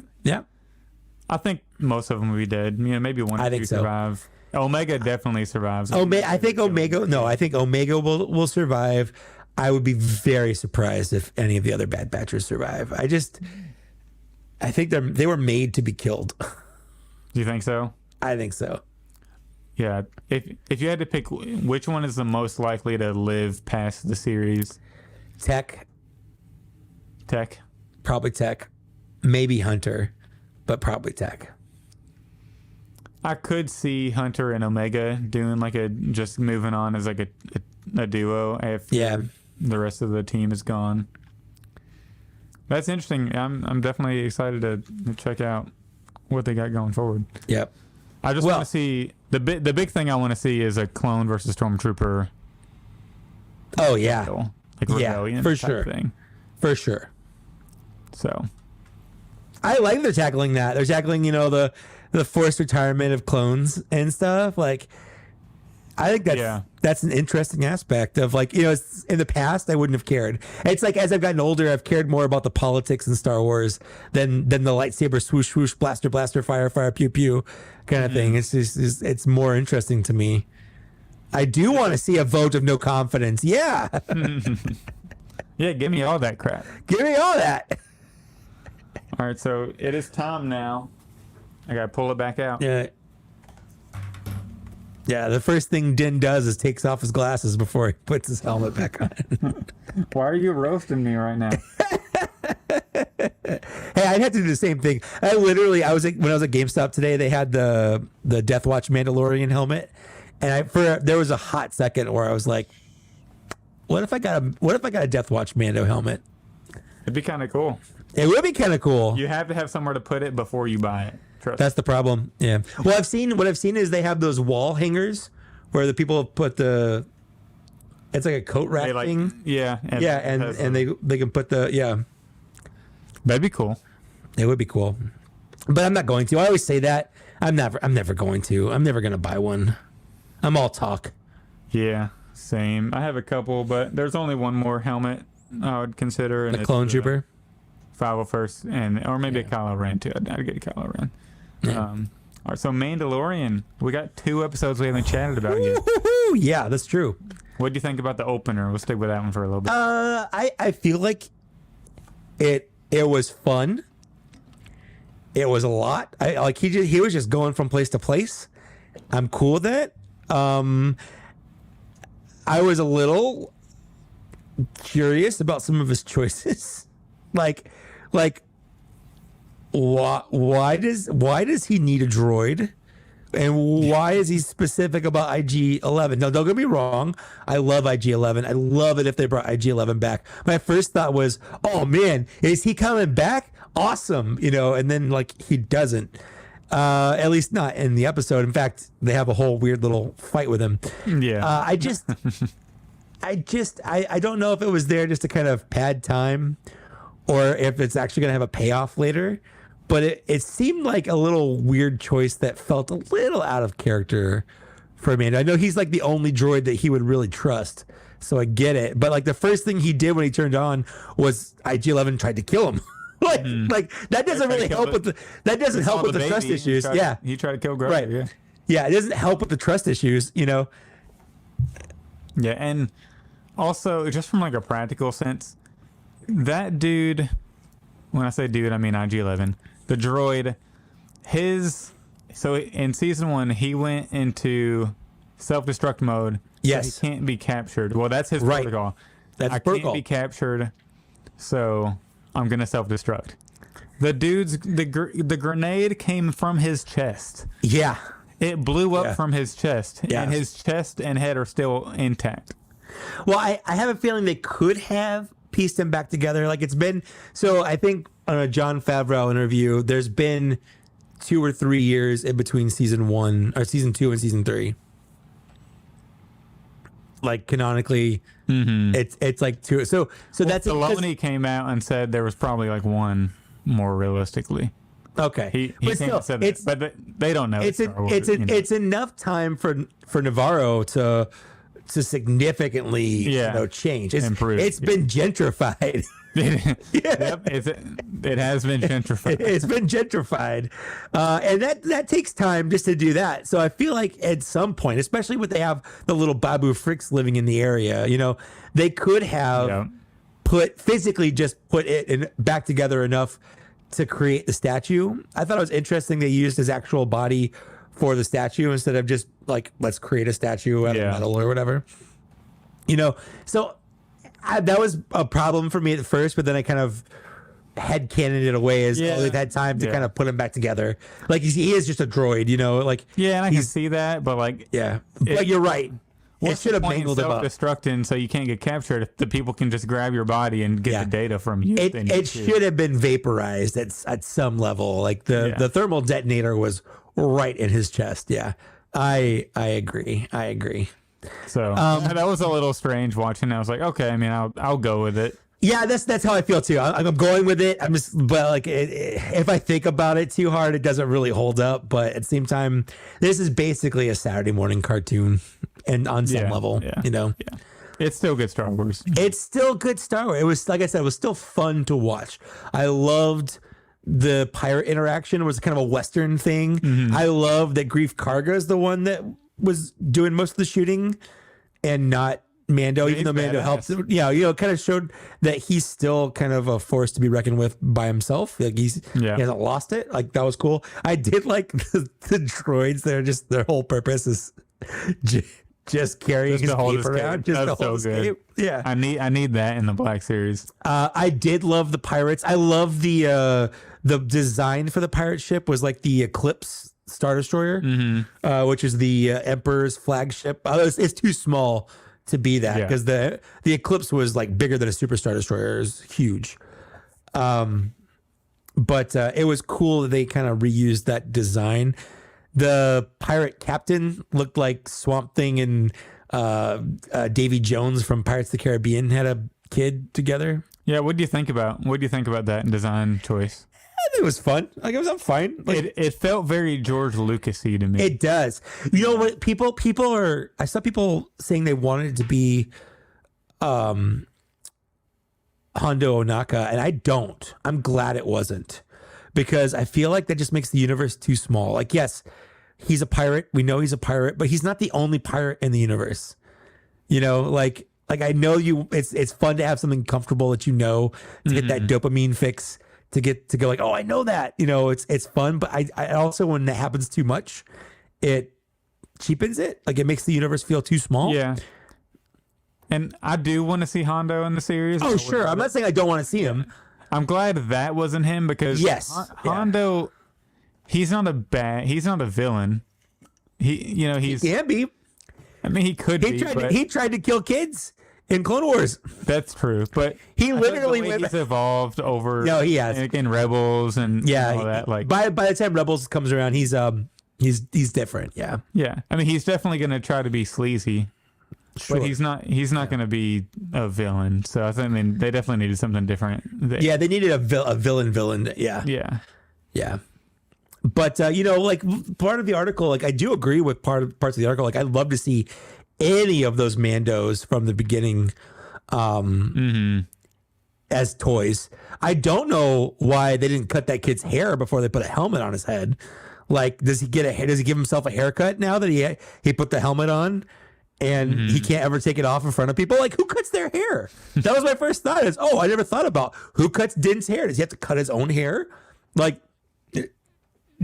most of them will be dead. Maybe one or two survive. Omega definitely survives. I think Omega will survive. I would be very surprised if any of the other Bad Batchers survive. I think they were made to be killed. Do you think so? I think so. Yeah. If you had to pick which one is the most likely to live past the series, Tech, probably Tech, maybe Hunter, but probably Tech. I could see Hunter and Omega doing just moving on as a duo if the rest of the team is gone. That's interesting. I'm definitely excited to check out what they got going forward. Yep. I just want to see the big thing I want to see is a clone versus stormtrooper. Oh yeah. Battle, rebellion for sure. thing. For sure. So I like they're tackling that. They're tackling, the forced retirement of clones and stuff. Like, I think that's an interesting aspect of in the past I wouldn't have cared. It's like as I've gotten older, I've cared more about the politics in Star Wars than the lightsaber swoosh swoosh, blaster blaster, fire fire, pew pew kind of thing. It's just it's more interesting to me. I do want to see a vote of no confidence. Yeah. Yeah, give me all that crap. Give me all that. All right, so it is time now. I gotta pull it back out. Yeah. Yeah, the first thing Din does is takes off his glasses before he puts his helmet back on. Why are you roasting me right now? Hey, I'd have to do the same thing. When I was at GameStop today, they had the Death Watch Mandalorian helmet, and there was a hot second where I was like, what if I got a Death Watch Mando helmet? It'd be kind of cool. It would be kind of cool. You have to have somewhere to put it before you buy it. That's the problem. Yeah. Well, what I've seen is they have those wall hangers where the people put it's like a coat rack thing. Yeah. And they can put That'd be cool. It would be cool. But I'm not going to. I always say that. I'm never going to. I'm never going to buy one. I'm all talk. Yeah, same. I have a couple, but there's only one more helmet I would consider. And the Clone Trooper? 501st, or maybe a Kylo Ren too. I'd get a Kylo Ren. Yeah. All right, so Mandalorian. We got 2 episodes we haven't chatted about yet. Yeah, that's true. What do you think about the opener? We'll stick with that one for a little bit. I feel like it was fun. It was a lot. He was just going from place to place. I'm cool with it. I was a little curious about some of his choices. Like why does he need a droid And why is he specific about IG-11? No, don't get me wrong. I love IG-11. I love it if they brought IG-11 back. My first thought was, oh man, is he coming back? Awesome, and then like he doesn't. At least not in the episode. In fact, they have a whole weird little fight with him. Yeah. I don't know if it was there just to kind of pad time or if it's actually going to have a payoff later. But it seemed like a little weird choice that felt a little out of character for me. And I know he's like the only droid that he would really trust. So I get it. But like the first thing he did when he turned on was IG-11 tried to kill him. like that doesn't really help with the trust issues. He tried to kill Grogu. Right. Yeah, it doesn't help with the trust issues, Yeah, and also just from like a practical sense, that dude, when I say dude, I mean IG-11. The droid, so in season 1, he went into self-destruct mode. Yes. So he can't be captured. Well, that's his right. protocol. That's I protocol. can't be captured, so I'm going to self-destruct. The grenade came from his chest. Yeah. It blew up from his chest, yes. and his chest and head are still intact. Well, I have a feeling they could have pieced them back together. Like it's been, so I think on a Jon Favreau interview, there's been 2 or 3 years in between season 2 and season 3. Like canonically, it's like 2. So that's Filoni came out and said there was probably like 1 more realistically. Okay, he but still, said that, but they don't know. It's enough time for Navarro to significantly change. Improve. It's been gentrified. Yep, it has been gentrified. It's been gentrified, and that takes time just to do that. So I feel like at some point, especially when they have the little Babu Fricks living in the area, they could have put it back together enough to create the statue. I thought it was interesting they used his actual body for the statue instead of just like, let's create a statue out of metal or whatever. So that was a problem for me at first, but then I kind of headcanoned it away as they've had time to kind of put him back together. Like he is just a droid, and I can see that, but like but you're right. It should have mangled him up. Self-destructing so you can't get captured. The people can just grab your body and get the data from you. It should have been vaporized at some level. Like the thermal detonator was right in his chest. Yeah, I agree. So that was a little strange watching. I was like, okay, I mean, I'll go with it. Yeah, that's how I feel too. I'm going with it. But like, if I think about it too hard, it doesn't really hold up. But at the same time, this is basically a Saturday morning cartoon, and on some level, it's still good Star Wars. It's still good Star Wars. It was, like I said, it was still fun to watch. I loved the pirate interaction. It was kind of a Western thing. Mm-hmm. I love that Grief Karga is the one that was doing most of the shooting, and not Mando, even though Mando helped. Kind of showed that he's still kind of a force to be reckoned with by himself. Like he hasn't lost it. Like that was cool. I did like the droids. They're just, their whole purpose is just carrying his cape around. Just That's so good. Yeah, I need that in the Black Series. I did love the pirates. I love the design for the pirate ship was like the Eclipse Star Destroyer, which is the Emperor's flagship. It's too small to be that because the Eclipse was like bigger than a Super Star Destroyer. It was huge. But it was cool that they kind of reused that design. The pirate captain looked like Swamp Thing and Davy Jones from Pirates of the Caribbean had a kid together. Yeah, what do you think about that design choice? I think it was fun. Like I'm fine. Like, it felt very George Lucas-y to me. It does. You know what? People are. I saw people saying they wanted it to be Hondo Ohnaka, and I don't. I'm glad it wasn't, because I feel like that just makes the universe too small. Like, yes, he's a pirate. We know he's a pirate, but he's not the only pirate in the universe. Like I know you. It's fun to have something comfortable that to get that dopamine fix. To go like, oh, I know that, it's fun. But I also, when that happens too much, it cheapens it. Like it makes the universe feel too small. Yeah. And I do want to see Hondo in the series. Oh, sure. I'm not saying I don't want to see him. I'm glad that wasn't him, because Hondo, he's not a villain. he's. He can be. I mean, he could be. He tried to kill kids in Clone Wars. That's true, but he literally he's evolved over. No, he has in Rebels and all that. Like by the time Rebels comes around, he's different. Yeah, yeah. I mean, he's definitely going to try to be sleazy, but he's not going to be a villain. So I think they definitely needed something different. Yeah, they needed a villain. Yeah, yeah. But like part of the article, like I do agree with parts of the article. Like I'd love to see any of those Mandos from the beginning as toys. I don't know why they didn't cut that kid's hair before they put a helmet on his head. Like, does he give himself a haircut now that he put the helmet on and he can't ever take it off in front of people? Like, who cuts their hair? That was my first thought. I never thought about who cuts Din's hair. Does he have to cut his own hair? Like,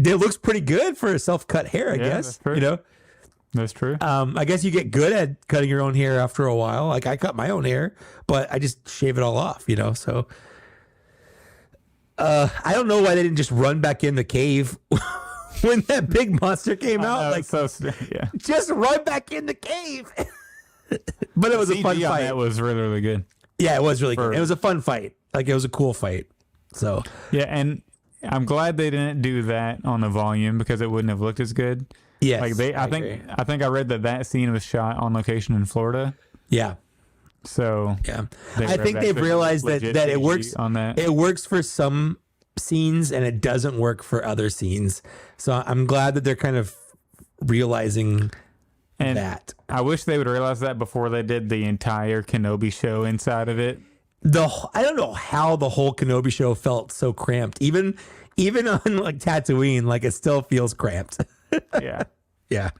it looks pretty good for a self-cut hair, I guess. That's true. I guess you get good at cutting your own hair after a while. Like I cut my own hair, but I just shave it all off, So I don't know why they didn't just run back in the cave when that big monster came out. Like, just run back in the cave. But it was a fun fight. That was really, really good. Yeah, it was really good. It was a fun fight. Like it was a cool fight. So yeah, and I'm glad they didn't do that on the volume because it wouldn't have looked as good. Yes, like I think I read that scene was shot on location in Florida. Yeah. So yeah, I think they've realized that it works on that. It works for some scenes and it doesn't work for other scenes. So I'm glad that they're kind of realizing that. I wish they would realize that before they did the entire Kenobi show inside of it. I don't know how the whole Kenobi show felt so cramped. Even on like Tatooine, like it still feels cramped. Yeah. Yeah.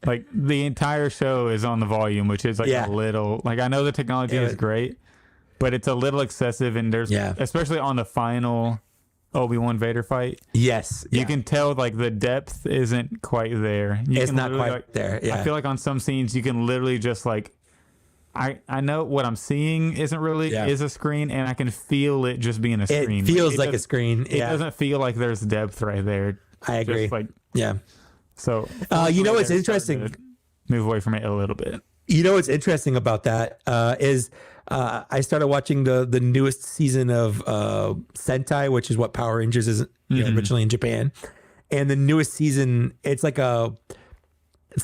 Like the entire show is on the volume, which is like a little, like I know the technology is great, but it's a little excessive. And there's, especially on the final Obi-Wan Vader fight. Yes. You can tell like the depth isn't quite there. It's not quite there. Yeah. I feel like on some scenes you can literally just like, I know what I'm seeing isn't really is a screen, and I can feel it just being a screen. It feels like a screen. It doesn't feel like there's depth right there. I agree. So, what's interesting? Move away from it a little bit. You know what's interesting about that is I started watching the newest season of Sentai, which is what Power Rangers is originally in Japan, and the newest season it's like a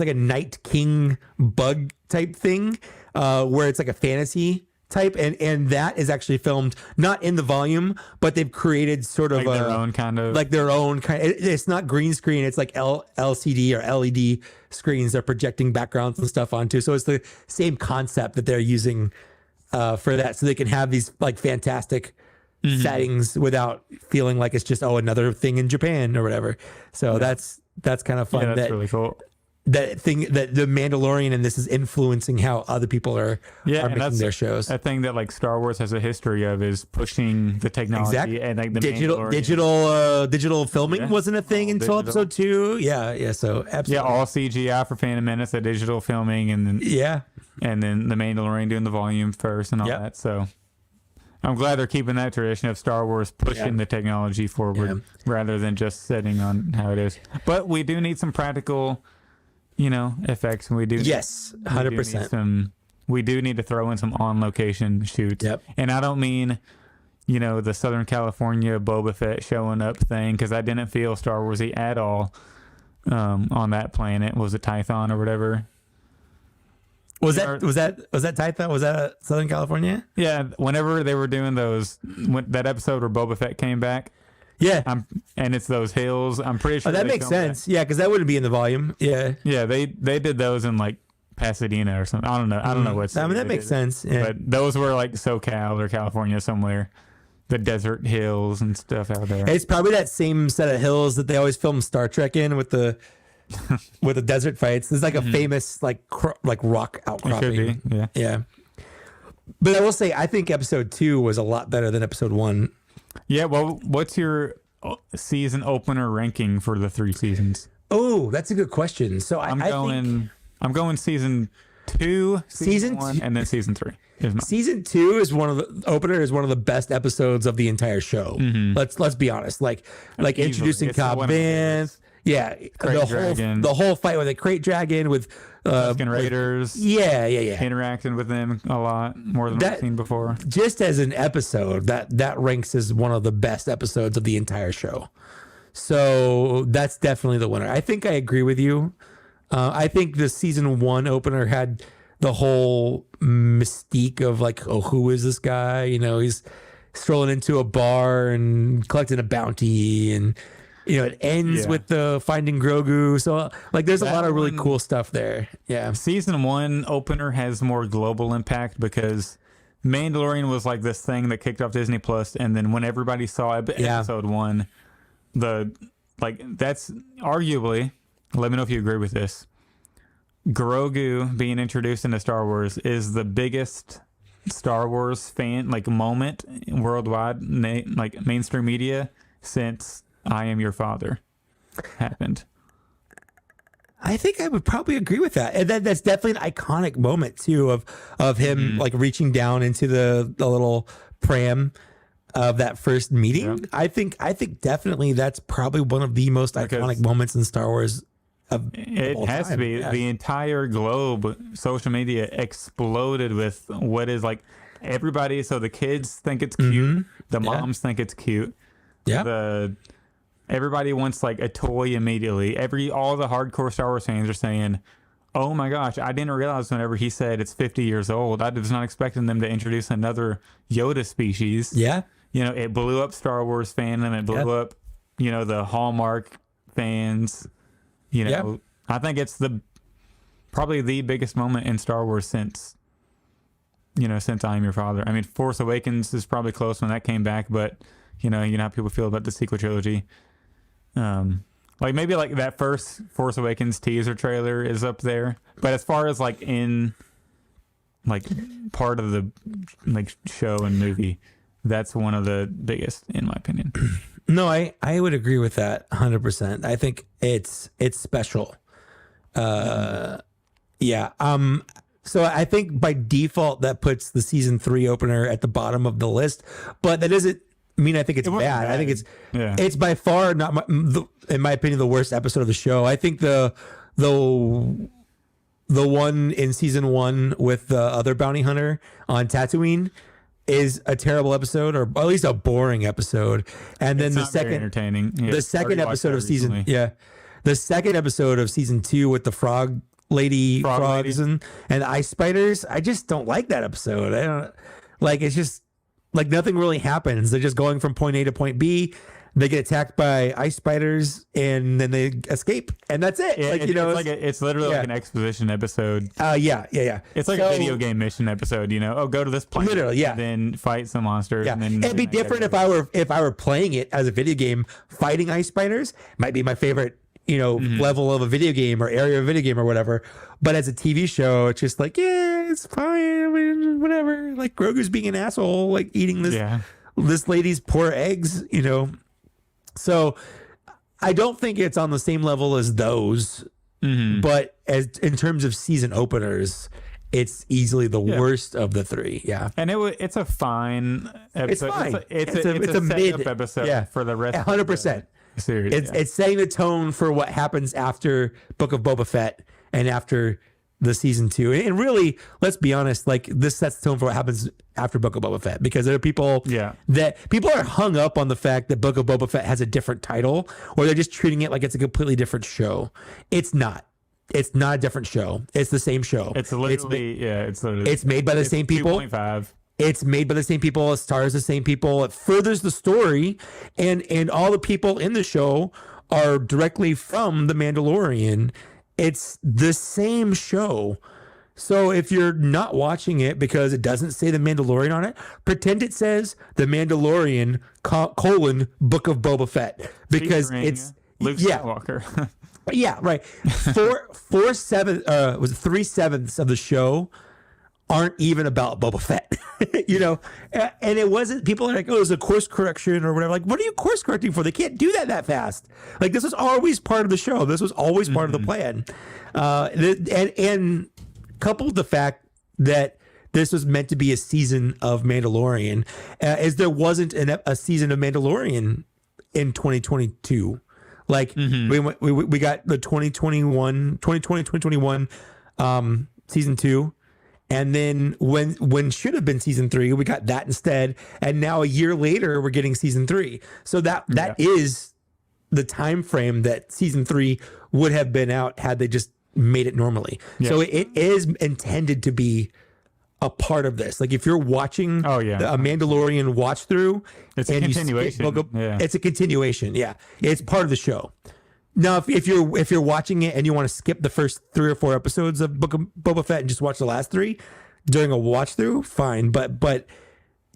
Night King bug type thing where it's like a fantasy type, and that is actually filmed not in the volume, but they've created sort of their own kind of it's not green screen, it's like LCD or LED screens they're projecting backgrounds and stuff onto, so it's the same concept that they're using for that, so they can have these like fantastic settings without feeling like it's just another thing in Japan or whatever. So that's kind of fun. That's really cool. That thing that the Mandalorian and this is influencing how other people are making their shows. A thing that like Star Wars has a history of is pushing the technology and like the digital filming wasn't a thing until episode 2. Yeah. So absolutely. Yeah, all CGI for Phantom Menace, the digital filming, and then and then the Mandalorian doing the volume first and all that. So I'm glad they're keeping that tradition of Star Wars pushing the technology forward rather than just sitting on how it is. But we do need some practical effects, and we do 100%. We do need to throw in some on location shoots. And I don't mean the Southern California Boba Fett showing up thing, because I didn't feel Star Warsy at all on that planet. Was it Tython or whatever? Was that Tython? Was that Southern California? Yeah, whenever they were doing that episode where Boba Fett came back. Yeah, and it's those hills. I'm pretty sure that makes sense. Yeah, because that wouldn't be in the volume. Yeah, they did those in like Pasadena or something. I don't know what. I mean, that makes sense. Yeah, but those were like SoCal or California somewhere, the desert hills and stuff out there. It's probably that same set of hills that they always film Star Trek in with the desert fights. There's like a famous like rock outcropping. It could be. Yeah. But I will say, I think episode 2 was a lot better than episode 1. Yeah, well, what's your season opener ranking for the 3 seasons? Oh, that's a good question. So I'm going season 2, season 1, and then season 3. Season 2 is one of the best episodes of the entire show. Let's be honest. Like introducing Cobb Vanth. Yeah, Crate Dragon. the whole fight with the Crate Dragon with Tusken Raiders. Yeah. Interacting with them a lot more than I've seen before. Just as an episode, that ranks as one of the best episodes of the entire show. So that's definitely the winner. I think I agree with you. I think the season 1 opener had the whole mystique of like, oh, who is this guy? You know, he's strolling into a bar and collecting a bounty, and you know, it ends with the finding Grogu. So like, there's a lot of really cool stuff there. Yeah. Season 1 opener has more global impact because Mandalorian was like this thing that kicked off Disney Plus, and then when everybody saw episode 1, that's arguably, let me know if you agree with this, Grogu being introduced into Star Wars is the biggest Star Wars fan moment worldwide, mainstream media since I Am Your Father happened. I think I would probably agree with that. And that's definitely an iconic moment too of him like reaching down into the little pram of that first meeting. Yeah. I think definitely that's probably one of the most iconic moments in Star Wars. It has to be. Yeah. The entire globe, social media exploded with what is like everybody. So the kids think it's cute. The moms think it's cute. Yeah. Everybody wants like a toy immediately. All the hardcore Star Wars fans are saying, oh my gosh, I didn't realize whenever he said it's 50 years old, I was not expecting them to introduce another Yoda species. Yeah. You know, it blew up Star Wars fandom. It blew up, you know, the Hallmark fans. You know, I think it's probably the biggest moment in Star Wars since I Am Your Father. I mean, Force Awakens is probably close when that came back, but you know how people feel about the sequel trilogy. Like maybe like that first Force Awakens teaser trailer is up there, but as far as like in like part of the like show and movie, that's one of the biggest in my opinion. No, I would agree with that 100%. I think it's special. So I think by default that puts the season 3 opener at the bottom of the list, but that doesn't mean I think it's bad. I think it's by far not in my opinion the worst episode of the show. I think the one in season 1 with the other bounty hunter on Tatooine is a terrible episode, or at least a boring episode. And then the second entertaining. The second episode of season the second episode of season 2 with the frog frogs and the ice spiders. I just don't like that episode. I don't like, it's just like nothing really happens. They're just going from point A to point B. They get attacked by ice spiders and then they escape, and that's it. It's literally like an exposition episode. Yeah. It's like a video game mission episode. You know, go to this planet, literally, and then fight some monsters. Yeah, and then it'd be different if I were playing it as a video game. Fighting ice spiders might be my favorite, level of a video game or area of a video game or whatever. But as a TV show, it's just like, yeah, it's fine. I mean, whatever. Like Grogu's being an asshole, like eating this lady's poor eggs. So I don't think it's on the same level as those, but in terms of season openers, it's easily the worst of the 3. Yeah, and it's a fine episode. It's fine. It's a mid episode for the rest. 100%. Series. It's setting the tone for what happens after Book of Boba Fett and after the season 2. And really, let's be honest, like this sets the tone for what happens after Book of Boba Fett, because there are people that people are hung up on the fact that Book of Boba Fett has a different title, or they're just treating it like it's a completely different show. It's not. It's not a different show. It's the same show. It's literally it's made by the same people. 2.5. It's made by the same people. It stars the same people. It furthers the story, and all the people in the show are directly from The Mandalorian. It's the same show. So if you're not watching it because it doesn't say The Mandalorian on it, pretend it says The Mandalorian : Book of Boba Fett, because it's Luke Skywalker. Yeah, right. 3/7 of the show aren't even about Boba Fett, and it wasn't. People are like, oh, it's a course correction or whatever. Like, what are you course correcting for? They can't do that fast. Like, this was always part of the show. This was always part of the plan. And coupled with the fact that this was meant to be a season of Mandalorian, as there wasn't a season of Mandalorian in 2022. Like we got the 2021 season 2. And then when should have been season 3, we got that instead. And now a year later, we're getting season 3. So that is the time frame that season 3 would have been out had they just made it normally. Yeah. So it is intended to be a part of this. Like if you're watching a Mandalorian watch through, it's a continuation. It's a continuation. Yeah, it's part of the show. Now, if you're watching it and you want to skip the first 3 or 4 episodes of Book of Boba Fett and just watch the last 3 during a watch through, fine. But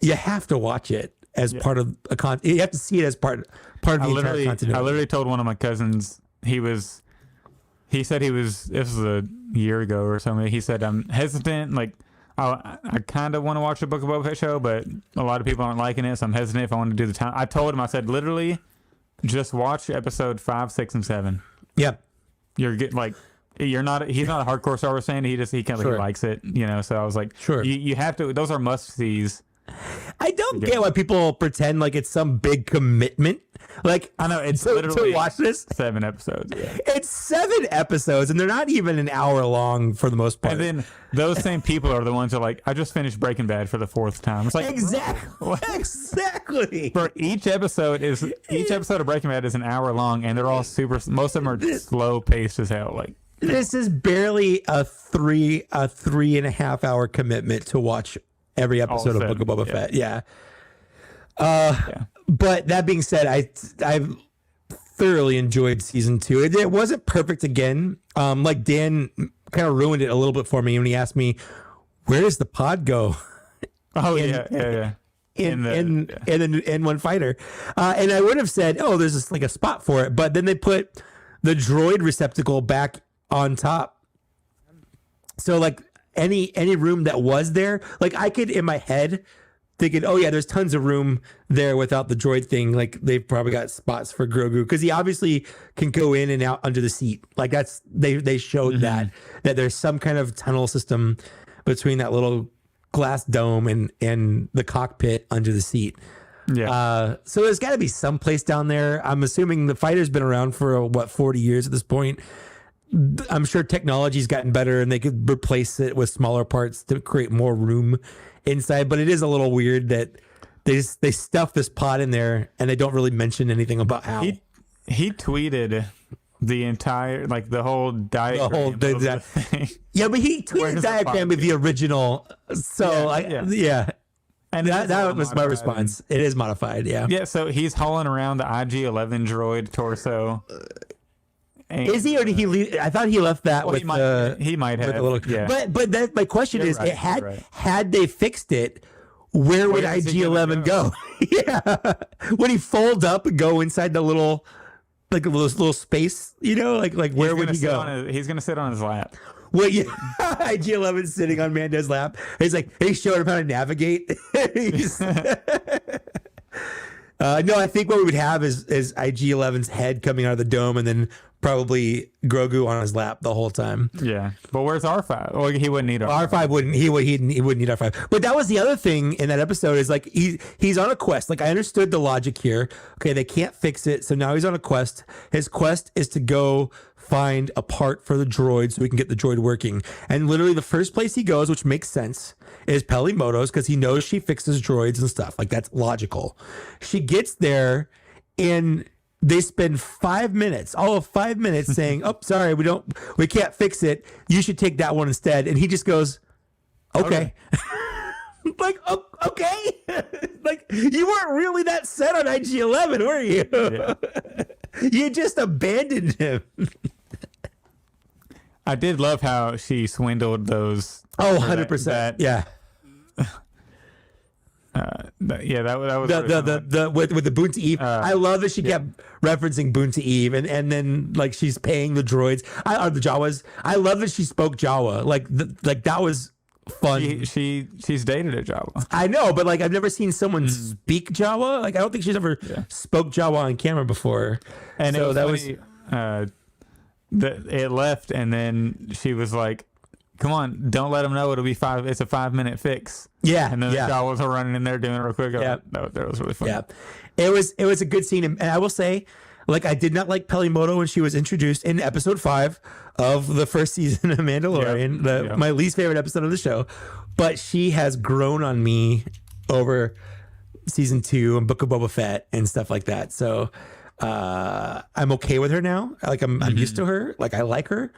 you have to watch it as part of a you have to see it as part of the entire continuity. I literally told one of my cousins he said this was a year ago or something. He said I'm hesitant, like I kind of want to watch the Book of Boba Fett show, but a lot of people aren't liking it, so I'm hesitant if I want to do the time. I told him, I said literally, just watch episode 5, 6, and 7. Yep. He's not a hardcore Star Wars fan. He kind of likes it, so I was like, sure, you have to, those are must-sees. I don't get why people pretend like it's some big commitment. Like, I know it's literally to watch this 7 episodes. Yeah. It's 7 episodes, and they're not even an hour long for the most part. And then those same people are the ones that are like, I just finished Breaking Bad for the 4th time. It's like exactly. For each episode of Breaking Bad is an hour long, and they're all most of them are slow paced as hell. Like this is barely a 3.5 hour commitment to watch every episode of Book of Boba Fett. Yeah. But that being said, I've thoroughly enjoyed season 2. It wasn't perfect again. Like Dan kind of ruined it a little bit for me when he asked me, "Where does the pod go?" Oh in N1 Fighter, and I would have said, "Oh, there's just like a spot for it," but then they put the droid receptacle back on top. So like any room that was there, like I could in my head thinking, oh yeah, there's tons of room there without the droid thing. Like they've probably got spots for Grogu because he obviously can go in and out under the seat. Like that's they showed that there's some kind of tunnel system between that little glass dome and the cockpit under the seat. Yeah. So there's got to be some place down there. I'm assuming the fighter's been around for 40 years at this point. I'm sure technology's gotten better and they could replace it with smaller parts to create more room inside, but it is a little weird that they stuff this pod in there and they don't really mention anything about how he tweeted the entire, like the whole diagram the thing. Yeah, but he tweeted the diagram of the original, so yeah. And that was my response. It is modified. Yeah, so he's hauling around the IG-11 droid torso. Is he, or did he leave? I thought he left that with he might have. But that, my question is, right, had they fixed it, where would IG-11 go? Yeah, would he fold up and go inside the little space? Like where would he go? He's gonna sit on his lap. Well, yeah, IG-11 sitting on Mando's lap. He's showing him how to navigate. No, I think what we would have is IG-11's head coming out of the dome, and then probably Grogu on his lap the whole time. Yeah, but where's R5? Well, he wouldn't need R5. R5 wouldn't. He wouldn't need R5. But that was the other thing in that episode is like he's on a quest. Like I understood the logic here. Okay, they can't fix it, so now he's on a quest. His quest is to go find a part for the droid so we can get the droid working. And literally the first place he goes, which makes sense, is Peli Motto's because he knows she fixes droids and stuff. Like that's logical. She gets there and they spend 5 minutes, all of 5 minutes saying, "Oh, sorry, we can't fix it. You should take that one instead." And he just goes, "Okay." Like, oh, okay. Like you weren't really that set on IG-11, were you? Yeah. You just abandoned him. I did love how she swindled those. Oh, 100%. Yeah. That was with the Boonta Eve. I love that she kept referencing Boonta Eve, and then like she's paying the droids or the Jawas. I love that she spoke Jawa. Like that was fun. She's dated a Jawa. I know, but like I've never seen someone speak Jawa. Like I don't think she's ever spoke Jawa on camera before. And so that funny, was it left, and then she was like, "Come on, don't let them know it'll be 5. It's a 5-minute fix." Yeah, and then the Jawas are running in there doing it real quick. Yeah, that was really fun. Yeah, it was a good scene, and I will say, Like, I did not like Pelimoto when she was introduced in episode 5 of the first season of Mandalorian, my least favorite episode of the show. But she has grown on me over season 2 and Book of Boba Fett and stuff like that. So I'm okay with her now. Like, I'm used to her. Like, I like her.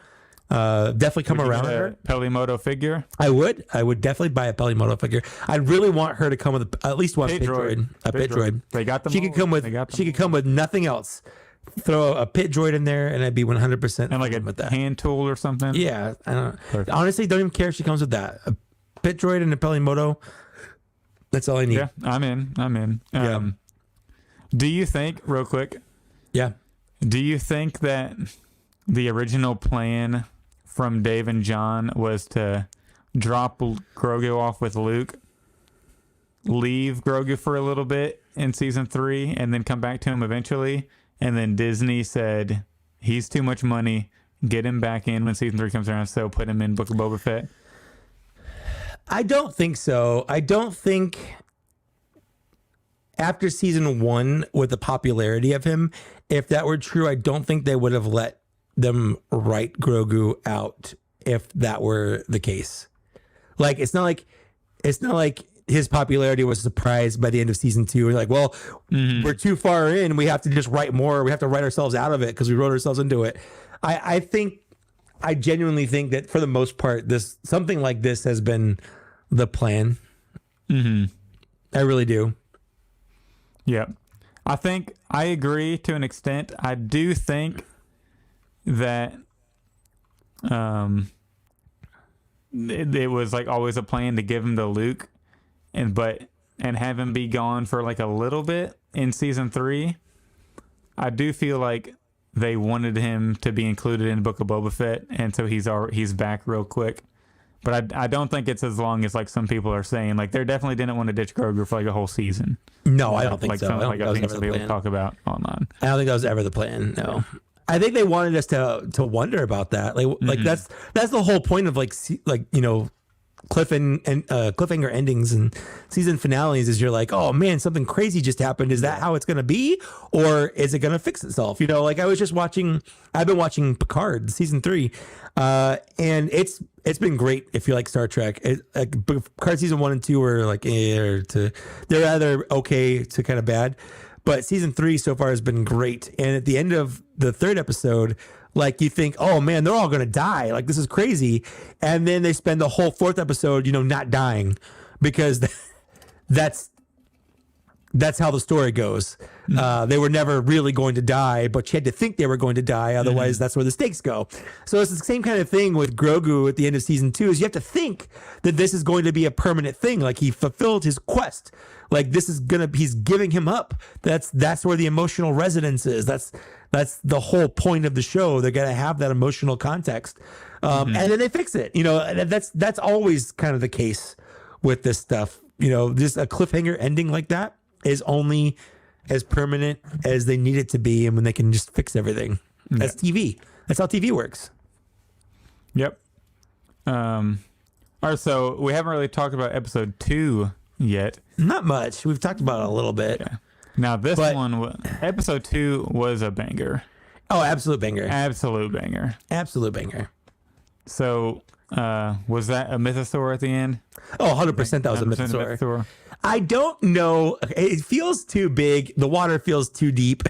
Definitely come around her. Pelimoto figure. I would definitely buy a Pelimoto figure. I really want her to come with at least one pit droid. A pit droid. They got them. She could come with. She could come with nothing else. Throw a pit droid in there, and I'd be 100% and like a with that. hand tool or something. Yeah, I don't. Honestly, don't even care if she comes with that. A pit droid and a Pelimoto. That's all I need. Yeah, I'm in. Do you think, real quick? Yeah. Do you think that the original plan from Dave and John was to drop Grogu off with Luke, leave Grogu for a little bit in season 3, and then come back to him eventually? And then Disney said, he's too much money. Get him back in when season 3 comes around, so put him in Book of Boba Fett. I don't think so. I don't think after season 1, with the popularity of him, if that were true, I don't think they would have let them write Grogu out if that were the case. Like, it's not like his popularity was surprised by the end of season 2. We're like, well, we're too far in. We have to just write more. We have to write ourselves out of it because we wrote ourselves into it. I genuinely think that for the most part, something like this has been the plan. I really do. Yeah. I think I agree to an extent. I do think that it was like always a plan to give him to Luke and have him be gone for like a little bit in season 3. I do feel like they wanted him to be included in Book of Boba Fett, and so he's back real quick. But I don't think it's as long as like some people are saying. Like, they definitely didn't want to ditch Grogu for like a whole season. No, I don't think so. I think some people talk about online. I don't think that was ever the plan. No. I think they wanted us to wonder about that. Like that's the whole point of cliffhanger endings and season finales is you're like, oh man, something crazy just happened. Is that how it's going to be, or is it going to fix itself? Like I've been watching Picard season 3, and it's been great if you like Star Trek. Picard season 1 and 2 were like they're either okay to kind of bad. But season 3 so far has been great. And at the end of the 3rd episode, like, you think, oh man, they're all going to die. Like, this is crazy. And then they spend the whole 4th episode, not dying, because that's how the story goes. They were never really going to die, but you had to think they were going to die. Otherwise, that's where the stakes go. So it's the same kind of thing with Grogu at the end of season 2 is you have to think that this is going to be a permanent thing. Like, he fulfilled his quest. Like, he's giving him up. That's where the emotional resonance is. That's the whole point of the show. They're going to have that emotional context. And then they fix it. That's always kind of the case with this stuff. Just a cliffhanger ending like that is only as permanent as they need it to be, and when they can just fix everything. That's TV. That's how TV works. Yep. All right, so we haven't really talked about episode 2 yet. Not much. We've talked about it a little bit. Yeah. Now episode 2 was a banger. Oh, absolute banger. Absolute banger. Absolute banger. So, was that a mythosaur at the end? Oh, 100% that was a mythosaur. I don't know. It feels too big. The water feels too deep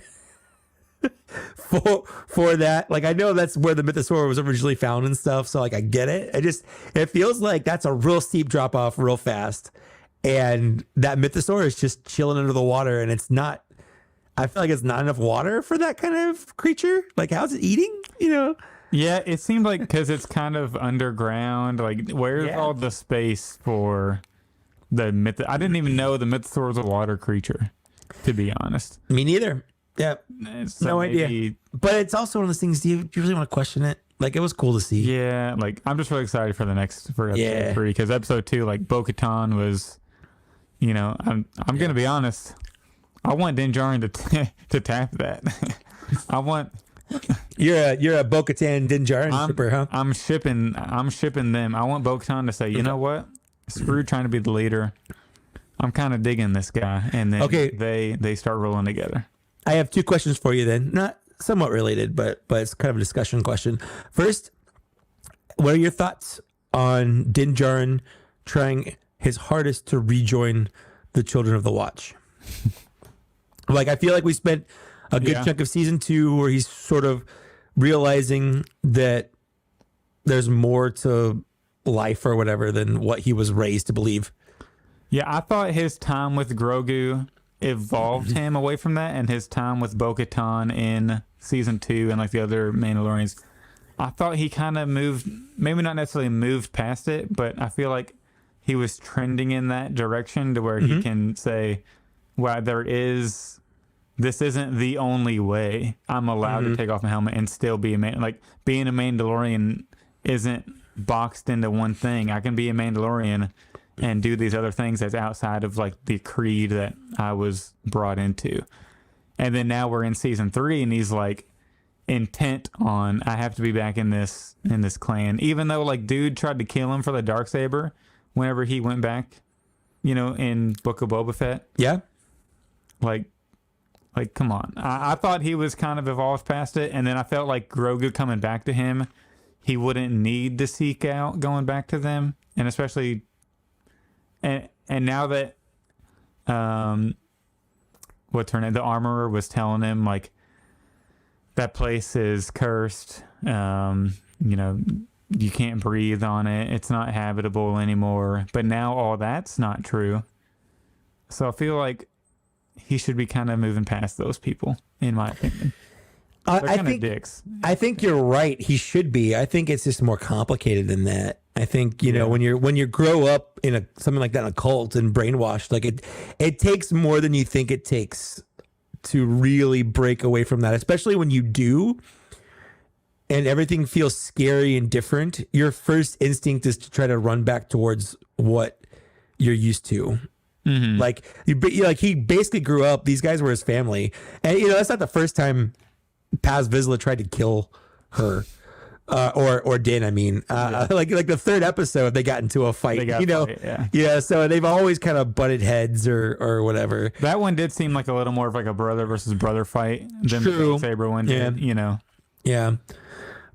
for that. Like, I know that's where the mythosaur was originally found and stuff. So, like, I get it. It feels like that's a real steep drop off real fast. And that mythosaur is just chilling under the water, and I feel like it's not enough water for that kind of creature. Like, how's it eating? Yeah, it seemed like because it's kind of underground. Like, where's all the space for the myth? I didn't even know the mythosaur was a water creature, to be honest. Me neither. Yeah, so no idea. But it's also one of those things. Do you really want to question it? Like, it was cool to see. Yeah, like, I'm just really excited for episode 3, because episode 2, like, Bo-Katan was. I'm gonna be honest. I want Din Djarin to tap that. I want. You're a Bo-Katan Din Djarin shipper, huh? I'm shipping them. I want Bo-Katan to say, you know what? Screw trying to be the leader. I'm kind of digging this guy, and then they start rolling together. I have two questions for you then. Not somewhat related, but it's kind of a discussion question. First, what are your thoughts on Din Djarin trying his hardest to rejoin the Children of the Watch? Like, I feel like we spent a good chunk of season 2 where he's sort of realizing that there's more to life or whatever than what he was raised to believe. Yeah, I thought his time with Grogu evolved him away from that, and his time with Bo-Katan in season 2 and like the other Mandalorians, I thought he kind of moved, maybe not necessarily moved past it, but I feel like he was trending in that direction to where he can say, well, this isn't the only way I'm allowed to take off my helmet and still be a man. Like, being a Mandalorian isn't boxed into one thing. I can be a Mandalorian and do these other things that's outside of like the creed that I was brought into. And then now we're in season 3 and he's like intent on, I have to be back in this clan. Even though like dude tried to kill him for the Darksaber whenever he went back, you know, in Book of Boba Fett. Yeah. Like come on. I thought he was kind of evolved past it, and then I felt like Grogu coming back to him, he wouldn't need to seek out going back to them. And especially and now that what's her name, the armorer was telling him like that place is cursed, you know, you can't breathe on it, it's not habitable anymore, but now all that's not true. So I feel like he should be kind of moving past those people, in my opinion. They're kind of dicks. I think you're right. He should be. I think it's just more complicated than that. I think, you know, when you grow up in something like that in a cult and brainwashed, like it takes more than you think it takes to really break away from that, especially when you do and everything feels scary and different. Your first instinct is to try to run back towards what you're used to. Like he basically grew up. These guys were his family, and you know that's not the first time Paz Vizsla tried to kill her, or Din. I mean, like the third episode they got into a fight. Yeah. So they've always kind of butted heads or whatever. That one did seem like a little more of like a brother versus brother fight than the Saber one did. You know. Yeah,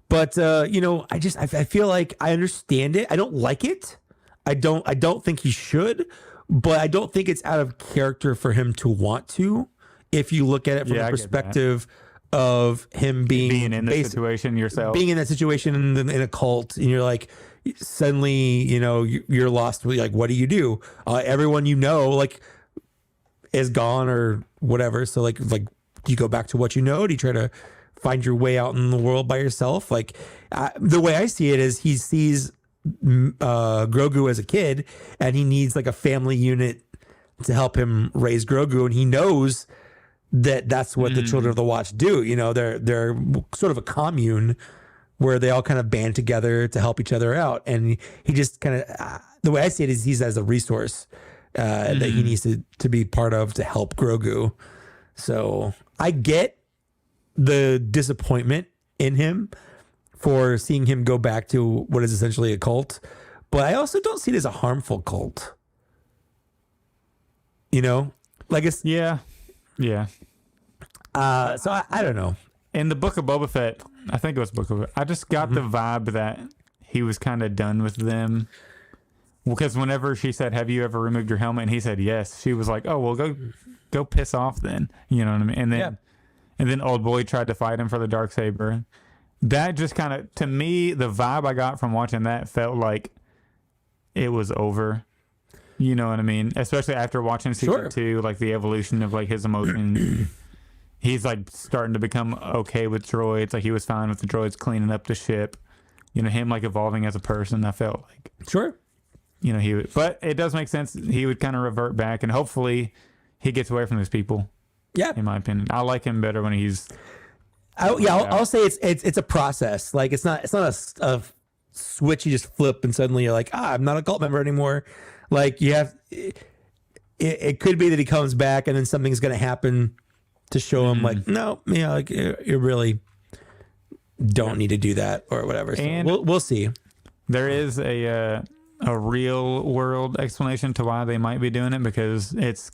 but you know, I feel like I understand it. I don't like it. I don't think he should. But I don't think it's out of character for him to want to, if you look at it from the perspective of him being in the situation yourself. Being in that situation in a cult, and you're like, suddenly, you know, you're lost. Like, what do you do? Everyone you know, like, is gone or whatever. So, like, do you go back to what you know? Do you try to find your way out in the world by yourself? Like, the way I see it is he sees Grogu as a kid, and he needs like a family unit to help him raise Grogu, and he knows that that's what the Children of the Watch do. You know, they're sort of a commune where they all kind of band together to help each other out, and he just kind of the way I see it is he's as a resource that he needs to be part of to help Grogu. So I get the disappointment in him for seeing him go back to what is essentially a cult, but I also don't see it as a harmful cult. You know, like it's yeah. So I don't know. In the Book of Boba Fett, I think it was Book of. I just got the vibe that he was kind of done with them, because whenever she said, "Have you ever removed your helmet?" and he said yes, she was like, "Oh well, go piss off then." You know what I mean? And then old boy tried to fight him for the Darksaber. That just kind of, to me, the vibe I got from watching that felt like it was over. You know what I mean? Especially after watching season 2, like the evolution of like his emotions. He's like starting to become okay with droids. Like he was fine with the droids cleaning up the ship. You know, him like evolving as a person. I felt like you know, but it does make sense. He would kind of revert back, and hopefully he gets away from these people. Yeah, in my opinion, I like him better when he's. I'll say it's a process. Like it's not a switch you just flip and suddenly you're like, I'm not a cult member anymore. Like you have, it could be that he comes back and then something's going to happen to show him like, no, like you really don't need to do that or whatever. So and we'll see. There is a real world explanation to why they might be doing it, because it's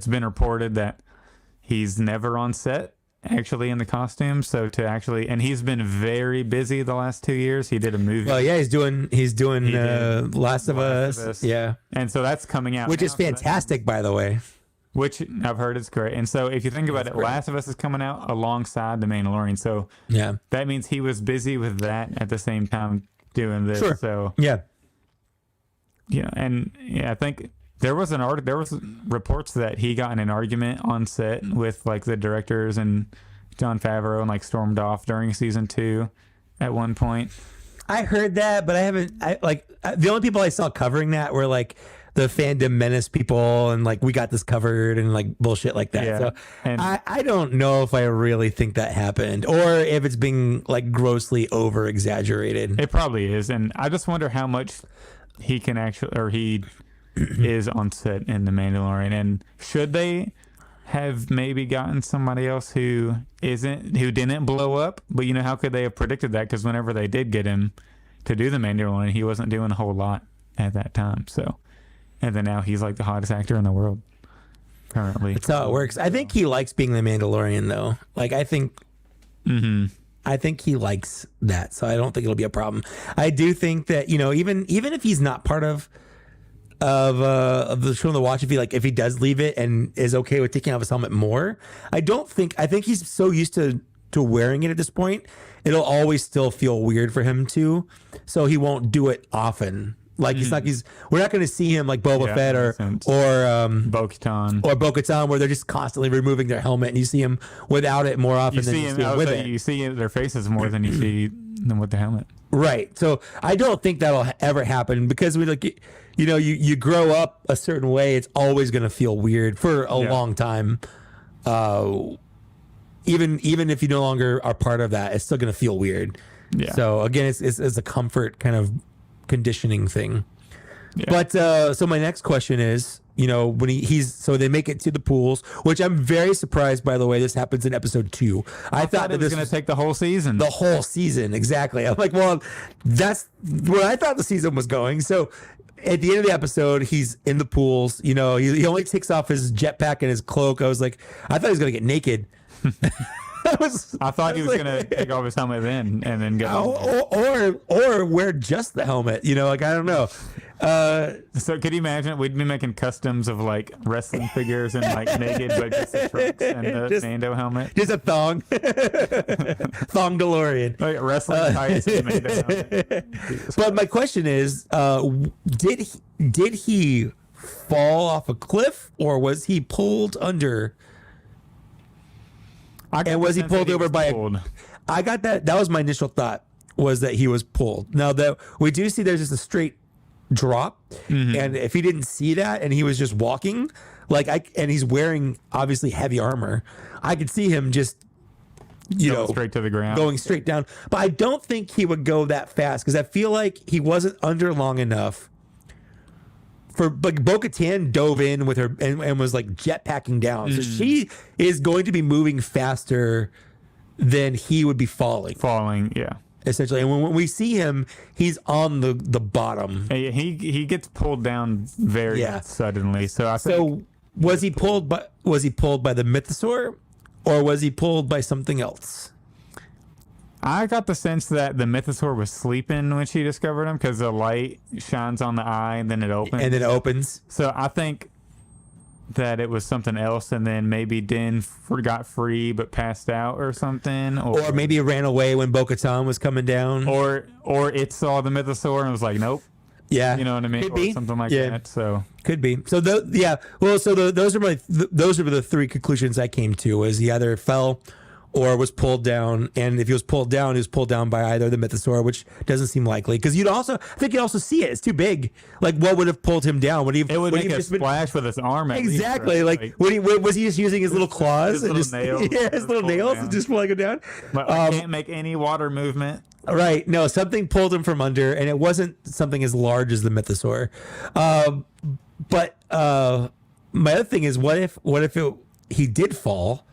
been reported that he's never on set actually in the costume. So and he's been very busy the last 2 years. He did a movie. Well, yeah, he's doing Last of Us. Yeah. And so that's coming out. Which is fantastic, by the way. Which I've heard is great. And so if you think about it, Last of Us is coming out alongside The Mandalorian. So yeah, that means he was busy with that at the same time doing this. Sure. So yeah. And I think there was reports that he got in an argument on set with like the directors and Jon Favreau and like stormed off during season 2 at one point. I heard that, but the only people I saw covering that were like the fandom menace people and like we got this covered and like bullshit like that. Yeah. So And I don't know if I really think that happened or if it's being like grossly over exaggerated. it probably is. And I just wonder how much he can actually, or he is on set in The Mandalorian. And should they have maybe gotten somebody else who didn't blow up? But you know, how could they have predicted that? Because whenever they did get him to do The Mandalorian, he wasn't doing a whole lot at that time. So, and then now he's like the hottest actor in the world currently. That's how it works. I think he likes being the Mandalorian though. Like I think he likes that. So I don't think it'll be a problem. I do think that, you know, even if he's not part of the show on the watch, if he does leave it and is okay with taking off his helmet more, I think he's so used to wearing it at this point, it'll always still feel weird for him too. So he won't do it often. Like we're not going to see him like Boba Fett or Bo-Katan where they're just constantly removing their helmet and you see him without it more often than you see him with it. You see their faces more than you see them with the helmet. Right. So I don't think that'll ever happen because you grow up a certain way. It's always going to feel weird for a long time. Even if you no longer are part of that, it's still going to feel weird. Yeah. So again, it's a comfort kind of conditioning thing. Yeah. But so my next question is, you know, when so they make it to the pools, which I'm very surprised, by the way, this happens in episode 2. I thought it was going to take the whole season. The whole season, exactly. I'm like, well, that's where I thought the season was going. So at the end of the episode, he's in the pools. You know, he only takes off his jetpack and his cloak. I was like, I thought he was going to get naked. I thought he was gonna take off his helmet then and then go, or wear just the helmet. You know, like I don't know. So could you imagine we'd be making customs of like wrestling figures and like naked, but just the trunks and the Mando helmet, just a thong, thong DeLorean, like wrestling tights and Mando helmet. But my question is, did he fall off a cliff or was he pulled under? And was he pulled over by I got that. That was my initial thought, was that he was pulled. Now that we do see there's just a straight drop, and if he didn't see that and he was just walking, and he's wearing obviously heavy armor, I could see him just straight to the ground, going straight down. But I don't think he would go that fast because I feel like he wasn't under long enough. For like Bo-Katan dove in with her and was like jetpacking down. So she is going to be moving faster than he would be falling. Yeah. Essentially. And when we see him, he's on the bottom. He gets pulled down very suddenly. So was he pulled by the mythosaur or was he pulled by something else? I got the sense that the mythosaur was sleeping when she discovered him because the light shines on the eye and then it opens. So I think that it was something else, and then maybe Din got free but passed out or something. Or maybe it ran away when Bo-Katan was coming down. Or it saw the mythosaur and was like, nope. Yeah. You know what I mean? Could be. Something like that. So could be. So those are the 3 conclusions I came to, is he either fell or was pulled down, and if he was pulled down, he was pulled down by either the mythosaur, which doesn't seem likely because I think you'd also see it. It's too big. Like, what would have pulled him down? It would make a splash with his arm. Exactly. Was he just using his little claws? His little nails, and just pulling him down. But I can't make any water movement. Right. No, something pulled him from under, and it wasn't something as large as the mythosaur. But my other thing is, what if he did fall?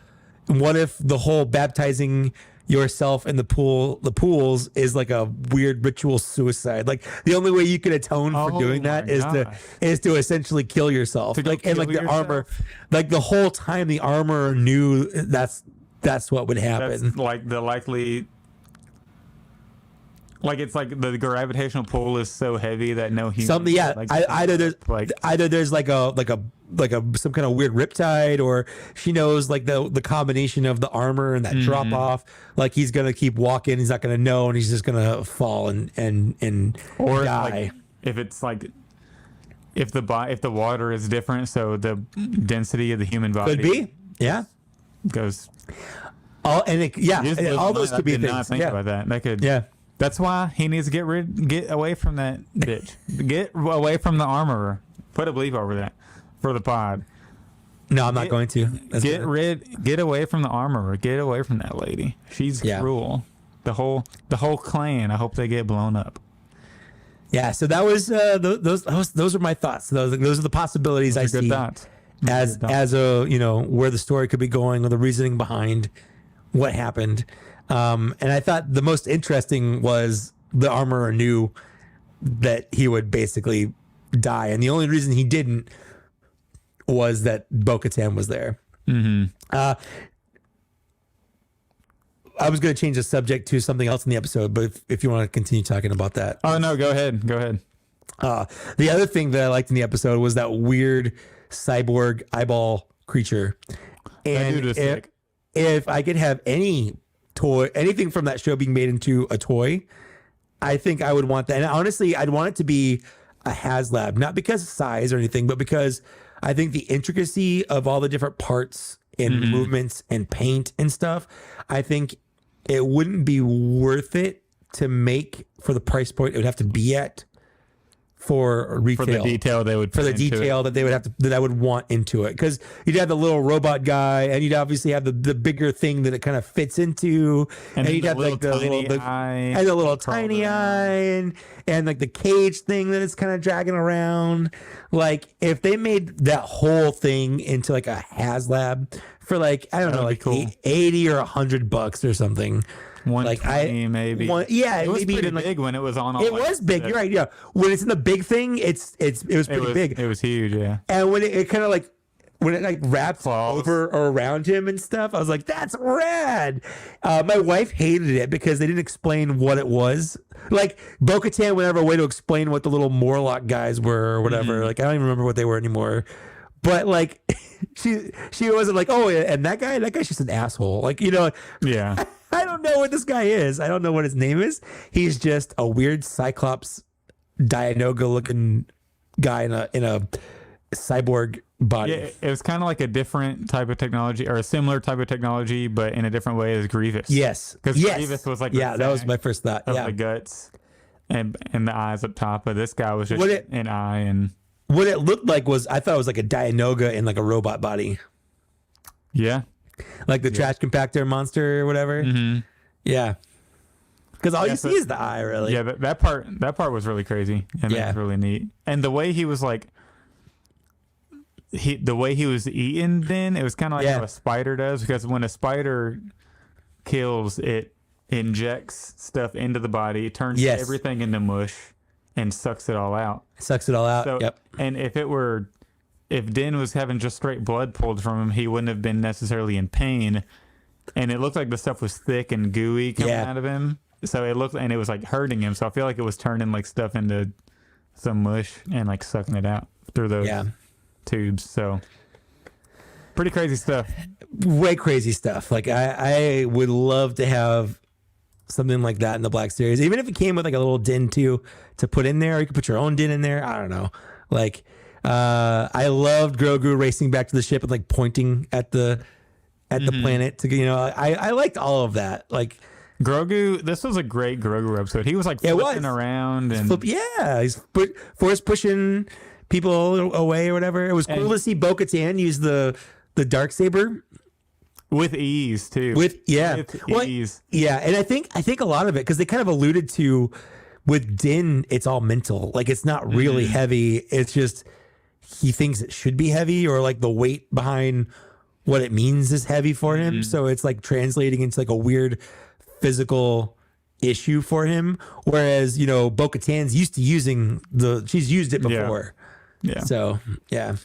What if the whole baptizing yourself in the pools is like a weird ritual suicide. Like the only way you can atone for doing that is to essentially kill yourself. And like the armor, like the whole time the armor knew that's what would happen. That's like the likely. Like it's like the gravitational pull is so heavy that no human. Something, yeah. Like, either there's like a some kind of weird riptide, or she knows like the combination of the armor and that drop off. Like he's gonna keep walking, he's not gonna know, and he's just gonna fall and or die. Like, if it's like if the water is different, so the density of the human body Could be, yeah. Goes. All those could be things. Not think about that. That could. Yeah. That's why he needs to get away from that bitch. Get away from the armorer. Put a bleep over that for the pod. No, I'm not going to. Get away from the armorer. Get away from that lady. She's cruel. The whole clan. I hope they get blown up. Yeah. So that was those are my thoughts. Those are the possibilities I see. Good thoughts. As a where the story could be going, or the reasoning behind what happened. And I thought the most interesting was the armorer knew that he would basically die, and the only reason he didn't was that Bo-Katan was there. Mm-hmm. I was going to change the subject to something else in the episode, but if you want to continue talking about that. Oh no, go ahead. The other thing that I liked in the episode was that weird cyborg eyeball creature. And if I could have anything from that show being made into a toy, I think I would want that. And honestly, I'd want it to be a HasLab, not because of size or anything, but because I think the intricacy of all the different parts and movements and paint and stuff, I think it wouldn't be worth it to make for the price point it would have to be at for retail. For the detail they would put that they would have to, that I would want into it, because you'd have the little robot guy, and you'd obviously have the bigger thing that it kind of fits into, and you'd have like the little tiny eye, and like the cage thing that it's kind of dragging around. Like if they made that whole thing into like a HasLab for like, I don't know, like cool. $80 or $100 or something. 120 maybe. It was maybe pretty big when it was on. It was big. You're right. Yeah, when it's in the big thing, it was pretty big. It was huge. Yeah. And when it kind of like when it like wraps over or around him and stuff, I was like, that's rad. My wife hated it because they didn't explain what it was. Like Bo-Katan went out of her way to explain what the little Morlock guys were or whatever. Like I don't even remember what they were anymore. But like she wasn't like, oh, and that guy's just an asshole. Like, Yeah. I don't know what this guy is. I don't know what his name is. He's just a weird Cyclops Dianoga looking guy in a cyborg body. Yeah, it was kind of like a different type of technology, or a similar type of technology, but in a different way as Grievous. Yes. Because Grievous was like that was my first thought. Of the guts and the eyes up top, but this guy was just an eye. And what it looked like was, I thought it was like a Dianoga in like a robot body. Yeah. Like the trash compactor monster or whatever. Mm-hmm. Yeah. Because all you see is the eye, really. Yeah, that part was really crazy. And it was really neat. And the way he was like, the way he was eaten, then it was kind of like how a spider does. Because when a spider kills, it injects stuff into the body, turns everything into mush, and sucks it all out. So, yep. And if Din was having just straight blood pulled from him, he wouldn't have been necessarily in pain. And it looked like the stuff was thick and gooey coming out of him. So it looked, and it was like hurting him. So I feel like it was turning like stuff into some mush and like sucking it out through those tubes. So pretty crazy stuff. Way crazy stuff. Like I would love to have something like that in the Black Series, even if it came with like a little Din to put in there. Or you could put your own Din in there. I don't know. Like, I loved Grogu racing back to the ship and like pointing at the planet to, I liked all of that. Like Grogu, this was a great Grogu episode. He was like flipping around and he's force pushing people away or whatever. It was cool to see Bo-Katan use the Darksaber with ease too. With ease. Yeah, and I think a lot of it, because they kind of alluded to with Din, it's all mental. Like it's not really heavy. It's just he thinks it should be heavy, or like the weight behind what it means is heavy for him. So it's like translating into like a weird physical issue for him, whereas Bo-Katan's used to using she's used it before. Yeah. So yeah.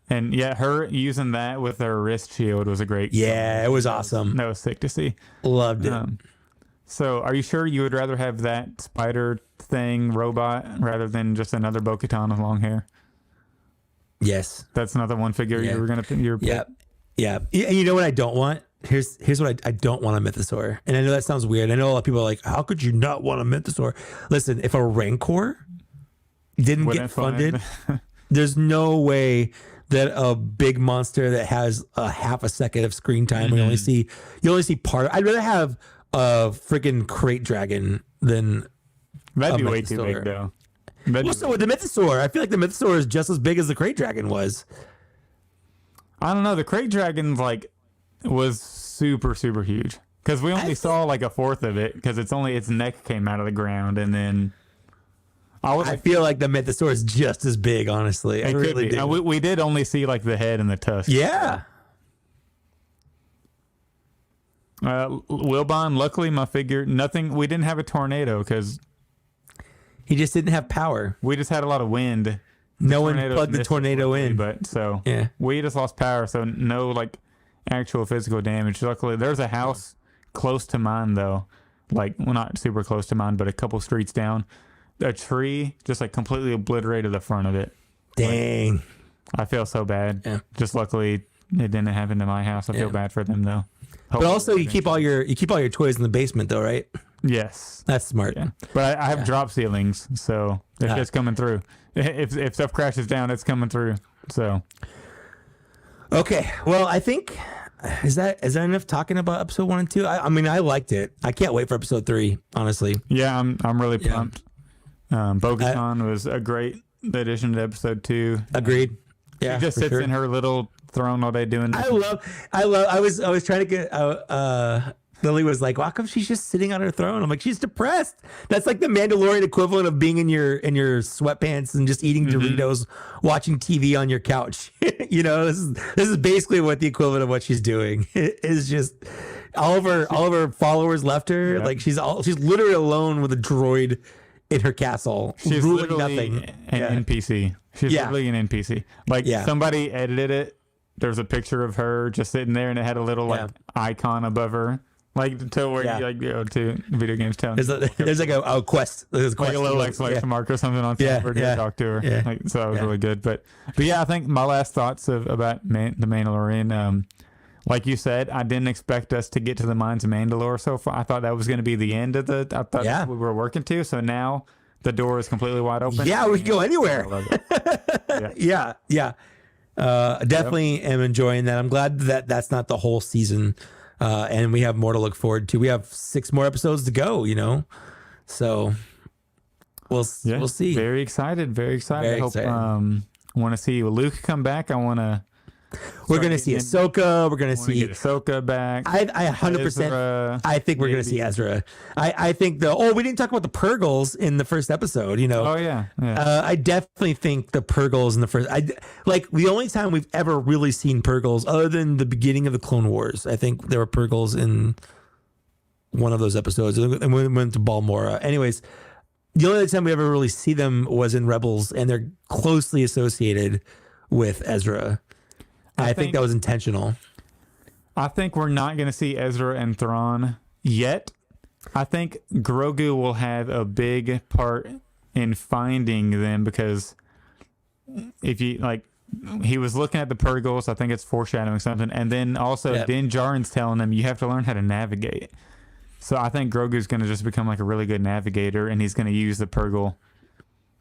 And yeah, her using that with her wrist shield was a great. Yeah, it was awesome. That was sick to see. Loved it. So are you sure you would rather have that spider thing robot rather than just another Bo-Katan with long hair? Yes. That's not the one figure you were going to pick. Yeah. And you know what I don't want? Here's what I don't want a mythosaur. And I know that sounds weird. I know a lot of people are like, how could you not want a mythosaur? Listen, if a Rancor didn't get funded, there's no way that a big monster that has a half a second of screen time, you only see part. I'd rather have a freaking crate dragon than that'd be way too big though. So with the mythosaur, I feel like the mythosaur is just as big as the crate dragon was. I don't know. The crate dragon was super super huge because we only saw like a fourth of it because its neck came out of the ground, and then I feel like the mythosaur is just as big. Honestly, I really do. We did only see like the head and the tusk. Yeah. Wilbon, luckily my figure, nothing. We didn't have a tornado because he just didn't have power. We just had a lot of wind. No one plugged the tornado in, but yeah, we just lost power, so no like actual physical damage. Luckily, there's a house close to mine though, like well not super close to mine, but a couple streets down. A tree just like completely obliterated the front of it. Dang, I feel so bad. Yeah. Just luckily it didn't happen to my house. I feel bad for them though. But also you keep all your toys in the basement though, right? Yes, that's smart. Yeah. But I have drop ceilings, so it's just coming through. If stuff crashes down, it's coming through. So okay, well I think is that enough talking about episode 1 and 2? I mean I liked it. I can't wait for episode 3. Honestly. Yeah, I'm really pumped. Bo-Katan was a great addition to episode 2. Agreed. Yeah, she just sits in her little throne all day doing. I was trying to get. Lily was like, "Why come she's just sitting on her throne?" I'm like, "She's depressed." That's like the Mandalorian equivalent of being in your sweatpants and just eating Doritos, watching TV on your couch. This is basically what the equivalent of what she's doing is. Just all of her followers left her. Yep. Like she's literally alone with a droid in her castle. She's ruling literally nothing. An NPC. She's literally an NPC. Like somebody edited it. There's a picture of her just sitting there, and it had a little icon above her. Like to where you go to video games town. There's like a quest. There's like a little exclamation mark or something on top where you talk to her. Yeah. So that was really good. But yeah, I think my last thoughts about the Mandalorian. Like you said, I didn't expect us to get to the Mines of Mandalore so far. I thought that was going to be the end of I thought that's what we were working to. So now the door is completely wide open. Yeah, we can go anywhere. Yeah. Definitely am enjoying that. I'm glad that that's not the whole season. And we have more to look forward to. We have 6 more episodes to go, so we'll see. Very excited. I hope want to see Luke come back. We're going to see Ahsoka. We're going to see Ahsoka back. I 100%. I think we're going to see Ezra. I think we didn't talk about the Purgles in the first episode. Oh yeah. I definitely think the Purgles in the first. The only time we've ever really seen Purgles, other than the beginning of the Clone Wars. I think there were Purgles in one of those episodes, and we went to Balmora. Anyways, the only time we ever really see them was in Rebels, and they're closely associated with Ezra. I think that was intentional. I think we're not going to see Ezra and Thrawn yet. I think Grogu will have a big part in finding them because if you he was looking at the Purgles, I think it's foreshadowing something, and then also Din Djarin's telling them you have to learn how to navigate. So I think Grogu's going to just become like a really good navigator, and he's going to use the Purgle.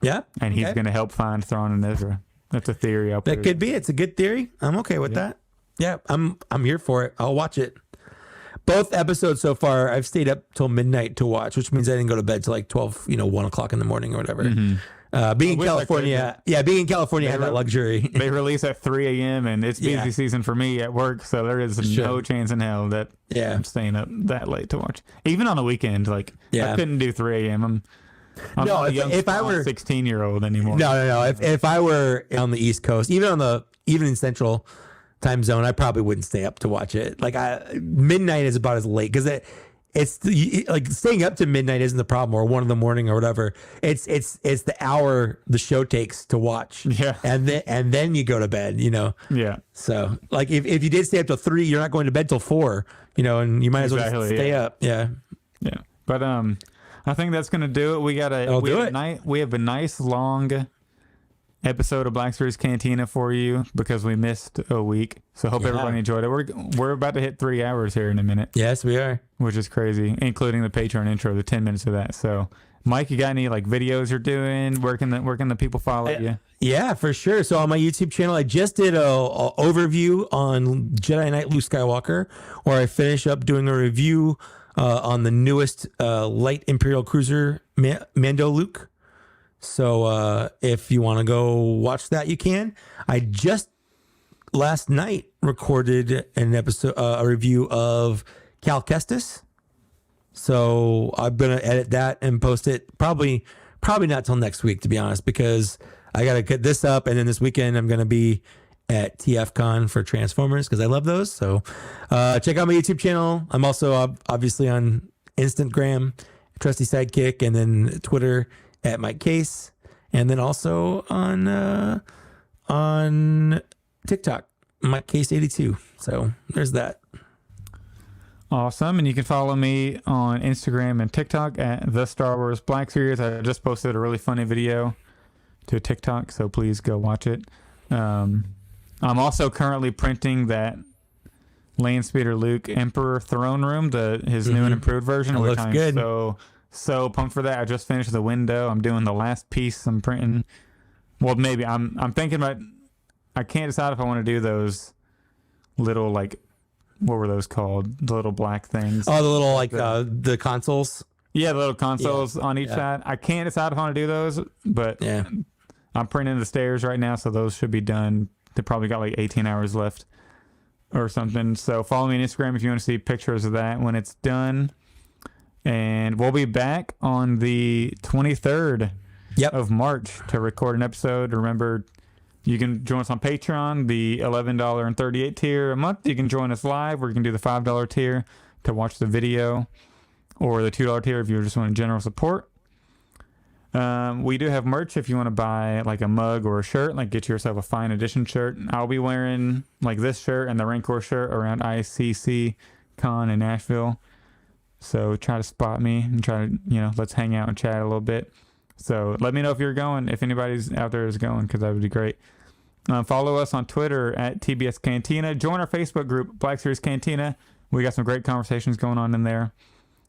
Yeah, and he's going to help find Thrawn and Ezra. That's a theory. That could be. It's a good theory. I'm okay with that. Yeah, I'm here for it. I'll watch it. Both episodes so far, I've stayed up till midnight to watch, which means I didn't go to bed till like 12, 1 o'clock in the morning or whatever. Being in California, I had that luxury. They release at 3 a.m. and it's busy season for me at work, so there is no chance in hell that I'm staying up that late to watch. Even on the weekend, I couldn't do 3 a.m. I'm not a young, if I were 16-year-old anymore. No. If I were on the East Coast, even in Central Time Zone, I probably wouldn't stay up to watch it. Midnight is about as late because like staying up to midnight isn't the problem, or 1 a.m. or whatever. It's the hour the show takes to watch. Yeah. And then you go to bed, Yeah. So like if you did stay up till 3, you're not going to bed till 4, and you might as well just stay up. Yeah. Yeah. But I think that's gonna do it. We have a nice long episode of Black Series Cantina for you because we missed a week. So hope everybody enjoyed it. We're about to hit 3 hours here in a minute. Yes, we are. Which is crazy, including the Patreon intro, the 10 minutes of that. So Mike, you got any like videos you're doing? Where can the people follow you? Yeah, for sure. So on my YouTube channel, I just did a overview on Jedi Knight Luke Skywalker, where I finish up doing a review on the newest light Imperial cruiser Mando Luke. So if you want to go watch that, you can. I just last night recorded an episode, a review of Cal Kestis. So I'm gonna edit that and post it probably not till next week, to be honest, because I gotta get this up, and then this weekend I'm gonna be at TFCon for Transformers because I love those. So check out my YouTube channel. I'm also obviously on Instagram, Trusty Sidekick, and then Twitter at Mike Case, and then also on TikTok, Mike Case 82. So there's that. Awesome. And you can follow me on Instagram and TikTok at the Star Wars Black Series. I just posted a really funny video to TikTok, so please go watch it. I'm also currently printing that Landspeeder Luke Emperor throne room, his new and improved version, which I'm good. So pumped for that. I just finished the window. I'm doing the last piece I'm printing. Well, maybe I'm thinking about, I can't decide if I want to do those little, like, what were those called? The little black things. Oh, the little, like, the consoles. Yeah, the little consoles on each side. I can't decide if I want to do those, but I'm printing the stairs right now, so those should be done. They probably got like 18 hours left or something. So follow me on Instagram if you want to see pictures of that when it's done. And we'll be back on the 23rd of March to record an episode. Remember, you can join us on Patreon, the $11.38 tier a month. You can join us live, or you can do the $5 tier to watch the video, or the $2 tier if you just want general support. We do have merch if you want to buy like a mug or a shirt, like get yourself a fine edition shirt. I'll be wearing like this shirt and the Rancor shirt around ICC Con in Nashville. So try to spot me and try to, let's hang out and chat a little bit. So let me know if you're going, if anybody's out there is going, because that would be great. Follow us on Twitter at TBS Cantina. Join our Facebook group, Black Series Cantina. We got some great conversations going on in there.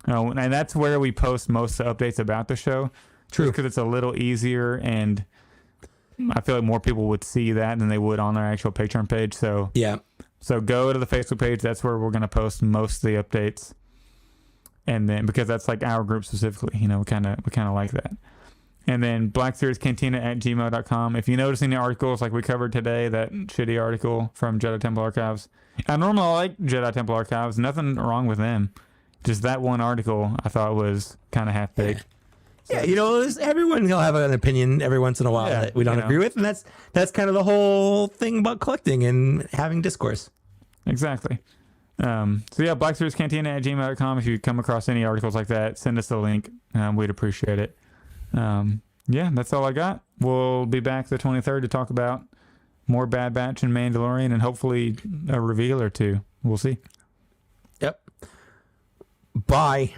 And that's where we post most of the updates about the show. True. Because it's a little easier, and I feel like more people would see that than they would on their actual Patreon page. So So go to the Facebook page. That's where we're going to post most of the updates. And then, because that's like our group specifically, we kind of like that. And then blackseriescantina@gmail.com. If you notice any articles like we covered today, that shitty article from Jedi Temple Archives. I normally like Jedi Temple Archives. Nothing wrong with them. Just that one article I thought was kind of half-baked. Yeah, everyone will have an opinion every once in a while that we don't agree with. And that's kind of the whole thing about collecting and having discourse. Exactly. blackseriescantina@gmail.com. If you come across any articles like that, send us a link. We'd appreciate it. That's all I got. We'll be back the 23rd to talk about more Bad Batch and Mandalorian, and hopefully a reveal or two. We'll see. Yep. Bye.